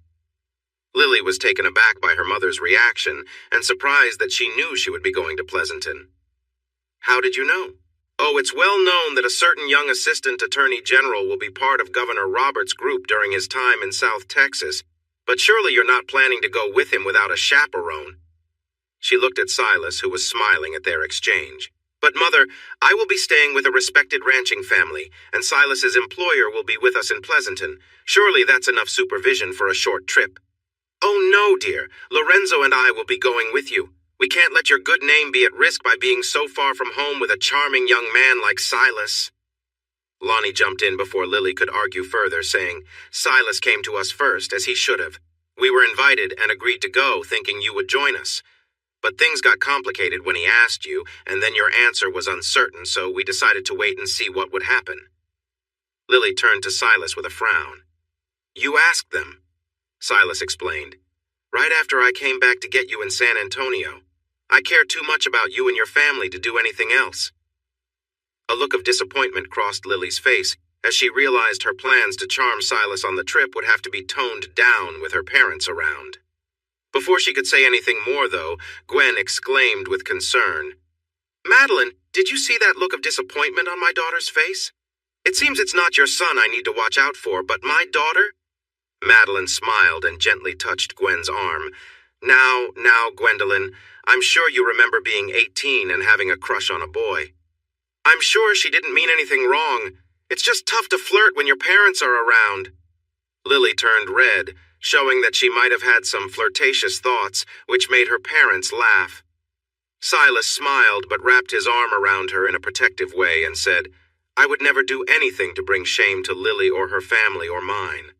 Lily was taken aback by her mother's reaction and surprised that she knew she would be going to Pleasanton. "How did you know?" "Oh, it's well known that a certain young assistant attorney general will be part of Governor Roberts' group during his time in South Texas, but surely you're not planning to go with him without a chaperone." She looked at Silas, who was smiling at their exchange. "But, Mother, I will be staying with a respected ranching family, and Silas's employer will be with us in Pleasanton. Surely that's enough supervision for a short trip." "Oh, no, dear. Lorenzo and I will be going with you. We can't let your good name be at risk by being so far from home with a charming young man like Silas." Lonnie jumped in before Lily could argue further, saying, "Silas came to us first, as he should have. We were invited and agreed to go, thinking you would join us. But things got complicated when he asked you, and then your answer was uncertain, so we decided to wait and see what would happen." Lily turned to Silas with a frown. "You asked them," Silas explained. "Right after I came back to get you in San Antonio. I care too much about you and your family to do anything else." A look of disappointment crossed Lily's face as she realized her plans to charm Silas on the trip would have to be toned down with her parents around. Before she could say anything more, though, Gwen exclaimed with concern, "Madeline, did you see that look of disappointment on my daughter's face? It seems it's not your son I need to watch out for, but my daughter?" Madeline smiled and gently touched Gwen's arm. Now, Gwendolyn, I'm sure you remember being 18 and having a crush on a boy. I'm sure she didn't mean anything wrong. It's just tough to flirt when your parents are around." Lily turned red, showing that she might have had some flirtatious thoughts, which made her parents laugh. Silas smiled but wrapped his arm around her in a protective way and said, "I would never do anything to bring shame to Lily or her family or mine."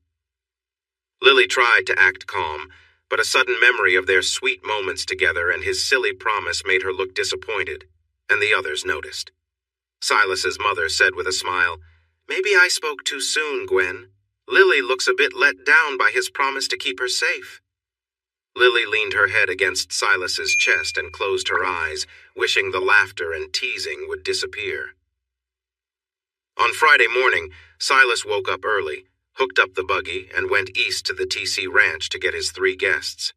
Lily tried to act calm, but a sudden memory of their sweet moments together and his silly promise made her look disappointed, and the others noticed. Silas's mother said with a smile, "Maybe I spoke too soon, Gwen. Lily looks a bit let down by his promise to keep her safe." Lily leaned her head against Silas's chest and closed her eyes, wishing the laughter and teasing would disappear. On Friday morning, Silas woke up early, hooked up the buggy, and went east to the TC Ranch to get his 3 guests.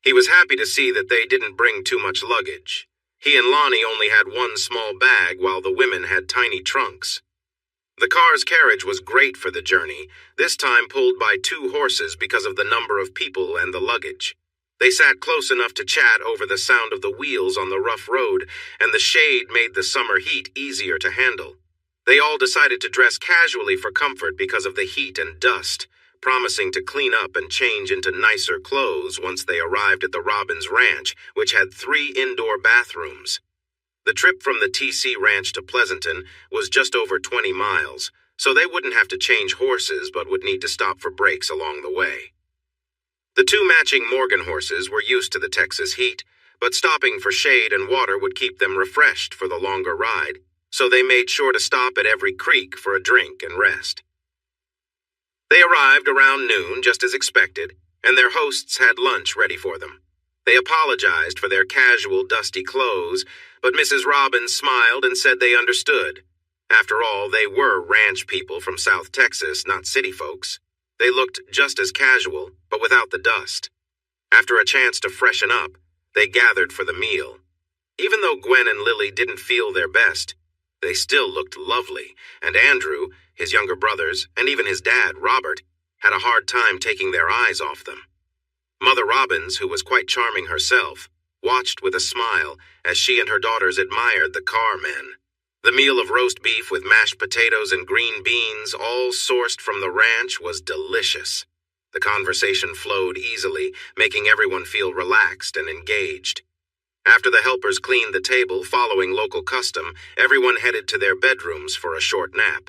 He was happy to see that they didn't bring too much luggage. He and Lonnie only had 1 small bag while the women had tiny trunks. The car's carriage was great for the journey, this time pulled by 2 horses because of the number of people and the luggage. They sat close enough to chat over the sound of the wheels on the rough road, and the shade made the summer heat easier to handle. They all decided to dress casually for comfort because of the heat and dust, promising to clean up and change into nicer clothes once they arrived at the Robbins Ranch, which had 3 indoor bathrooms. The trip from the TC Ranch to Pleasanton was just over 20 miles, so they wouldn't have to change horses but would need to stop for breaks along the way. The 2 matching Morgan horses were used to the Texas heat, but stopping for shade and water would keep them refreshed for the longer ride, so they made sure to stop at every creek for a drink and rest. They arrived around noon, just as expected, and their hosts had lunch ready for them. They apologized for their casual, dusty clothes, but Mrs. Robbins smiled and said they understood. After all, they were ranch people from South Texas, not city folks. They looked just as casual, but without the dust. After a chance to freshen up, they gathered for the meal. Even though Gwen and Lily didn't feel their best, they still looked lovely, and Andrew, his younger brothers, and even his dad, Robert, had a hard time taking their eyes off them. Mother Robbins, who was quite charming herself, watched with a smile as she and her daughters admired the carmen. The meal of roast beef with mashed potatoes and green beans, all sourced from the ranch, was delicious. The conversation flowed easily, making everyone feel relaxed and engaged. After the helpers cleaned the table, following local custom, everyone headed to their bedrooms for a short nap.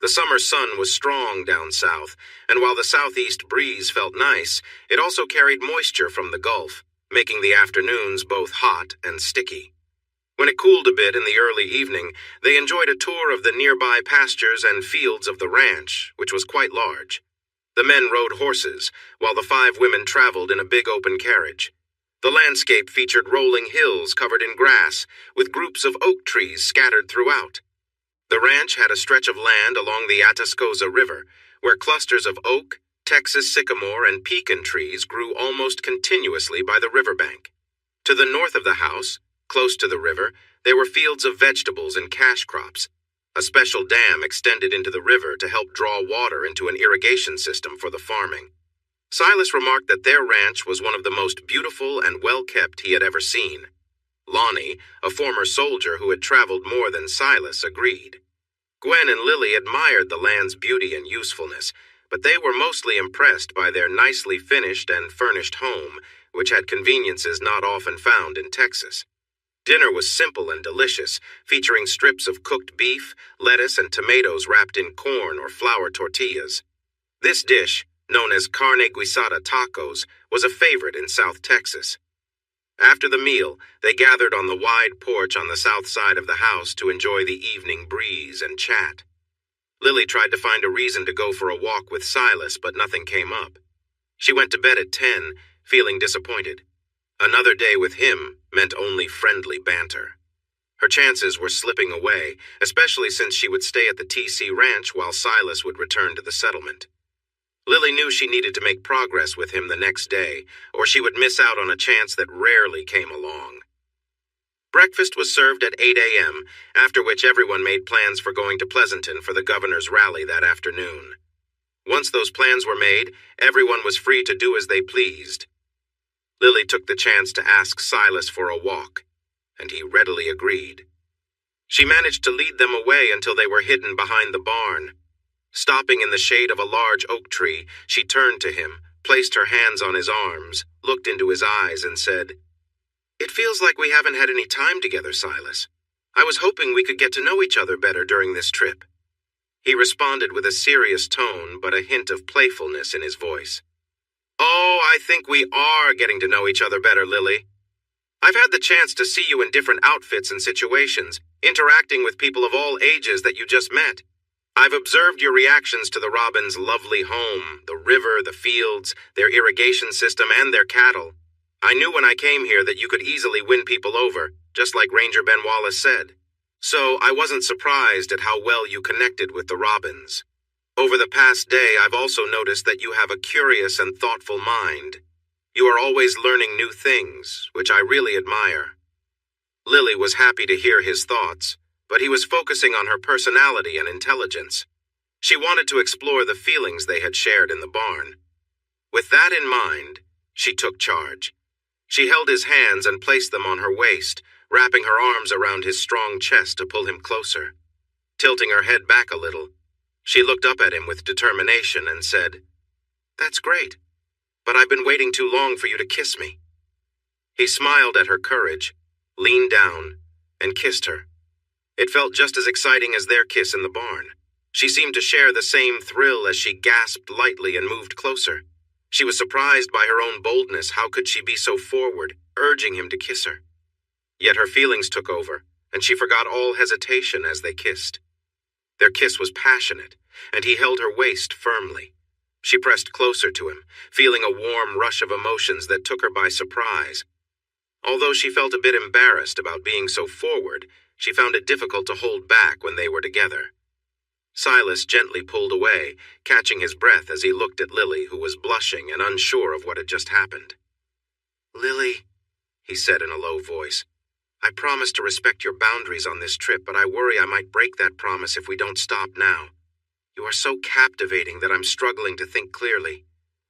The summer sun was strong down south, and while the southeast breeze felt nice, it also carried moisture from the Gulf, making the afternoons both hot and sticky. When it cooled a bit in the early evening, they enjoyed a tour of the nearby pastures and fields of the ranch, which was quite large. The men rode horses, while the 5 women traveled in a big open carriage. The landscape featured rolling hills covered in grass, with groups of oak trees scattered throughout. The ranch had a stretch of land along the Atascosa River, where clusters of oak, Texas sycamore, and pecan trees grew almost continuously by the riverbank. To the north of the house, close to the river, there were fields of vegetables and cash crops. A special dam extended into the river to help draw water into an irrigation system for the farming. Silas remarked that their ranch was one of the most beautiful and well-kept he had ever seen. Lonnie, a former soldier who had traveled more than Silas, agreed. Gwen and Lily admired the land's beauty and usefulness, but they were mostly impressed by their nicely finished and furnished home, which had conveniences not often found in Texas. Dinner was simple and delicious, featuring strips of cooked beef, lettuce, and tomatoes wrapped in corn or flour tortillas. This dish, known as carne guisada tacos, was a favorite in South Texas. After the meal, they gathered on the wide porch on the south side of the house to enjoy the evening breeze and chat. Lily tried to find a reason to go for a walk with Silas, but nothing came up. She went to bed at 10, feeling disappointed. Another day with him meant only friendly banter. Her chances were slipping away, especially since she would stay at the TC Ranch while Silas would return to the settlement. Lily knew she needed to make progress with him the next day, or she would miss out on a chance that rarely came along. Breakfast was served at 8 a.m., after which everyone made plans for going to Pleasanton for the governor's rally that afternoon. Once those plans were made, everyone was free to do as they pleased. Lily took the chance to ask Silas for a walk, and he readily agreed. She managed to lead them away until they were hidden behind the barn. Stopping in the shade of a large oak tree, she turned to him, placed her hands on his arms, looked into his eyes, and said, "It feels like we haven't had any time together, Silas. I was hoping we could get to know each other better during this trip." He responded with a serious tone, but a hint of playfulness in his voice. Oh, I think we are getting to know each other better, Lily. I've had the chance to see you in different outfits and situations, interacting with people of all ages that you just met. I've observed your reactions to the Robins' lovely home, the river, the fields, their irrigation system, and their cattle. I knew when I came here that you could easily win people over, just like Ranger Ben Wallace said. So I wasn't surprised at how well you connected with the Robins. Over the past day, I've also noticed that you have a curious and thoughtful mind. You are always learning new things, which I really admire. Lily was happy to hear his thoughts, but he was focusing on her personality and intelligence. She wanted to explore the feelings they had shared in the barn. With that in mind, she took charge. She held his hands and placed them on her waist, wrapping her arms around his strong chest to pull him closer. Tilting her head back a little, she looked up at him with determination and said, "That's great, but I've been waiting too long for you to kiss me." He smiled at her courage, leaned down, and kissed her. It felt just as exciting as their kiss in the barn. She seemed to share the same thrill as she gasped lightly and moved closer. She was surprised by her own boldness. How could she be so forward, urging him to kiss her? Yet her feelings took over, and she forgot all hesitation as they kissed. Their kiss was passionate, and he held her waist firmly. She pressed closer to him, feeling a warm rush of emotions that took her by surprise. Although she felt a bit embarrassed about being so forward, she found it difficult to hold back when they were together. Silas gently pulled away, catching his breath as he looked at Lily, who was blushing and unsure of what had just happened. "Lily," he said in a low voice, "I promise to respect your boundaries on this trip, but I worry I might break that promise if we don't stop now. You are so captivating that I'm struggling to think clearly.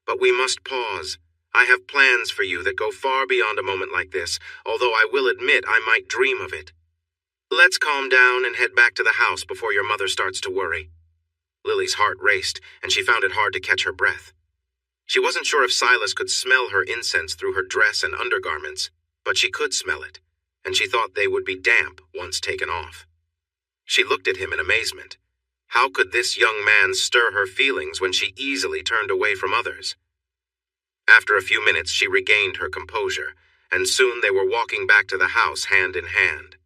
But we must pause. I have plans for you that go far beyond a moment like this, although I will admit I might dream of it. Let's calm down and head back to the house before your mother starts to worry." Lily's heart raced, and she found it hard to catch her breath. She wasn't sure if Silas could smell her incense through her dress and undergarments, but she could smell it, and she thought they would be damp once taken off. She looked at him in amazement. How could this young man stir her feelings when she easily turned away from others? After a few minutes, she regained her composure, and soon they were walking back to the house hand in hand.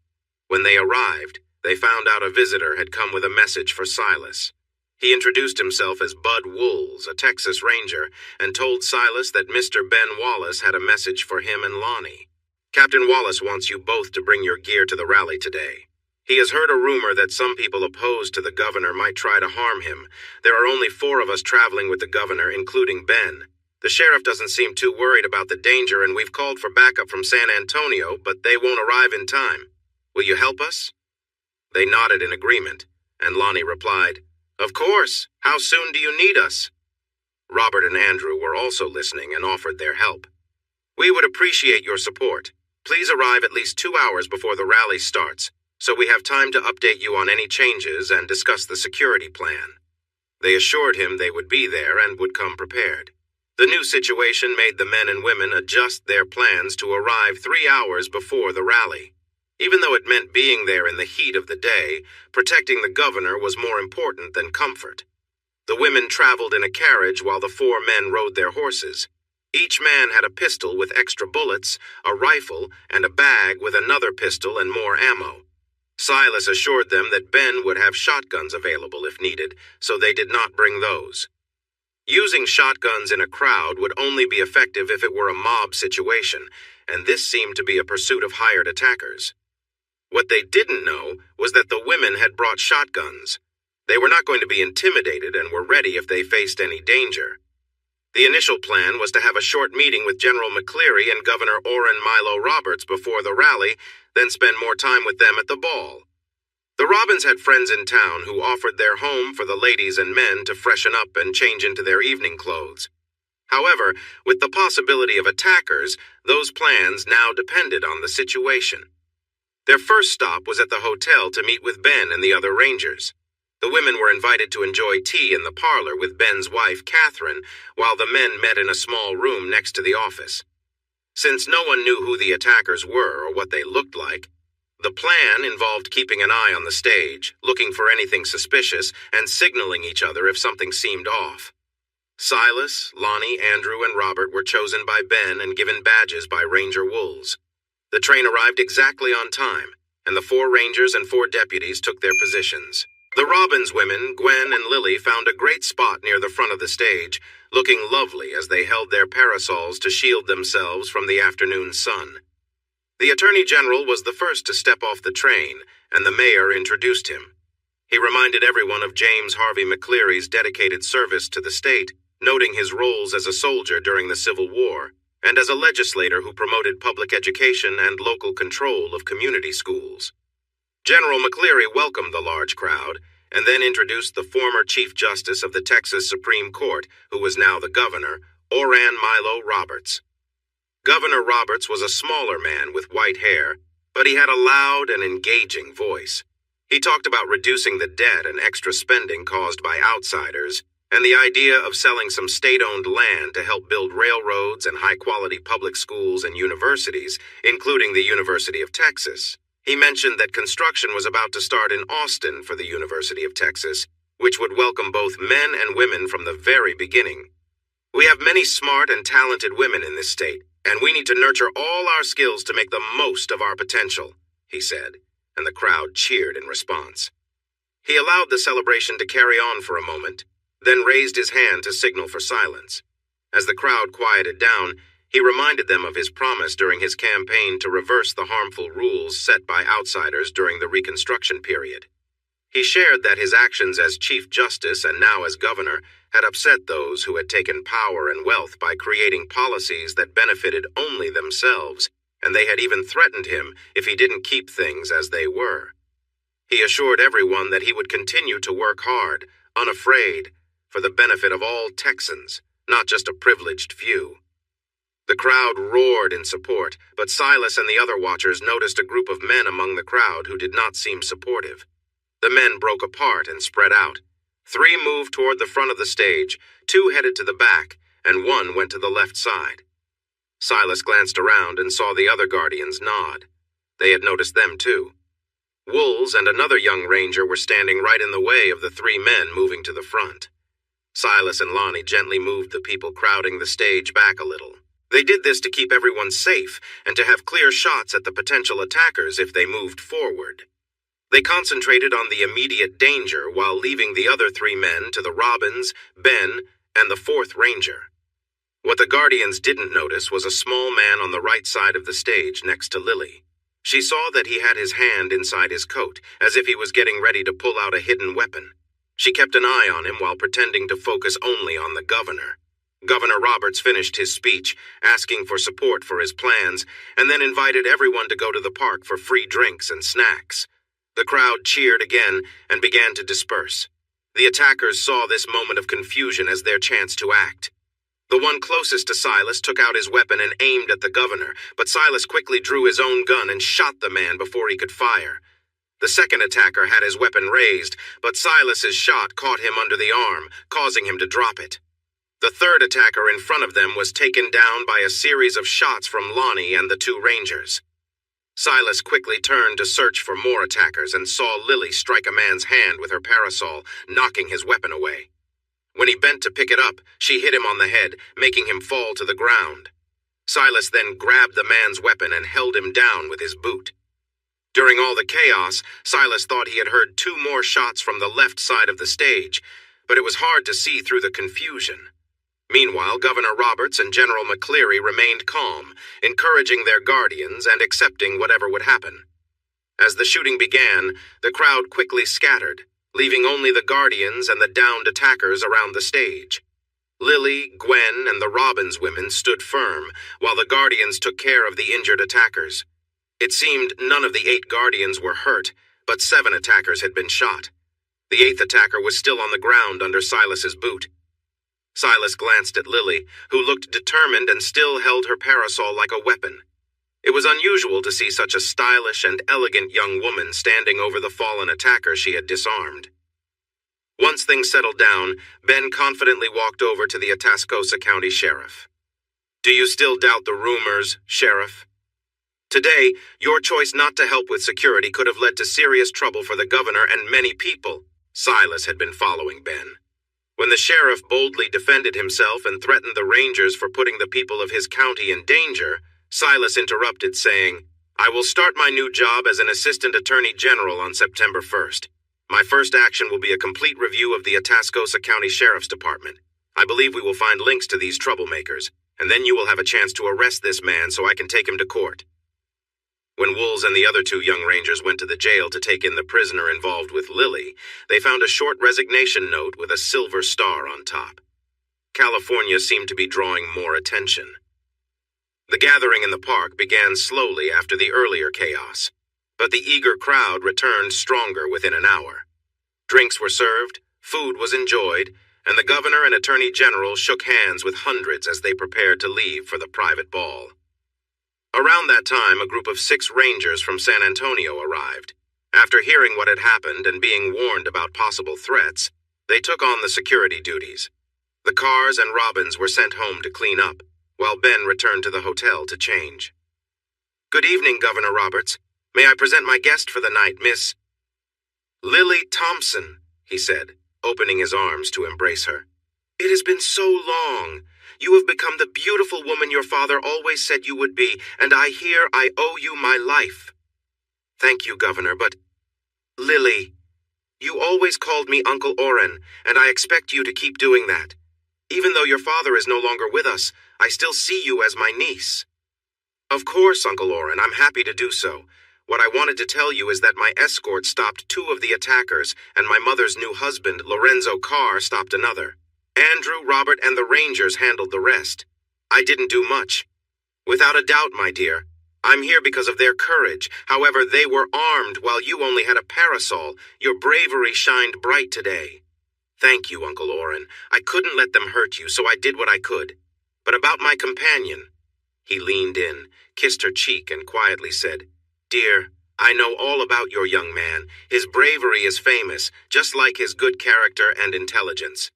When they arrived, they found out a visitor had come with a message for Silas. He introduced himself as Bud Wools, a Texas Ranger, and told Silas that Mr. Ben Wallace had a message for him and Lonnie. "Captain Wallace wants you both to bring your gear to the rally today. He has heard a rumor that some people opposed to the governor might try to harm him. There are only 4 of us traveling with the governor, including Ben. The sheriff doesn't seem too worried about the danger, and we've called for backup from San Antonio, but they won't arrive in time. Will you help us?" They nodded in agreement, and Lonnie replied, "Of course. How soon do you need us?" Robert and Andrew were also listening and offered their help. "We would appreciate your support. Please arrive at least 2 hours before the rally starts, so we have time to update you on any changes and discuss the security plan." They assured him they would be there and would come prepared. The new situation made the men and women adjust their plans to arrive 3 hours before the rally. Even though it meant being there in the heat of the day, protecting the governor was more important than comfort. The women traveled in a carriage while the 4 men rode their horses. Each man had a pistol with extra bullets, a rifle, and a bag with another pistol and more ammo. Silas assured them that Ben would have shotguns available if needed, so they did not bring those. Using shotguns in a crowd would only be effective if it were a mob situation, and this seemed to be a pursuit of hired attackers. What they didn't know was that the women had brought shotguns. They were not going to be intimidated and were ready if they faced any danger. The initial plan was to have a short meeting with General McCleary and Governor Orrin Milo Roberts before the rally, then spend more time with them at the ball. The Robins had friends in town who offered their home for the ladies and men to freshen up and change into their evening clothes. However, with the possibility of attackers, those plans now depended on the situation. Their first stop was at the hotel to meet with Ben and the other Rangers. The women were invited to enjoy tea in the parlor with Ben's wife, Catherine, while the men met in a small room next to the office. Since no one knew who the attackers were or what they looked like, the plan involved keeping an eye on the stage, looking for anything suspicious, and signaling each other if something seemed off. Silas, Lonnie, Andrew, and Robert were chosen by Ben and given badges by Ranger Wools. The train arrived exactly on time, and the 4 rangers and 4 deputies took their positions. The Robbins women, Gwen and Lily, found a great spot near the front of the stage, looking lovely as they held their parasols to shield themselves from the afternoon sun. The Attorney General was the first to step off the train, and the mayor introduced him. He reminded everyone of James Harvey McCleary's dedicated service to the state, noting his roles as a soldier during the Civil War, and as a legislator who promoted public education and local control of community schools. General McCleary welcomed the large crowd, and then introduced the former Chief Justice of the Texas Supreme Court, who was now the governor, Oran Milo Roberts. Governor Roberts was a smaller man with white hair, but he had a loud and engaging voice. He talked about reducing the debt and extra spending caused by outsiders, and the idea of selling some state-owned land to help build railroads and high-quality public schools and universities, including the University of Texas. He mentioned that construction was about to start in Austin for the University of Texas, which would welcome both men and women from the very beginning. "We have many smart and talented women in this state, and we need to nurture all our skills to make the most of our potential," he said, and the crowd cheered in response. He allowed the celebration to carry on for a moment, then raised his hand to signal for silence. As the crowd quieted down, he reminded them of his promise during his campaign to reverse the harmful rules set by outsiders during the Reconstruction period. He shared that his actions as Chief Justice and now as governor had upset those who had taken power and wealth by creating policies that benefited only themselves, and they had even threatened him if he didn't keep things as they were. He assured everyone that he would continue to work hard, unafraid, for the benefit of all Texans, not just a privileged few. The crowd roared in support, but Silas and the other watchers noticed a group of men among the crowd who did not seem supportive. The men broke apart and spread out. 3 moved toward the front of the stage, 2 headed to the back, and 1 went to the left side. Silas glanced around and saw the other guardians nod. They had noticed them too. Wools and another young ranger were standing right in the way of the 3 men moving to the front. Silas and Lonnie gently moved the people crowding the stage back a little. They did this to keep everyone safe and to have clear shots at the potential attackers if they moved forward. They concentrated on the immediate danger while leaving the other 3 men to the Robbins, Ben, and the 4th Ranger. What the Guardians didn't notice was a small man on the right side of the stage next to Lily. She saw that he had his hand inside his coat, as if he was getting ready to pull out a hidden weapon. She kept an eye on him while pretending to focus only on the governor. Governor Roberts finished his speech, asking for support for his plans, and then invited everyone to go to the park for free drinks and snacks. The crowd cheered again and began to disperse. The attackers saw this moment of confusion as their chance to act. The one closest to Silas took out his weapon and aimed at the governor, but Silas quickly drew his own gun and shot the man before he could fire. The second attacker had his weapon raised, but Silas's shot caught him under the arm, causing him to drop it. The third attacker in front of them was taken down by a series of shots from Lonnie and the 2 rangers. Silas quickly turned to search for more attackers and saw Lily strike a man's hand with her parasol, knocking his weapon away. When he bent to pick it up, she hit him on the head, making him fall to the ground. Silas then grabbed the man's weapon and held him down with his boot. During all the chaos, Silas thought he had heard 2 more shots from the left side of the stage, but it was hard to see through the confusion. Meanwhile, Governor Roberts and General McCleary remained calm, encouraging their guardians and accepting whatever would happen. As the shooting began, the crowd quickly scattered, leaving only the guardians and the downed attackers around the stage. Lily, Gwen, and the Robbins women stood firm, while the guardians took care of the injured attackers. It seemed none of the 8 guardians were hurt, but 7 attackers had been shot. The 8th attacker was still on the ground under Silas's boot. Silas glanced at Lily, who looked determined and still held her parasol like a weapon. It was unusual to see such a stylish and elegant young woman standing over the fallen attacker she had disarmed. Once things settled down, Ben confidently walked over to the Atascosa County Sheriff. "Do you still doubt the rumors, Sheriff? Today, your choice not to help with security could have led to serious trouble for the governor and many people." Silas had been following Ben. When the sheriff boldly defended himself and threatened the Rangers for putting the people of his county in danger, Silas interrupted, saying, "I will start my new job as an assistant attorney general on September 1st. My first action will be a complete review of the Atascosa County Sheriff's Department. I believe we will find links to these troublemakers, and then you will have a chance to arrest this man so I can take him to court." When Wools and the other two young Rangers went to the jail to take in the prisoner involved with Lily, they found a short resignation note with a silver star on top. California seemed to be drawing more attention. The gathering in the park began slowly after the earlier chaos, but the eager crowd returned stronger within an hour. Drinks were served, food was enjoyed, and the governor and attorney general shook hands with hundreds as they prepared to leave for the private ball. Around that time, a group of 6 Rangers from San Antonio arrived. After hearing what had happened and being warned about possible threats, they took on the security duties. The Cars and Robbins were sent home to clean up, while Ben returned to the hotel to change. "Good evening, Governor Roberts. May I present my guest for the night, Miss Lily Thompson," he said, opening his arms to embrace her. "It has been so long. You have become the beautiful woman your father always said you would be, and I hear I owe you my life." "Thank you, Governor, but Lily, you always called me Uncle Oren, and I expect you to keep doing that. Even though your father is no longer with us, I still see you as my niece." "Of course, Uncle Oren, I'm happy to do so. What I wanted to tell you is that my escort stopped 2 of the attackers, and my mother's new husband, Lorenzo Carr, stopped another. Andrew, Robert, and the Rangers handled the rest. I didn't do much. Without a doubt, my dear, I'm here because of their courage. However, they were armed while you only had a parasol. Your bravery shined bright today. Thank you, Uncle Oren. I couldn't let them hurt you, so I did what I could. But about my companion..." He leaned in, kissed her cheek, and quietly said, "Dear, I know all about your young man. His bravery is famous, just like his good character and intelligence.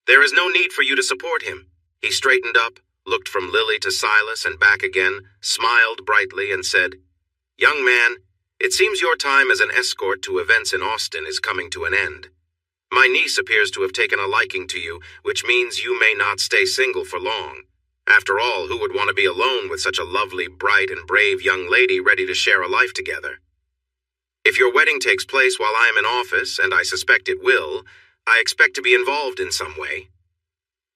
There is no need for you to support him." He straightened up, looked from Lily to Silas and back again, smiled brightly, and said, "Young man, it seems your time as an escort to events in Austin is coming to an end. My niece appears to have taken a liking to you, which means you may not stay single for long. After all, who would want to be alone with such a lovely, bright, and brave young lady ready to share a life together? If your wedding takes place while I am in office, and I suspect it will, I expect to be involved in some way."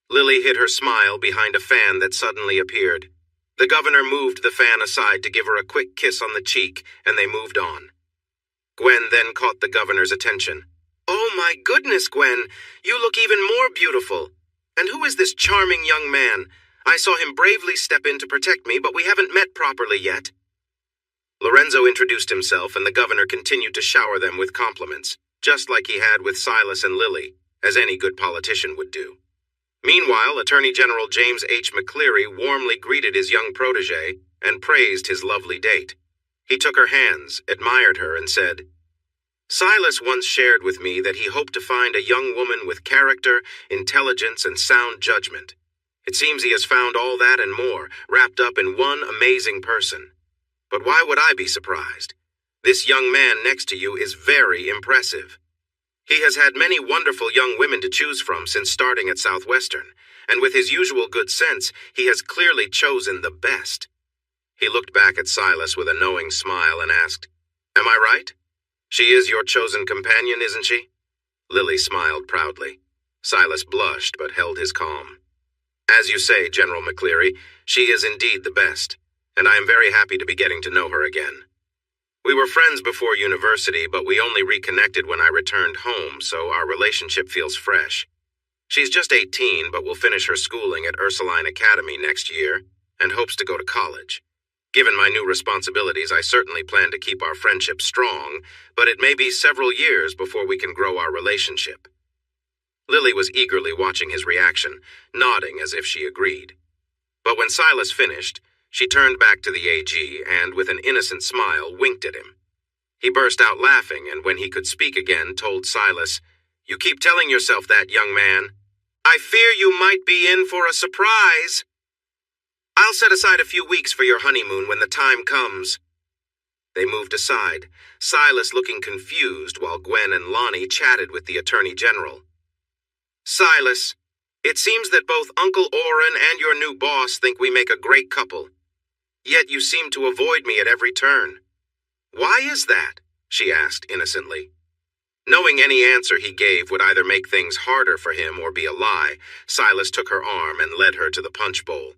Lily hid her smile behind a fan that suddenly appeared. The governor moved the fan aside to give her a quick kiss on the cheek, and they moved on. Gwen then caught the governor's attention. "Oh my goodness, Gwen, you look even more beautiful. And who is this charming young man? I saw him bravely step in to protect me, but we haven't met properly yet." Lorenzo introduced himself, and the governor continued to shower them with compliments, just like he had with Silas and Lily, as any good politician would do. Meanwhile, Attorney General James H. McCleary warmly greeted his young protege and praised his lovely date. He took her hands, admired her, and said, "Silas once shared with me that he hoped to find a young woman with character, intelligence, and sound judgment. It seems he has found all that and more, wrapped up in one amazing person. But why would I be surprised? This young man next to you is very impressive. He has had many wonderful young women to choose from since starting at Southwestern, and with his usual good sense, he has clearly chosen the best." He looked back at Silas with a knowing smile and asked, "Am I right? She is your chosen companion, isn't she?" Lily smiled proudly. Silas blushed but held his calm. "As you say, General McCleary, she is indeed the best, and I am very happy to be getting to know her again. We were friends before university, but we only reconnected when I returned home, so our relationship feels fresh. She's just 18, but will finish her schooling at Ursuline Academy next year, and hopes to go to college. Given my new responsibilities, I certainly plan to keep our friendship strong, but it may be several years before we can grow our relationship." Lily was eagerly watching his reaction, nodding as if she agreed. But when Silas finished, she turned back to the AG and, with an innocent smile, winked at him. He burst out laughing, and when he could speak again, told Silas, "You keep telling yourself that, young man. I fear you might be in for a surprise. I'll set aside a few weeks for your honeymoon when the time comes." They moved aside, Silas looking confused while Gwen and Lonnie chatted with the Attorney General. Silas, it seems that both Uncle Oren and your new boss think we make a great couple. Yet you seem to avoid me at every turn. Why is that? She asked innocently. Knowing any answer he gave would either make things harder for him or be a lie, Silas took her arm and led her to the punch bowl.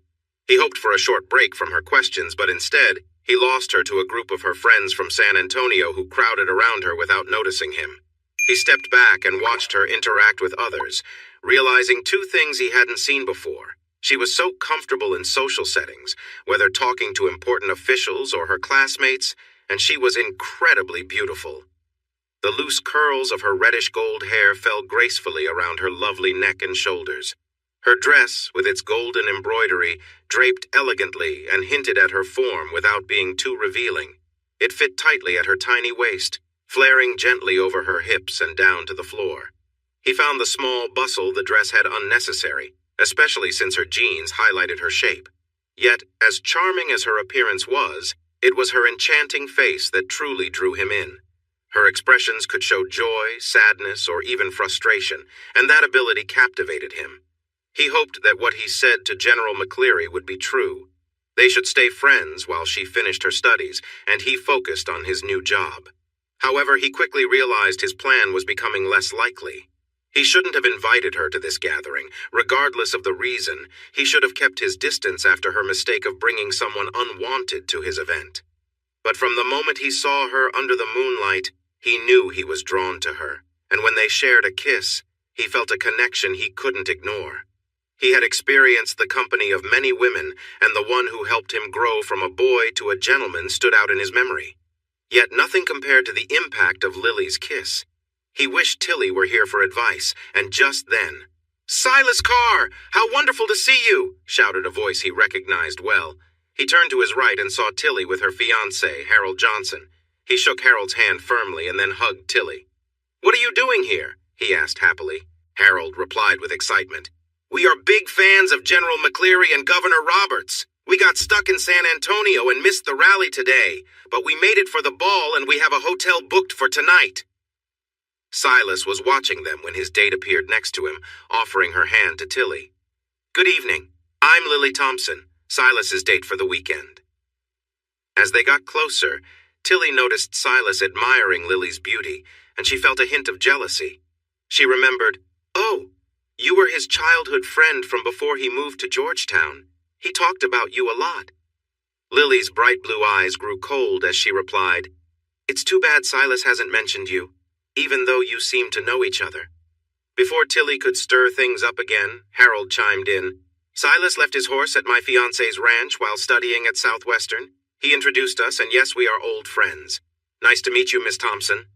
He hoped for a short break from her questions, but instead, he lost her to a group of her friends from San Antonio who crowded around her without noticing him. He stepped back and watched her interact with others, realizing two things he hadn't seen before. She was so comfortable in social settings, whether talking to important officials or her classmates, and she was incredibly beautiful. The loose curls of her reddish-gold hair fell gracefully around her lovely neck and shoulders. Her dress, with its golden embroidery, draped elegantly and hinted at her form without being too revealing. It fit tightly at her tiny waist, flaring gently over her hips and down to the floor. He found the small bustle the dress had unnecessary, especially since her jeans highlighted her shape. Yet, as charming as her appearance was, it was her enchanting face that truly drew him in. Her expressions could show joy, sadness, or even frustration, and that ability captivated him. He hoped that what he said to General McCleary would be true. They should stay friends while she finished her studies, and he focused on his new job. However, he quickly realized his plan was becoming less likely. He shouldn't have invited her to this gathering. Regardless of the reason, he should have kept his distance after her mistake of bringing someone unwanted to his event. But from the moment he saw her under the moonlight, he knew he was drawn to her, and when they shared a kiss, he felt a connection he couldn't ignore. He had experienced the company of many women, and the one who helped him grow from a boy to a gentleman stood out in his memory. Yet nothing compared to the impact of Lily's kiss. He wished Tilly were here for advice, and just then, "Silas Carr! How wonderful to see you!" shouted a voice he recognized well. He turned to his right and saw Tilly with her fiancé, Harold Johnson. He shook Harold's hand firmly and then hugged Tilly. "What are you doing here?" he asked happily. Harold replied with excitement. "We are big fans of General McCleary and Governor Roberts. We got stuck in San Antonio and missed the rally today, but we made it for the ball and we have a hotel booked for tonight." Silas was watching them when his date appeared next to him, offering her hand to Tilly. "Good evening. I'm Lily Thompson, Silas's date for the weekend." As they got closer, Tilly noticed Silas admiring Lily's beauty, and she felt a hint of jealousy. She remembered, "Oh, you were his childhood friend from before he moved to Georgetown. He talked about you a lot." Lily's bright blue eyes grew cold as she replied, "It's too bad Silas hasn't mentioned you, even though you seem to know each other." Before Tilly could stir things up again, Harold chimed in. "Silas left his horse at my fiancé's ranch while studying at Southwestern. He introduced us, and yes, we are old friends. Nice to meet you, Miss Thompson."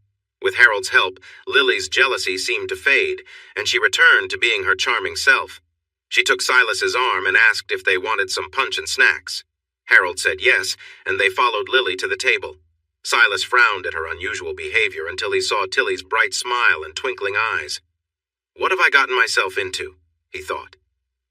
With Harold's help, Lily's jealousy seemed to fade, and she returned to being her charming self. She took Silas's arm and asked if they wanted some punch and snacks. Harold said yes, and they followed Lily to the table. Silas frowned at her unusual behavior until he saw Tilly's bright smile and twinkling eyes. "What have I gotten myself into?" he thought.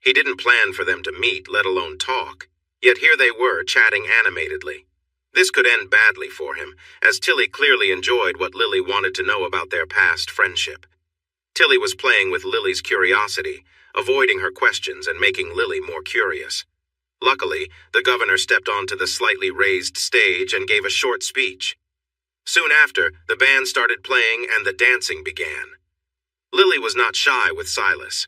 He didn't plan for them to meet, let alone talk. Yet here they were, chatting animatedly. This could end badly for him, as Tilly clearly enjoyed what Lily wanted to know about their past friendship. Tilly was playing with Lily's curiosity, avoiding her questions and making Lily more curious. Luckily, the governor stepped onto the slightly raised stage and gave a short speech. Soon after, the band started playing and the dancing began. Lily was not shy with Silas.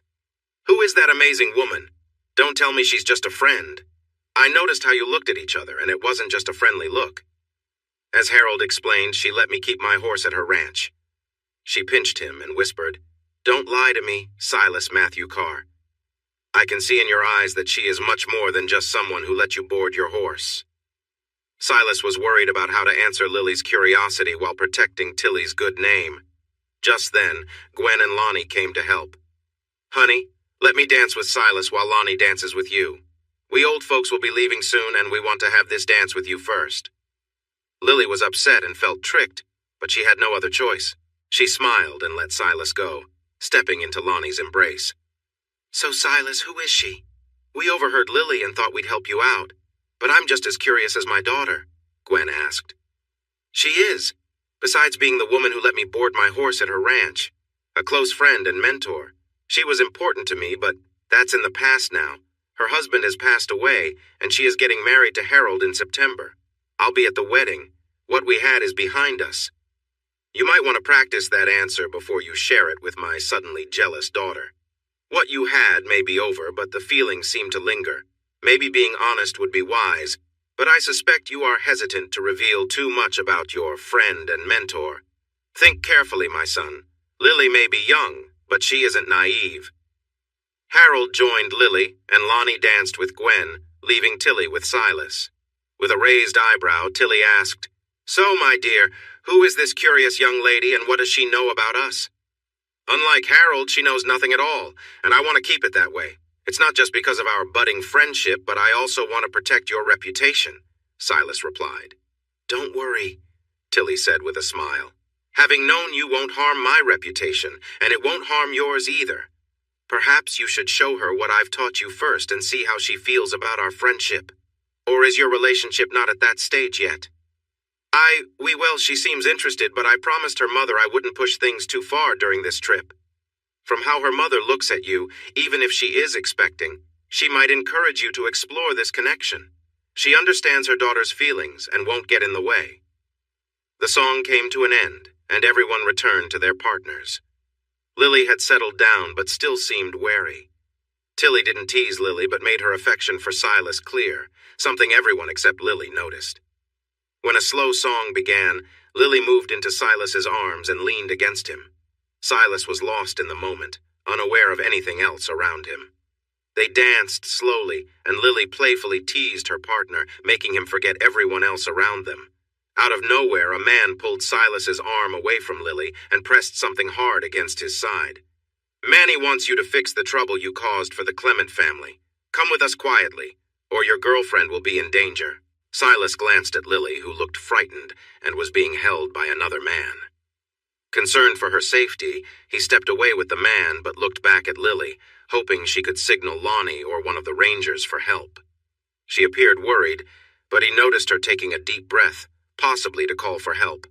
"Who is that amazing woman? Don't tell me she's just a friend. I noticed how you looked at each other, and it wasn't just a friendly look." As Harold explained, she let me keep my horse at her ranch. She pinched him and whispered, "Don't lie to me, Silas Matthew Carr. I can see in your eyes that she is much more than just someone who let you board your horse." Silas was worried about how to answer Lily's curiosity while protecting Tilly's good name. Just then, Gwen and Lonnie came to help. "Honey, let me dance with Silas while Lonnie dances with you. We old folks will be leaving soon, and we want to have this dance with you first." Lily was upset and felt tricked, but she had no other choice. She smiled and let Silas go, stepping into Lonnie's embrace. "So, Silas, who is she? We overheard Lily and thought we'd help you out, but I'm just as curious as my daughter," Gwen asked. "She is, besides being the woman who let me board my horse at her ranch, a close friend and mentor. She was important to me, but that's in the past now. Her husband has passed away, and she is getting married to Harold in September. I'll be at the wedding. What we had is behind us. You might want to practice that answer before you share it with my suddenly jealous daughter. What you had may be over, but the feelings seem to linger. Maybe being honest would be wise, but I suspect you are hesitant to reveal too much about your friend and mentor. Think carefully, my son. Lily may be young, but she isn't naive. Harold joined Lily, and Lonnie danced with Gwen, leaving Tilly with Silas. With a raised eyebrow, Tilly asked, "So, my dear, who is this curious young lady, and what does she know about us?" "Unlike Harold, she knows nothing at all, and I want to keep it that way. It's not just because of our budding friendship, but I also want to protect your reputation," Silas replied. "Don't worry," Tilly said with a smile. "Having known you won't harm my reputation, and it won't harm yours either. Perhaps you should show her what I've taught you first and see how she feels about our friendship. Or is your relationship not at that stage yet?" Well, she seems interested, but I promised her mother I wouldn't push things too far during this trip. From how her mother looks at you, even if she is expecting, she might encourage you to explore this connection. She understands her daughter's feelings and won't get in the way. The song came to an end, and everyone returned to their partners. Lily had settled down, but still seemed wary. Tilly didn't tease Lily, but made her affection for Silas clear, something everyone except Lily noticed. When a slow song began, Lily moved into Silas's arms and leaned against him. Silas was lost in the moment, unaware of anything else around him. They danced slowly, and Lily playfully teased her partner, making him forget everyone else around them. Out of nowhere, a man pulled Silas's arm away from Lily and pressed something hard against his side. "Manny wants you to fix the trouble you caused for the Clement family. Come with us quietly, or your girlfriend will be in danger." Silas glanced at Lily, who looked frightened and was being held by another man. Concerned for her safety, he stepped away with the man but looked back at Lily, hoping she could signal Lonnie or one of the rangers for help. She appeared worried, but he noticed her taking a deep breath, possibly to call for help.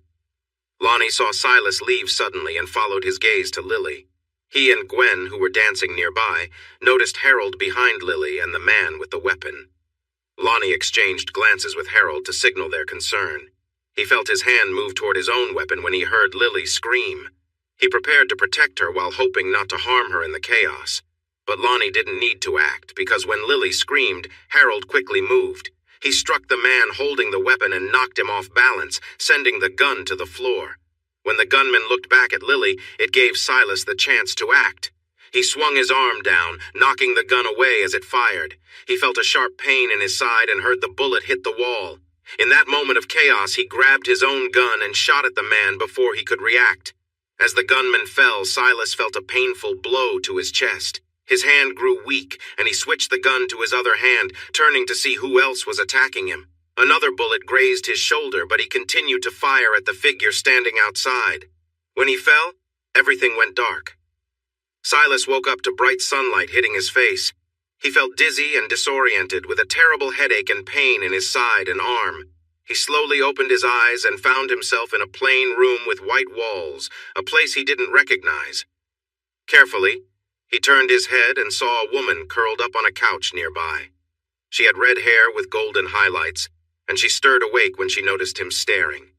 Lonnie saw Silas leave suddenly and followed his gaze to Lily. He and Gwen, who were dancing nearby, noticed Harold behind Lily and the man with the weapon. Lonnie exchanged glances with Harold to signal their concern. He felt his hand move toward his own weapon when he heard Lily scream. He prepared to protect her while hoping not to harm her in the chaos. But Lonnie didn't need to act, because when Lily screamed, Harold quickly moved. He struck the man holding the weapon and knocked him off balance, sending the gun to the floor. When the gunman looked back at Lily, it gave Silas the chance to act. He swung his arm down, knocking the gun away as it fired. He felt a sharp pain in his side and heard the bullet hit the wall. In that moment of chaos, he grabbed his own gun and shot at the man before he could react. As the gunman fell, Silas felt a painful blow to his chest. His hand grew weak, and he switched the gun to his other hand, turning to see who else was attacking him. Another bullet grazed his shoulder, but he continued to fire at the figure standing outside. When he fell, everything went dark. Silas woke up to bright sunlight hitting his face. He felt dizzy and disoriented, with a terrible headache and pain in his side and arm. He slowly opened his eyes and found himself in a plain room with white walls, a place he didn't recognize. Carefully, he turned his head and saw a woman curled up on a couch nearby. She had red hair with golden highlights, and she stirred awake when she noticed him staring.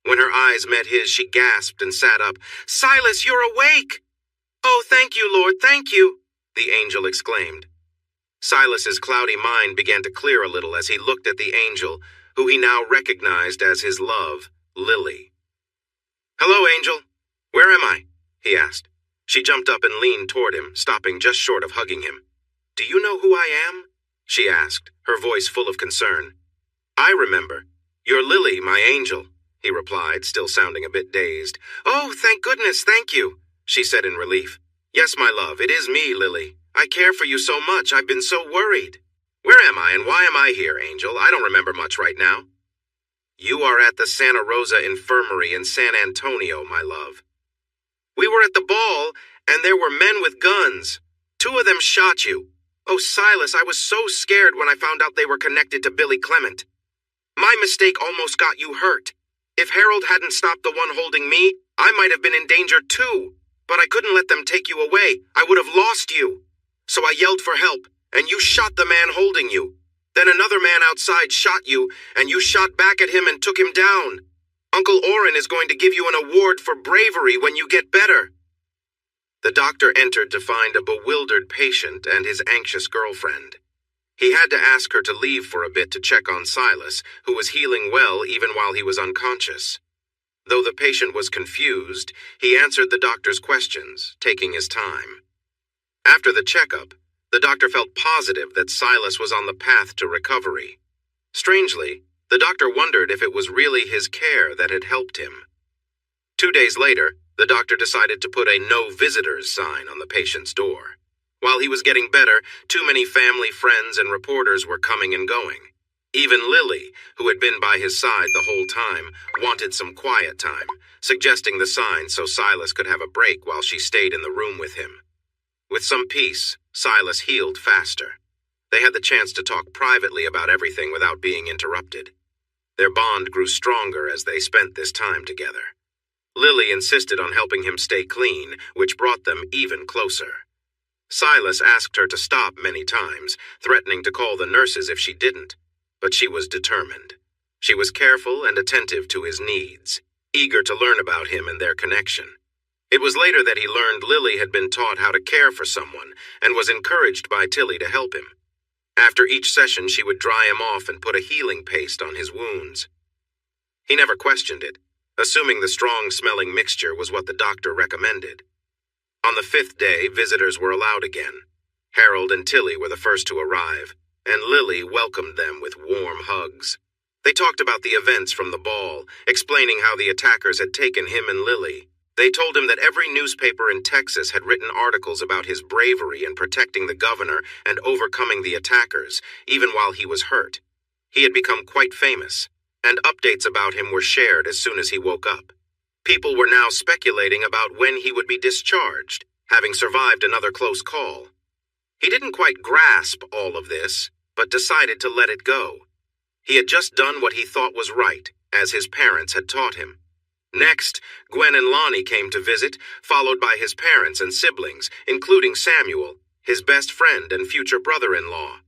When her eyes met his, she gasped and sat up. "Silas, you're awake!" "Oh, thank you, Lord, thank you," the angel exclaimed. Silas's cloudy mind began to clear a little as he looked at the angel, who he now recognized as his love, Lily. "Hello, angel. Where am I?" he asked. She jumped up and leaned toward him, stopping just short of hugging him. "Do you know who I am?" she asked, her voice full of concern. "I remember. You're Lily, my angel," he replied, still sounding a bit dazed. "Oh, thank goodness, thank you," she said in relief. "Yes, my love, it is me, Lily. I care for you so much, I've been so worried." "Where am I and why am I here, Angel? I don't remember much right now." "You are at the Santa Rosa Infirmary in San Antonio, my love." "We were at the ball, and there were men with guns. 2 of them shot you. Oh, Silas, I was so scared when I found out they were connected to Billy Clement. My mistake almost got you hurt. If Harold hadn't stopped the one holding me, I might have been in danger too. But I couldn't let them take you away. I would have lost you. So I yelled for help, and you shot the man holding you. Then another man outside shot you, and you shot back at him and took him down. Uncle Oren is going to give you an award for bravery when you get better." The doctor entered to find a bewildered patient and his anxious girlfriend. He had to ask her to leave for a bit to check on Silas, who was healing well even while he was unconscious. Though the patient was confused, he answered the doctor's questions, taking his time. After the checkup, the doctor felt positive that Silas was on the path to recovery. Strangely, the doctor wondered if it was really his care that had helped him. 2 days later, the doctor decided to put a "No Visitors" sign on the patient's door. While he was getting better, too many family, friends, and reporters were coming and going. Even Lily, who had been by his side the whole time, wanted some quiet time, suggesting the sign so Silas could have a break while she stayed in the room with him. With some peace, Silas healed faster. They had the chance to talk privately about everything without being interrupted. Their bond grew stronger as they spent this time together. Lily insisted on helping him stay clean, which brought them even closer. Silas asked her to stop many times, threatening to call the nurses if she didn't, but she was determined. She was careful and attentive to his needs, eager to learn about him and their connection. It was later that he learned Lily had been taught how to care for someone and was encouraged by Tilly to help him. After each session, she would dry him off and put a healing paste on his wounds. He never questioned it, assuming the strong-smelling mixture was what the doctor recommended. On the 5th day, visitors were allowed again. Harold and Tilly were the first to arrive, and Lily welcomed them with warm hugs. They talked about the events from the ball, explaining how the attackers had taken him and Lily. They told him that every newspaper in Texas had written articles about his bravery in protecting the governor and overcoming the attackers, even while he was hurt. He had become quite famous, and updates about him were shared as soon as he woke up. People were now speculating about when he would be discharged, having survived another close call. He didn't quite grasp all of this, but decided to let it go. He had just done what he thought was right, as his parents had taught him. Next, Gwen and Lonnie came to visit, followed by his parents and siblings, including Samuel, his best friend and future brother-in-law.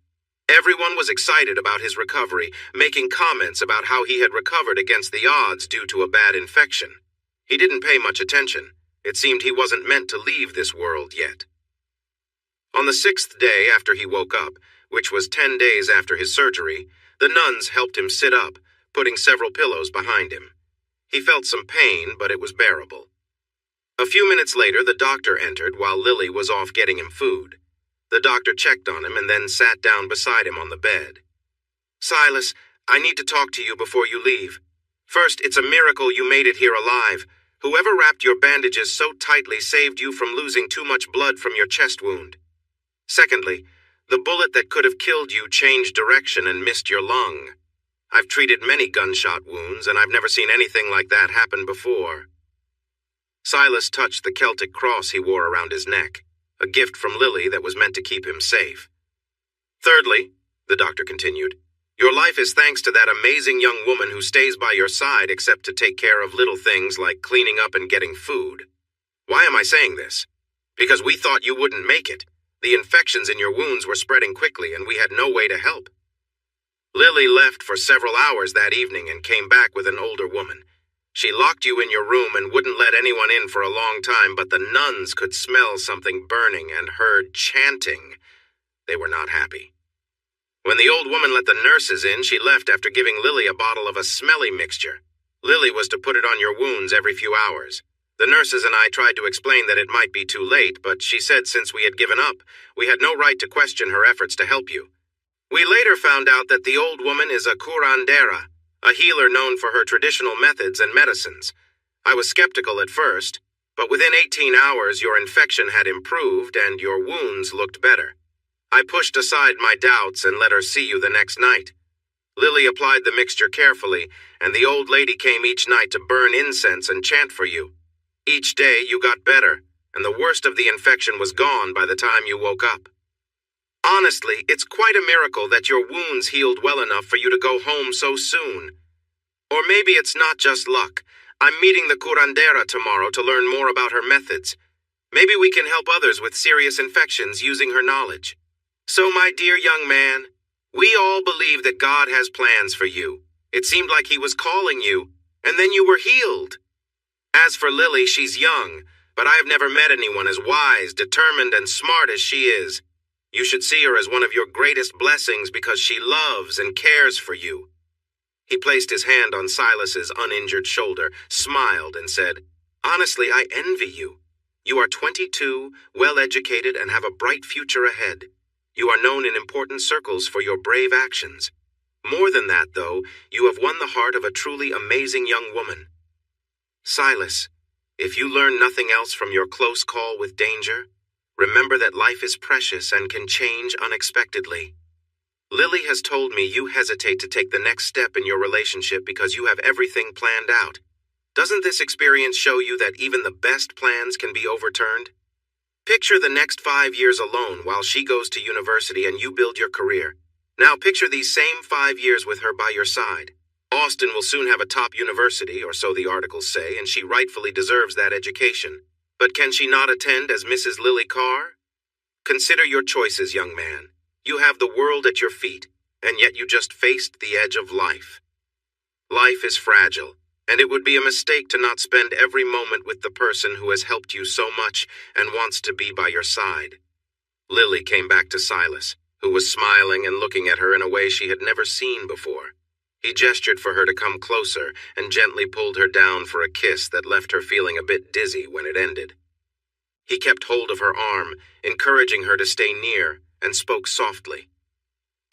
Everyone was excited about his recovery, making comments about how he had recovered against the odds due to a bad infection. He didn't pay much attention. It seemed he wasn't meant to leave this world yet. On the 6th day after he woke up, which was 10 days after his surgery, the nuns helped him sit up, putting several pillows behind him. He felt some pain, but it was bearable. A few minutes later, the doctor entered while Lily was off getting him food. The doctor checked on him and then sat down beside him on the bed. "Silas, I need to talk to you before you leave. First, it's a miracle you made it here alive. Whoever wrapped your bandages so tightly saved you from losing too much blood from your chest wound. Secondly, the bullet that could have killed you changed direction and missed your lung. I've treated many gunshot wounds, and I've never seen anything like that happen before." Silas touched the Celtic cross he wore around his neck, a gift from Lily that was meant to keep him safe. "Thirdly," the doctor continued, "your life is thanks to that amazing young woman who stays by your side except to take care of little things like cleaning up and getting food. Why am I saying this? Because we thought you wouldn't make it. The infections in your wounds were spreading quickly, and we had no way to help." Lily left for several hours that evening and came back with an older woman. She locked you in your room and wouldn't let anyone in for a long time, but the nuns could smell something burning and heard chanting. They were not happy. When the old woman let the nurses in, she left after giving Lily a bottle of a smelly mixture. Lily was to put it on your wounds every few hours. The nurses and I tried to explain that it might be too late, but she said since we had given up, we had no right to question her efforts to help you. We later found out that the old woman is a curandera, a healer known for her traditional methods and medicines. I was skeptical at first, but within 18 hours your infection had improved and your wounds looked better. I pushed aside my doubts and let her see you the next night. Lily applied the mixture carefully, and the old lady came each night to burn incense and chant for you. Each day you got better, and the worst of the infection was gone by the time you woke up. Honestly, it's quite a miracle that your wounds healed well enough for you to go home so soon. Or maybe it's not just luck. I'm meeting the curandera tomorrow to learn more about her methods. Maybe we can help others with serious infections using her knowledge. So, my dear young man, we all believe that God has plans for you. It seemed like he was calling you, and then you were healed. As for Lily, she's young, but I have never met anyone as wise, determined, and smart as she is. You should see her as one of your greatest blessings because she loves and cares for you. He placed his hand on Silas's uninjured shoulder, smiled, and said, Honestly, I envy you. You are 22, well-educated, and have a bright future ahead. You are known in important circles for your brave actions. More than that, though, you have won the heart of a truly amazing young woman. Silas, if you learn nothing else from your close call with danger, remember that life is precious and can change unexpectedly. Lily has told me you hesitate to take the next step in your relationship because you have everything planned out. Doesn't this experience show you that even the best plans can be overturned? Picture the next 5 years alone while she goes to university and you build your career. Now picture these same 5 years with her by your side. Austin will soon have a top university, or so the articles say, and she rightfully deserves that education. But can she not attend as Mrs. Lily Carr? Consider your choices, young man. You have the world at your feet, and yet you just faced the edge of life. Life is fragile, and it would be a mistake to not spend every moment with the person who has helped you so much and wants to be by your side. Lily came back to Silas, who was smiling and looking at her in a way she had never seen before. He gestured for her to come closer and gently pulled her down for a kiss that left her feeling a bit dizzy when it ended. He kept hold of her arm, encouraging her to stay near, and spoke softly.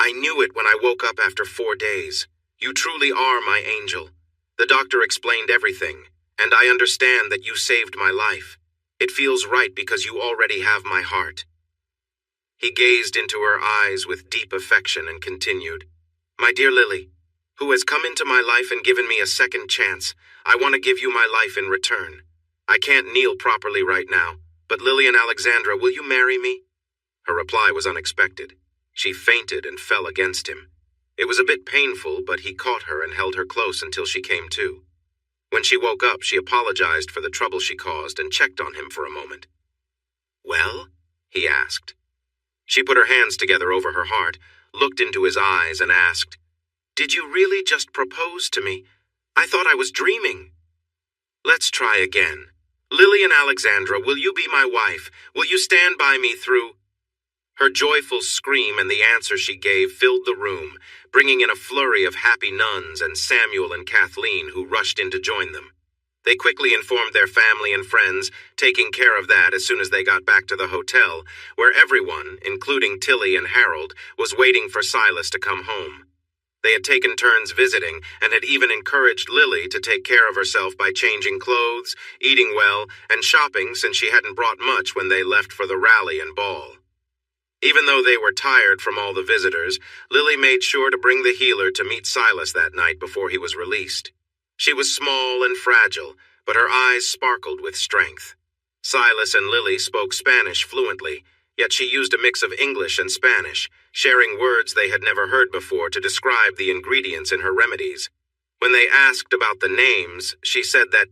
I knew it when I woke up after 4 days. You truly are my angel. The doctor explained everything, and I understand that you saved my life. It feels right because you already have my heart. He gazed into her eyes with deep affection and continued, My dear Lily, who has come into my life and given me a second chance, I want to give you my life in return. I can't kneel properly right now, but Lillian Alexandra, will you marry me? Her reply was unexpected. She fainted and fell against him. It was a bit painful, but he caught her and held her close until she came to. When she woke up, she apologized for the trouble she caused and checked on him for a moment. Well? He asked. She put her hands together over her heart, looked into his eyes, and asked, Did you really just propose to me? I thought I was dreaming. Let's try again. Lillian Alexandra, will you be my wife? Will you stand by me through... Her joyful scream and the answer she gave filled the room, bringing in a flurry of happy nuns and Samuel and Kathleen who rushed in to join them. They quickly informed their family and friends, taking care of that as soon as they got back to the hotel, where everyone, including Tilly and Harold, was waiting for Silas to come home. They had taken turns visiting and had even encouraged Lily to take care of herself by changing clothes, eating well, and shopping since she hadn't brought much when they left for the rally and ball. Even though they were tired from all the visitors, Lily made sure to bring the healer to meet Silas that night before he was released. She was small and fragile, but her eyes sparkled with strength. Silas and Lily spoke Spanish fluently, yet she used a mix of English and Spanish, sharing words they had never heard before to describe the ingredients in her remedies. When they asked about the names, she said that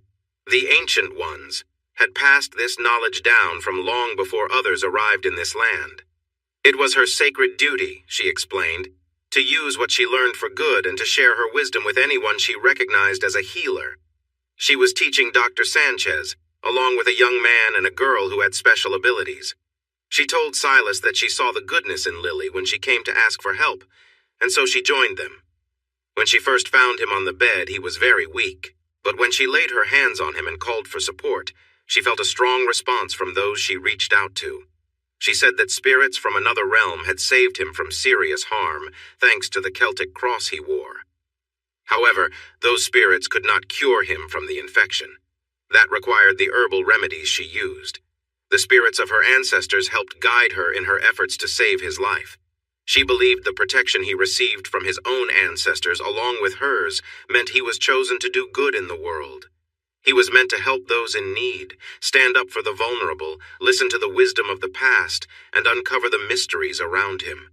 the Ancient Ones had passed this knowledge down from long before others arrived in this land. It was her sacred duty, she explained, to use what she learned for good and to share her wisdom with anyone she recognized as a healer. She was teaching Dr. Sanchez, along with a young man and a girl who had special abilities. She told Silas that she saw the goodness in Lily when she came to ask for help, and so she joined them. When she first found him on the bed, he was very weak, but when she laid her hands on him and called for support, she felt a strong response from those she reached out to. She said that spirits from another realm had saved him from serious harm, thanks to the Celtic cross he wore. However, those spirits could not cure him from the infection. That required the herbal remedies she used. The spirits of her ancestors helped guide her in her efforts to save his life. She believed the protection he received from his own ancestors, along with hers, meant he was chosen to do good in the world. He was meant to help those in need, stand up for the vulnerable, listen to the wisdom of the past, and uncover the mysteries around him.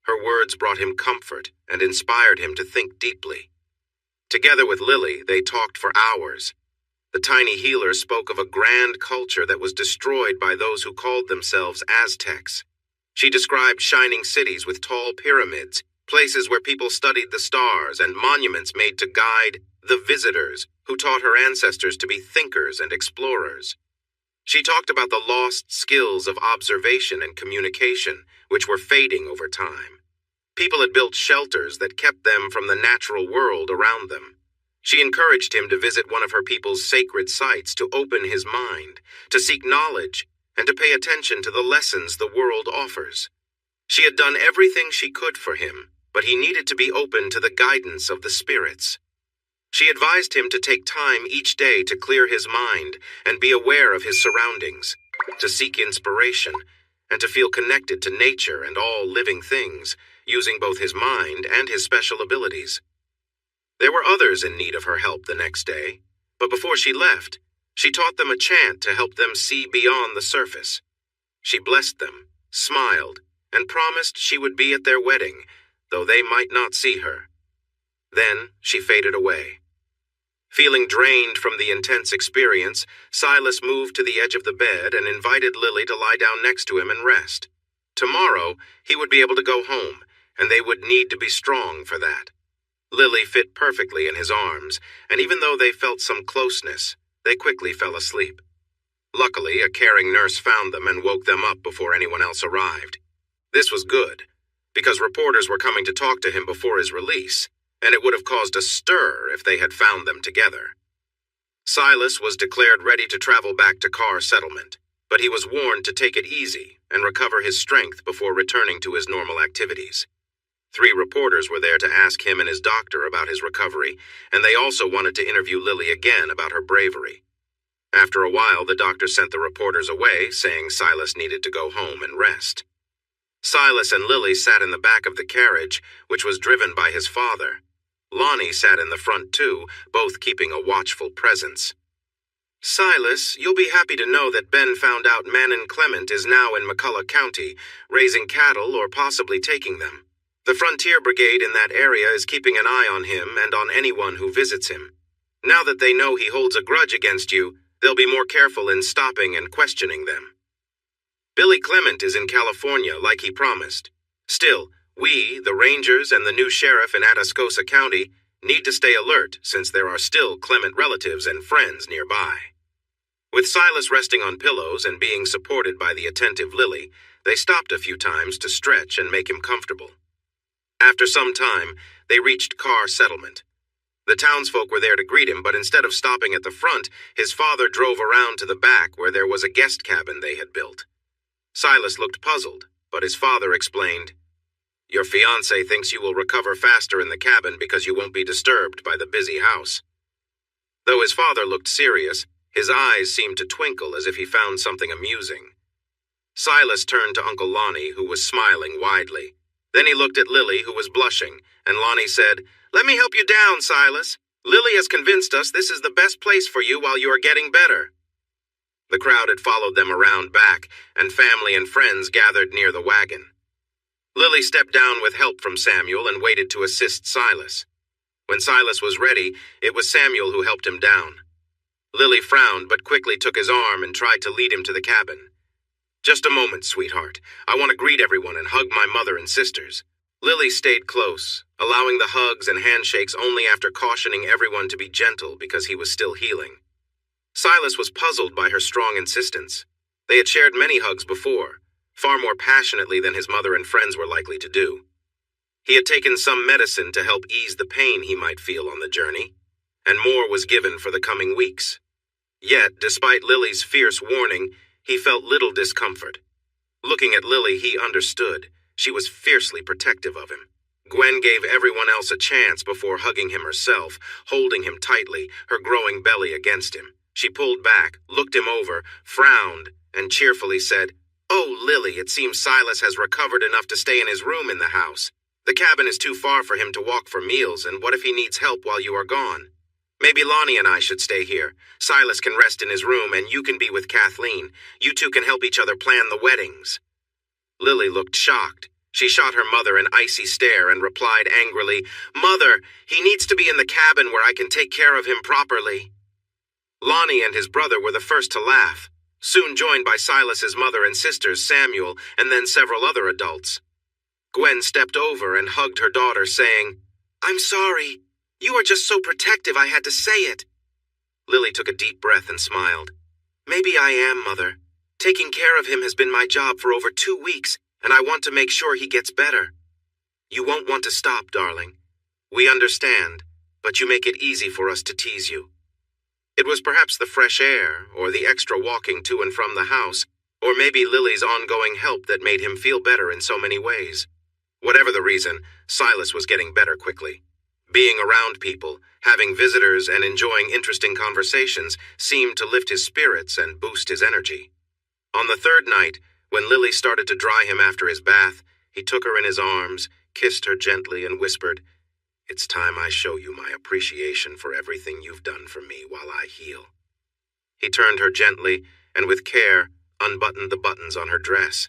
Her words brought him comfort and inspired him to think deeply. Together with Lily, they talked for hours. The tiny healer spoke of a grand culture that was destroyed by those who called themselves Aztecs. She described shining cities with tall pyramids, places where people studied the stars, and monuments made to guide the visitors who taught her ancestors to be thinkers and explorers. She talked about the lost skills of observation and communication, which were fading over time. People had built shelters that kept them from the natural world around them. She encouraged him to visit one of her people's sacred sites, to open his mind, to seek knowledge, and to pay attention to the lessons the world offers. She had done everything she could for him, but he needed to be open to the guidance of the spirits. She advised him to take time each day to clear his mind and be aware of his surroundings, to seek inspiration, and to feel connected to nature and all living things, using both his mind and his special abilities. There were others in need of her help the next day, but before she left, she taught them a chant to help them see beyond the surface. She blessed them, smiled, and promised she would be at their wedding, though they might not see her. Then she faded away. Feeling drained from the intense experience, Silas moved to the edge of the bed and invited Lily to lie down next to him and rest. Tomorrow, he would be able to go home, and they would need to be strong for that. Lily fit perfectly in his arms, and even though they felt some closeness, they quickly fell asleep. Luckily, a caring nurse found them and woke them up before anyone else arrived. This was good, because reporters were coming to talk to him before his release, and it would have caused a stir if they had found them together. Silas was declared ready to travel back to Carr Settlement, but he was warned to take it easy and recover his strength before returning to his normal activities. 3 reporters were there to ask him and his doctor about his recovery, and they also wanted to interview Lily again about her bravery. After a while, the doctor sent the reporters away, saying Silas needed to go home and rest. Silas and Lily sat in the back of the carriage, which was driven by his father. Lonnie sat in the front too, both keeping a watchful presence. "Silas, you'll be happy to know that Ben found out Manon Clement is now in McCulloch County, raising cattle or possibly taking them. The Frontier Brigade in that area is keeping an eye on him and on anyone who visits him. Now that they know he holds a grudge against you, they'll be more careful in stopping and questioning them. Billy Clement is in California like he promised. Still, we, the Rangers and the new sheriff in Atascosa County, need to stay alert since there are still Clement relatives and friends nearby." With Silas resting on pillows and being supported by the attentive Lily, they stopped a few times to stretch and make him comfortable. After some time, they reached Carr Settlement. The townsfolk were there to greet him, but instead of stopping at the front, his father drove around to the back where there was a guest cabin they had built. Silas looked puzzled, but his father explained, "Your fiancé thinks you will recover faster in the cabin because you won't be disturbed by the busy house." Though his father looked serious, his eyes seemed to twinkle as if he found something amusing. Silas turned to Uncle Lonnie, who was smiling widely. Then he looked at Lily, who was blushing, and Lonnie said, "Let me help you down, Silas. Lily has convinced us this is the best place for you while you are getting better." The crowd had followed them around back, and family and friends gathered near the wagon. Lily stepped down with help from Samuel and waited to assist Silas. When Silas was ready, it was Samuel who helped him down. Lily frowned but quickly took his arm and tried to lead him to the cabin. "Just a moment, sweetheart. I want to greet everyone and hug my mother and sisters." Lily stayed close, allowing the hugs and handshakes only after cautioning everyone to be gentle because he was still healing. Silas was puzzled by her strong insistence. They had shared many hugs before, far more passionately than his mother and friends were likely to do. He had taken some medicine to help ease the pain he might feel on the journey, and more was given for the coming weeks. Yet, despite Lily's fierce warning, he felt little discomfort. Looking at Lily, he understood. She was fiercely protective of him. Gwen gave everyone else a chance before hugging him herself, holding him tightly, her growing belly against him. She pulled back, looked him over, frowned, and cheerfully said, "Oh, Lily, it seems Silas has recovered enough to stay in his room in the house. The cabin is too far for him to walk for meals, and what if he needs help while you are gone? Maybe Lonnie and I should stay here. Silas can rest in his room, and you can be with Kathleen. You two can help each other plan the weddings." Lily looked shocked. She shot her mother an icy stare and replied angrily, "Mother, he needs to be in the cabin where I can take care of him properly." Lonnie and his brother were the first to laugh, soon joined by Silas's mother and sisters, Samuel, and then several other adults. Gwen stepped over and hugged her daughter, saying, "I'm sorry. You are just so protective I had to say it." Lily took a deep breath and smiled. "Maybe I am, Mother. Taking care of him has been my job for over 2 weeks, and I want to make sure he gets better." "You won't want to stop, darling. We understand, but you make it easy for us to tease you." It was perhaps the fresh air, or the extra walking to and from the house, or maybe Lily's ongoing help that made him feel better in so many ways. Whatever the reason, Silas was getting better quickly. Being around people, having visitors, and enjoying interesting conversations seemed to lift his spirits and boost his energy. On the third night, when Lily started to dry him after his bath, he took her in his arms, kissed her gently, and whispered, "It's time I show you my appreciation for everything you've done for me while I heal." He turned her gently, and with care, unbuttoned the buttons on her dress.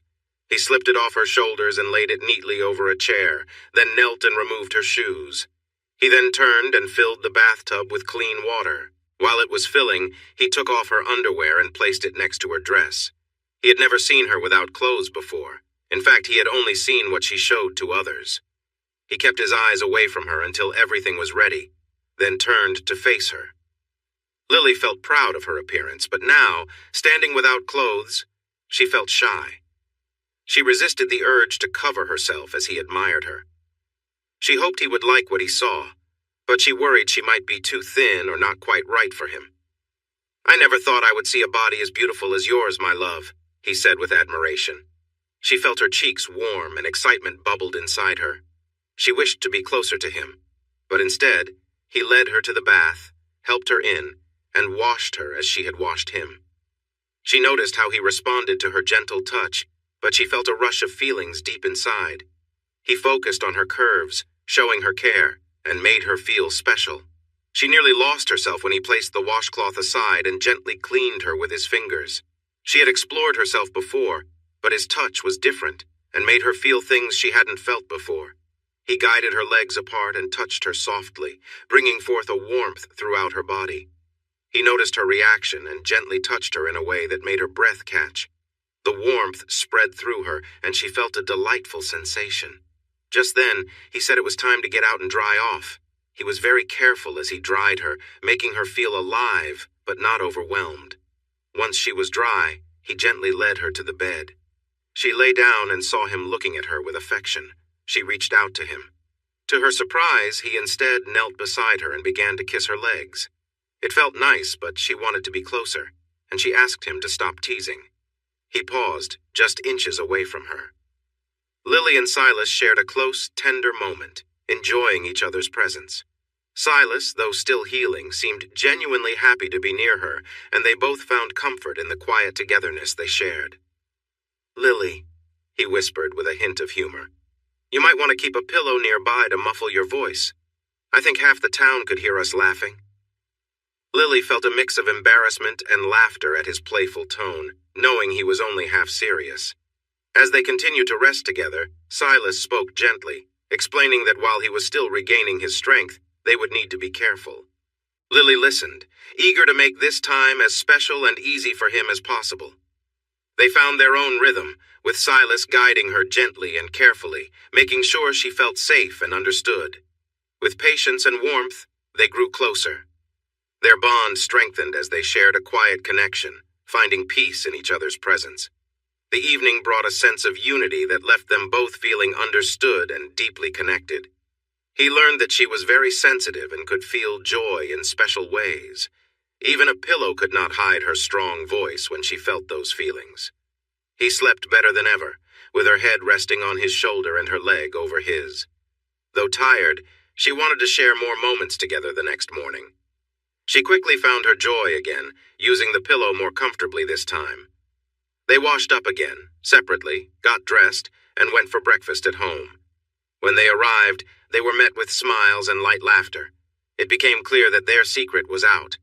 He slipped it off her shoulders and laid it neatly over a chair, then knelt and removed her shoes. He then turned and filled the bathtub with clean water. While it was filling, he took off her underwear and placed it next to her dress. He had never seen her without clothes before. In fact, he had only seen what she showed to others. He kept his eyes away from her until everything was ready, then turned to face her. Lily felt proud of her appearance, but now, standing without clothes, she felt shy. She resisted the urge to cover herself as he admired her. She hoped he would like what he saw, but she worried she might be too thin or not quite right for him. "I never thought I would see a body as beautiful as yours, my love," he said with admiration. She felt her cheeks warm and excitement bubbled inside her. She wished to be closer to him, but instead, he led her to the bath, helped her in, and washed her as she had washed him. She noticed how he responded to her gentle touch, but she felt a rush of feelings deep inside. He focused on her curves, showing her care, and made her feel special. She nearly lost herself when he placed the washcloth aside and gently cleaned her with his fingers. She had explored herself before, but his touch was different and made her feel things she hadn't felt before. He guided her legs apart and touched her softly, bringing forth a warmth throughout her body. He noticed her reaction and gently touched her in a way that made her breath catch. The warmth spread through her, and she felt a delightful sensation. Just then, he said it was time to get out and dry off. He was very careful as he dried her, making her feel alive, but not overwhelmed. Once she was dry, he gently led her to the bed. She lay down and saw him looking at her with affection. She reached out to him. To her surprise, he instead knelt beside her and began to kiss her legs. It felt nice, but she wanted to be closer, and she asked him to stop teasing. He paused, just inches away from her. Lily and Silas shared a close, tender moment, enjoying each other's presence. Silas, though still healing, seemed genuinely happy to be near her, and they both found comfort in the quiet togetherness they shared. "Lily," he whispered with a hint of humor, "you might want to keep a pillow nearby to muffle your voice. I think half the town could hear us laughing." Lily felt a mix of embarrassment and laughter at his playful tone, knowing he was only half serious. As they continued to rest together, Silas spoke gently, explaining that while he was still regaining his strength, they would need to be careful. Lily listened, eager to make this time as special and easy for him as possible. They found their own rhythm, with Silas guiding her gently and carefully, making sure she felt safe and understood. With patience and warmth, they grew closer. Their bond strengthened as they shared a quiet connection, finding peace in each other's presence. The evening brought a sense of unity that left them both feeling understood and deeply connected. He learned that she was very sensitive and could feel joy in special ways. Even a pillow could not hide her strong voice when she felt those feelings. He slept better than ever, with her head resting on his shoulder and her leg over his. Though tired, she wanted to share more moments together the next morning. She quickly found her joy again, using the pillow more comfortably this time. They washed up again, separately, got dressed, and went for breakfast at home. When they arrived, they were met with smiles and light laughter. It became clear that their secret was out.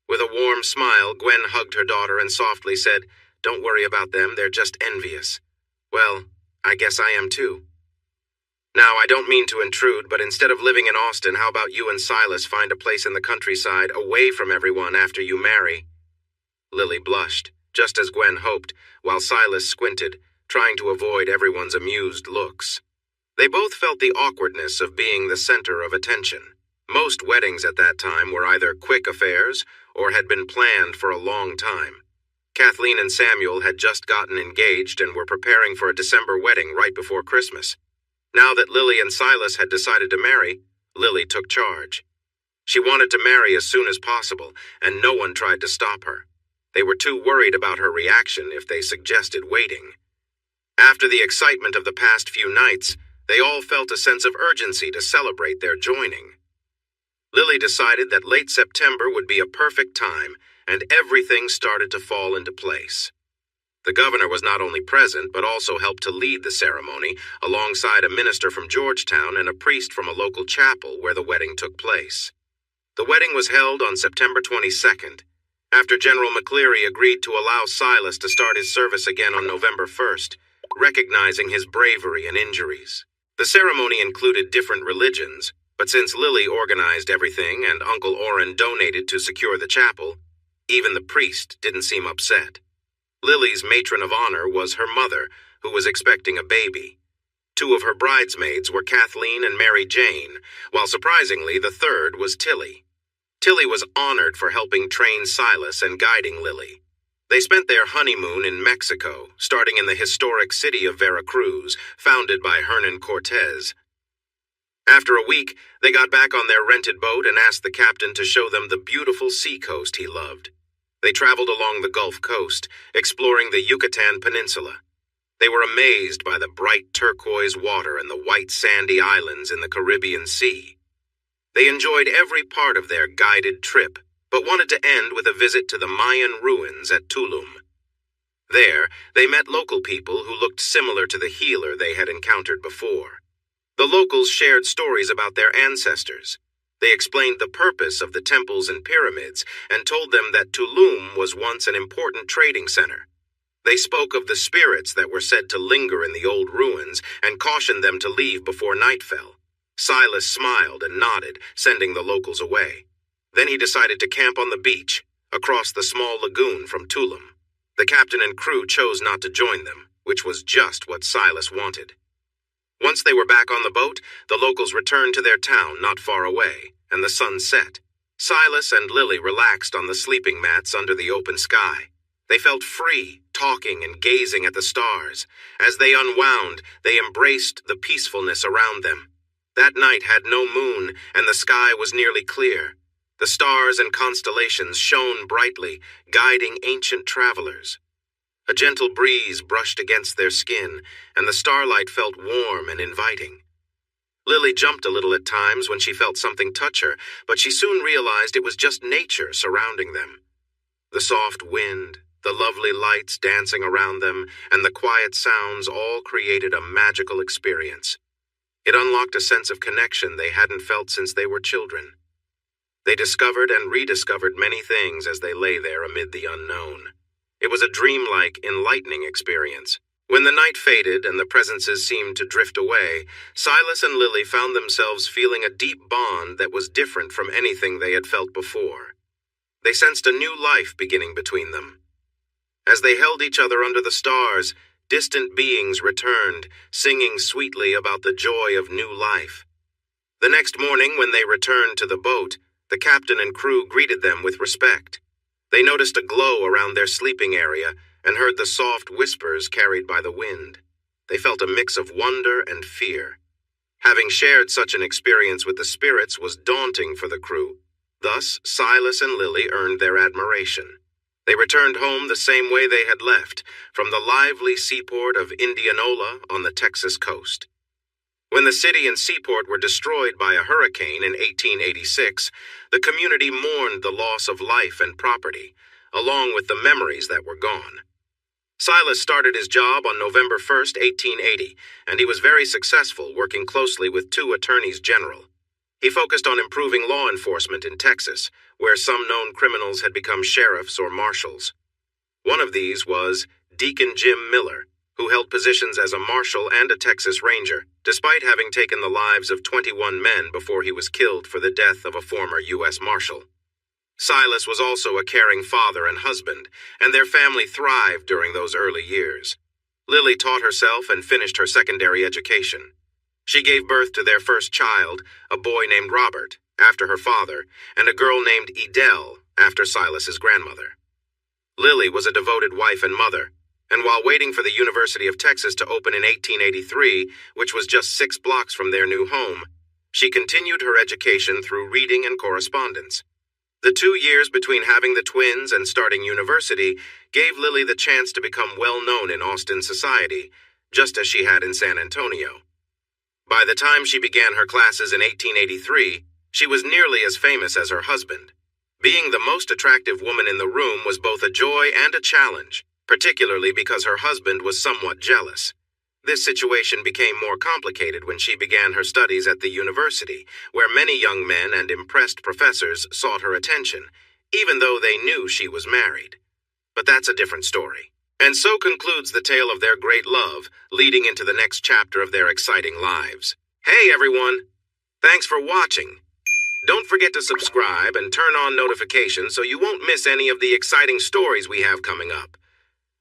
With a warm smile, Gwen hugged her daughter and softly said, "Don't worry about them, they're just envious." "Well, I guess I am too." Now, I don't mean to intrude, but instead of living in Austin, how about you and Silas find a place in the countryside away from everyone after you marry? Lily blushed, just as Gwen hoped, while Silas squinted, trying to avoid everyone's amused looks. They both felt the awkwardness of being the center of attention. Most weddings at that time were either quick affairs or had been planned for a long time. Kathleen and Samuel had just gotten engaged and were preparing for a December wedding right before Christmas. Now that Lily and Silas had decided to marry, Lily took charge. She wanted to marry as soon as possible, and no one tried to stop her. They were too worried about her reaction if they suggested waiting. After the excitement of the past few nights, they all felt a sense of urgency to celebrate their joining. Lily decided that late September would be a perfect time, and everything started to fall into place. The governor was not only present, but also helped to lead the ceremony, alongside a minister from Georgetown and a priest from a local chapel where the wedding took place. The wedding was held on September 22nd, after General McCleary agreed to allow Silas to start his service again on November 1st, recognizing his bravery and injuries. The ceremony included different religions, but since Lily organized everything and Uncle Orrin donated to secure the chapel, even the priest didn't seem upset. Lily's matron of honor was her mother, who was expecting a baby. Two of her bridesmaids were Kathleen and Mary Jane, while surprisingly the third was Tilly. Tilly was honored for helping train Silas and guiding Lily. They spent their honeymoon in Mexico, starting in the historic city of Veracruz, founded by Hernan Cortez. After a week, they got back on their rented boat and asked the captain to show them the beautiful seacoast he loved. They traveled along the Gulf Coast, exploring the Yucatan Peninsula. They were amazed by the bright turquoise water and the white sandy islands in the Caribbean Sea. They enjoyed every part of their guided trip, but wanted to end with a visit to the Mayan ruins at Tulum. There, they met local people who looked similar to the healer they had encountered before. The locals shared stories about their ancestors. They explained the purpose of the temples and pyramids and told them that Tulum was once an important trading center. They spoke of the spirits that were said to linger in the old ruins and cautioned them to leave before night fell. Silas smiled and nodded, sending the locals away. Then he decided to camp on the beach, across the small lagoon from Tulum. The captain and crew chose not to join them, which was just what Silas wanted. Once they were back on the boat, the locals returned to their town not far away, and the sun set. Silas and Lily relaxed on the sleeping mats under the open sky. They felt free, talking and gazing at the stars. As they unwound, they embraced the peacefulness around them. That night had no moon, and the sky was nearly clear. The stars and constellations shone brightly, guiding ancient travelers. A gentle breeze brushed against their skin, and the starlight felt warm and inviting. Lily jumped a little at times when she felt something touch her, but she soon realized it was just nature surrounding them. The soft wind, the lovely lights dancing around them, and the quiet sounds all created a magical experience. It unlocked a sense of connection they hadn't felt since they were children. They discovered and rediscovered many things as they lay there amid the unknown. It was a dreamlike, enlightening experience. When the night faded and the presences seemed to drift away, Silas and Lily found themselves feeling a deep bond that was different from anything they had felt before. They sensed a new life beginning between them. As they held each other under the stars, distant beings returned, singing sweetly about the joy of new life. The next morning, when they returned to the boat, the captain and crew greeted them with respect. They noticed a glow around their sleeping area and heard the soft whispers carried by the wind. They felt a mix of wonder and fear. Having shared such an experience with the spirits was daunting for the crew. Thus, Silas and Lily earned their admiration. They returned home the same way they had left, from the lively seaport of Indianola on the Texas coast. When the city and seaport were destroyed by a hurricane in 1886, the community mourned the loss of life and property, along with the memories that were gone. Silas started his job on November 1st, 1880, and he was very successful working closely with two attorneys general. He focused on improving law enforcement in Texas, where some known criminals had become sheriffs or marshals. One of these was Deacon Jim Miller, who held positions as a marshal and a Texas Ranger, despite having taken the lives of 21 men before he was killed for the death of a former U.S. Marshal. Silas was also a caring father and husband, and their family thrived during those early years. Lily taught herself and finished her secondary education. She gave birth to their first child, a boy named Robert, after her father, and a girl named Edel, after Silas's grandmother. Lily was a devoted wife and mother, and while waiting for the University of Texas to open in 1883, which was just 6 blocks from their new home, she continued her education through reading and correspondence. The 2 years between having the twins and starting university gave Lily the chance to become well known in Austin society, just as she had in San Antonio. By the time she began her classes in 1883, she was nearly as famous as her husband. Being the most attractive woman in the room was both a joy and a challenge, particularly because her husband was somewhat jealous. This situation became more complicated when she began her studies at the university, where many young men and impressed professors sought her attention, even though they knew she was married. But that's a different story. And so concludes the tale of their great love, leading into the next chapter of their exciting lives. Hey everyone! Thanks for watching. Don't forget to subscribe and turn on notifications so you won't miss any of the exciting stories we have coming up.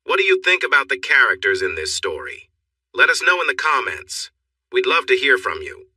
What do you think about the characters in this story? Let us know in the comments. We'd love to hear from you.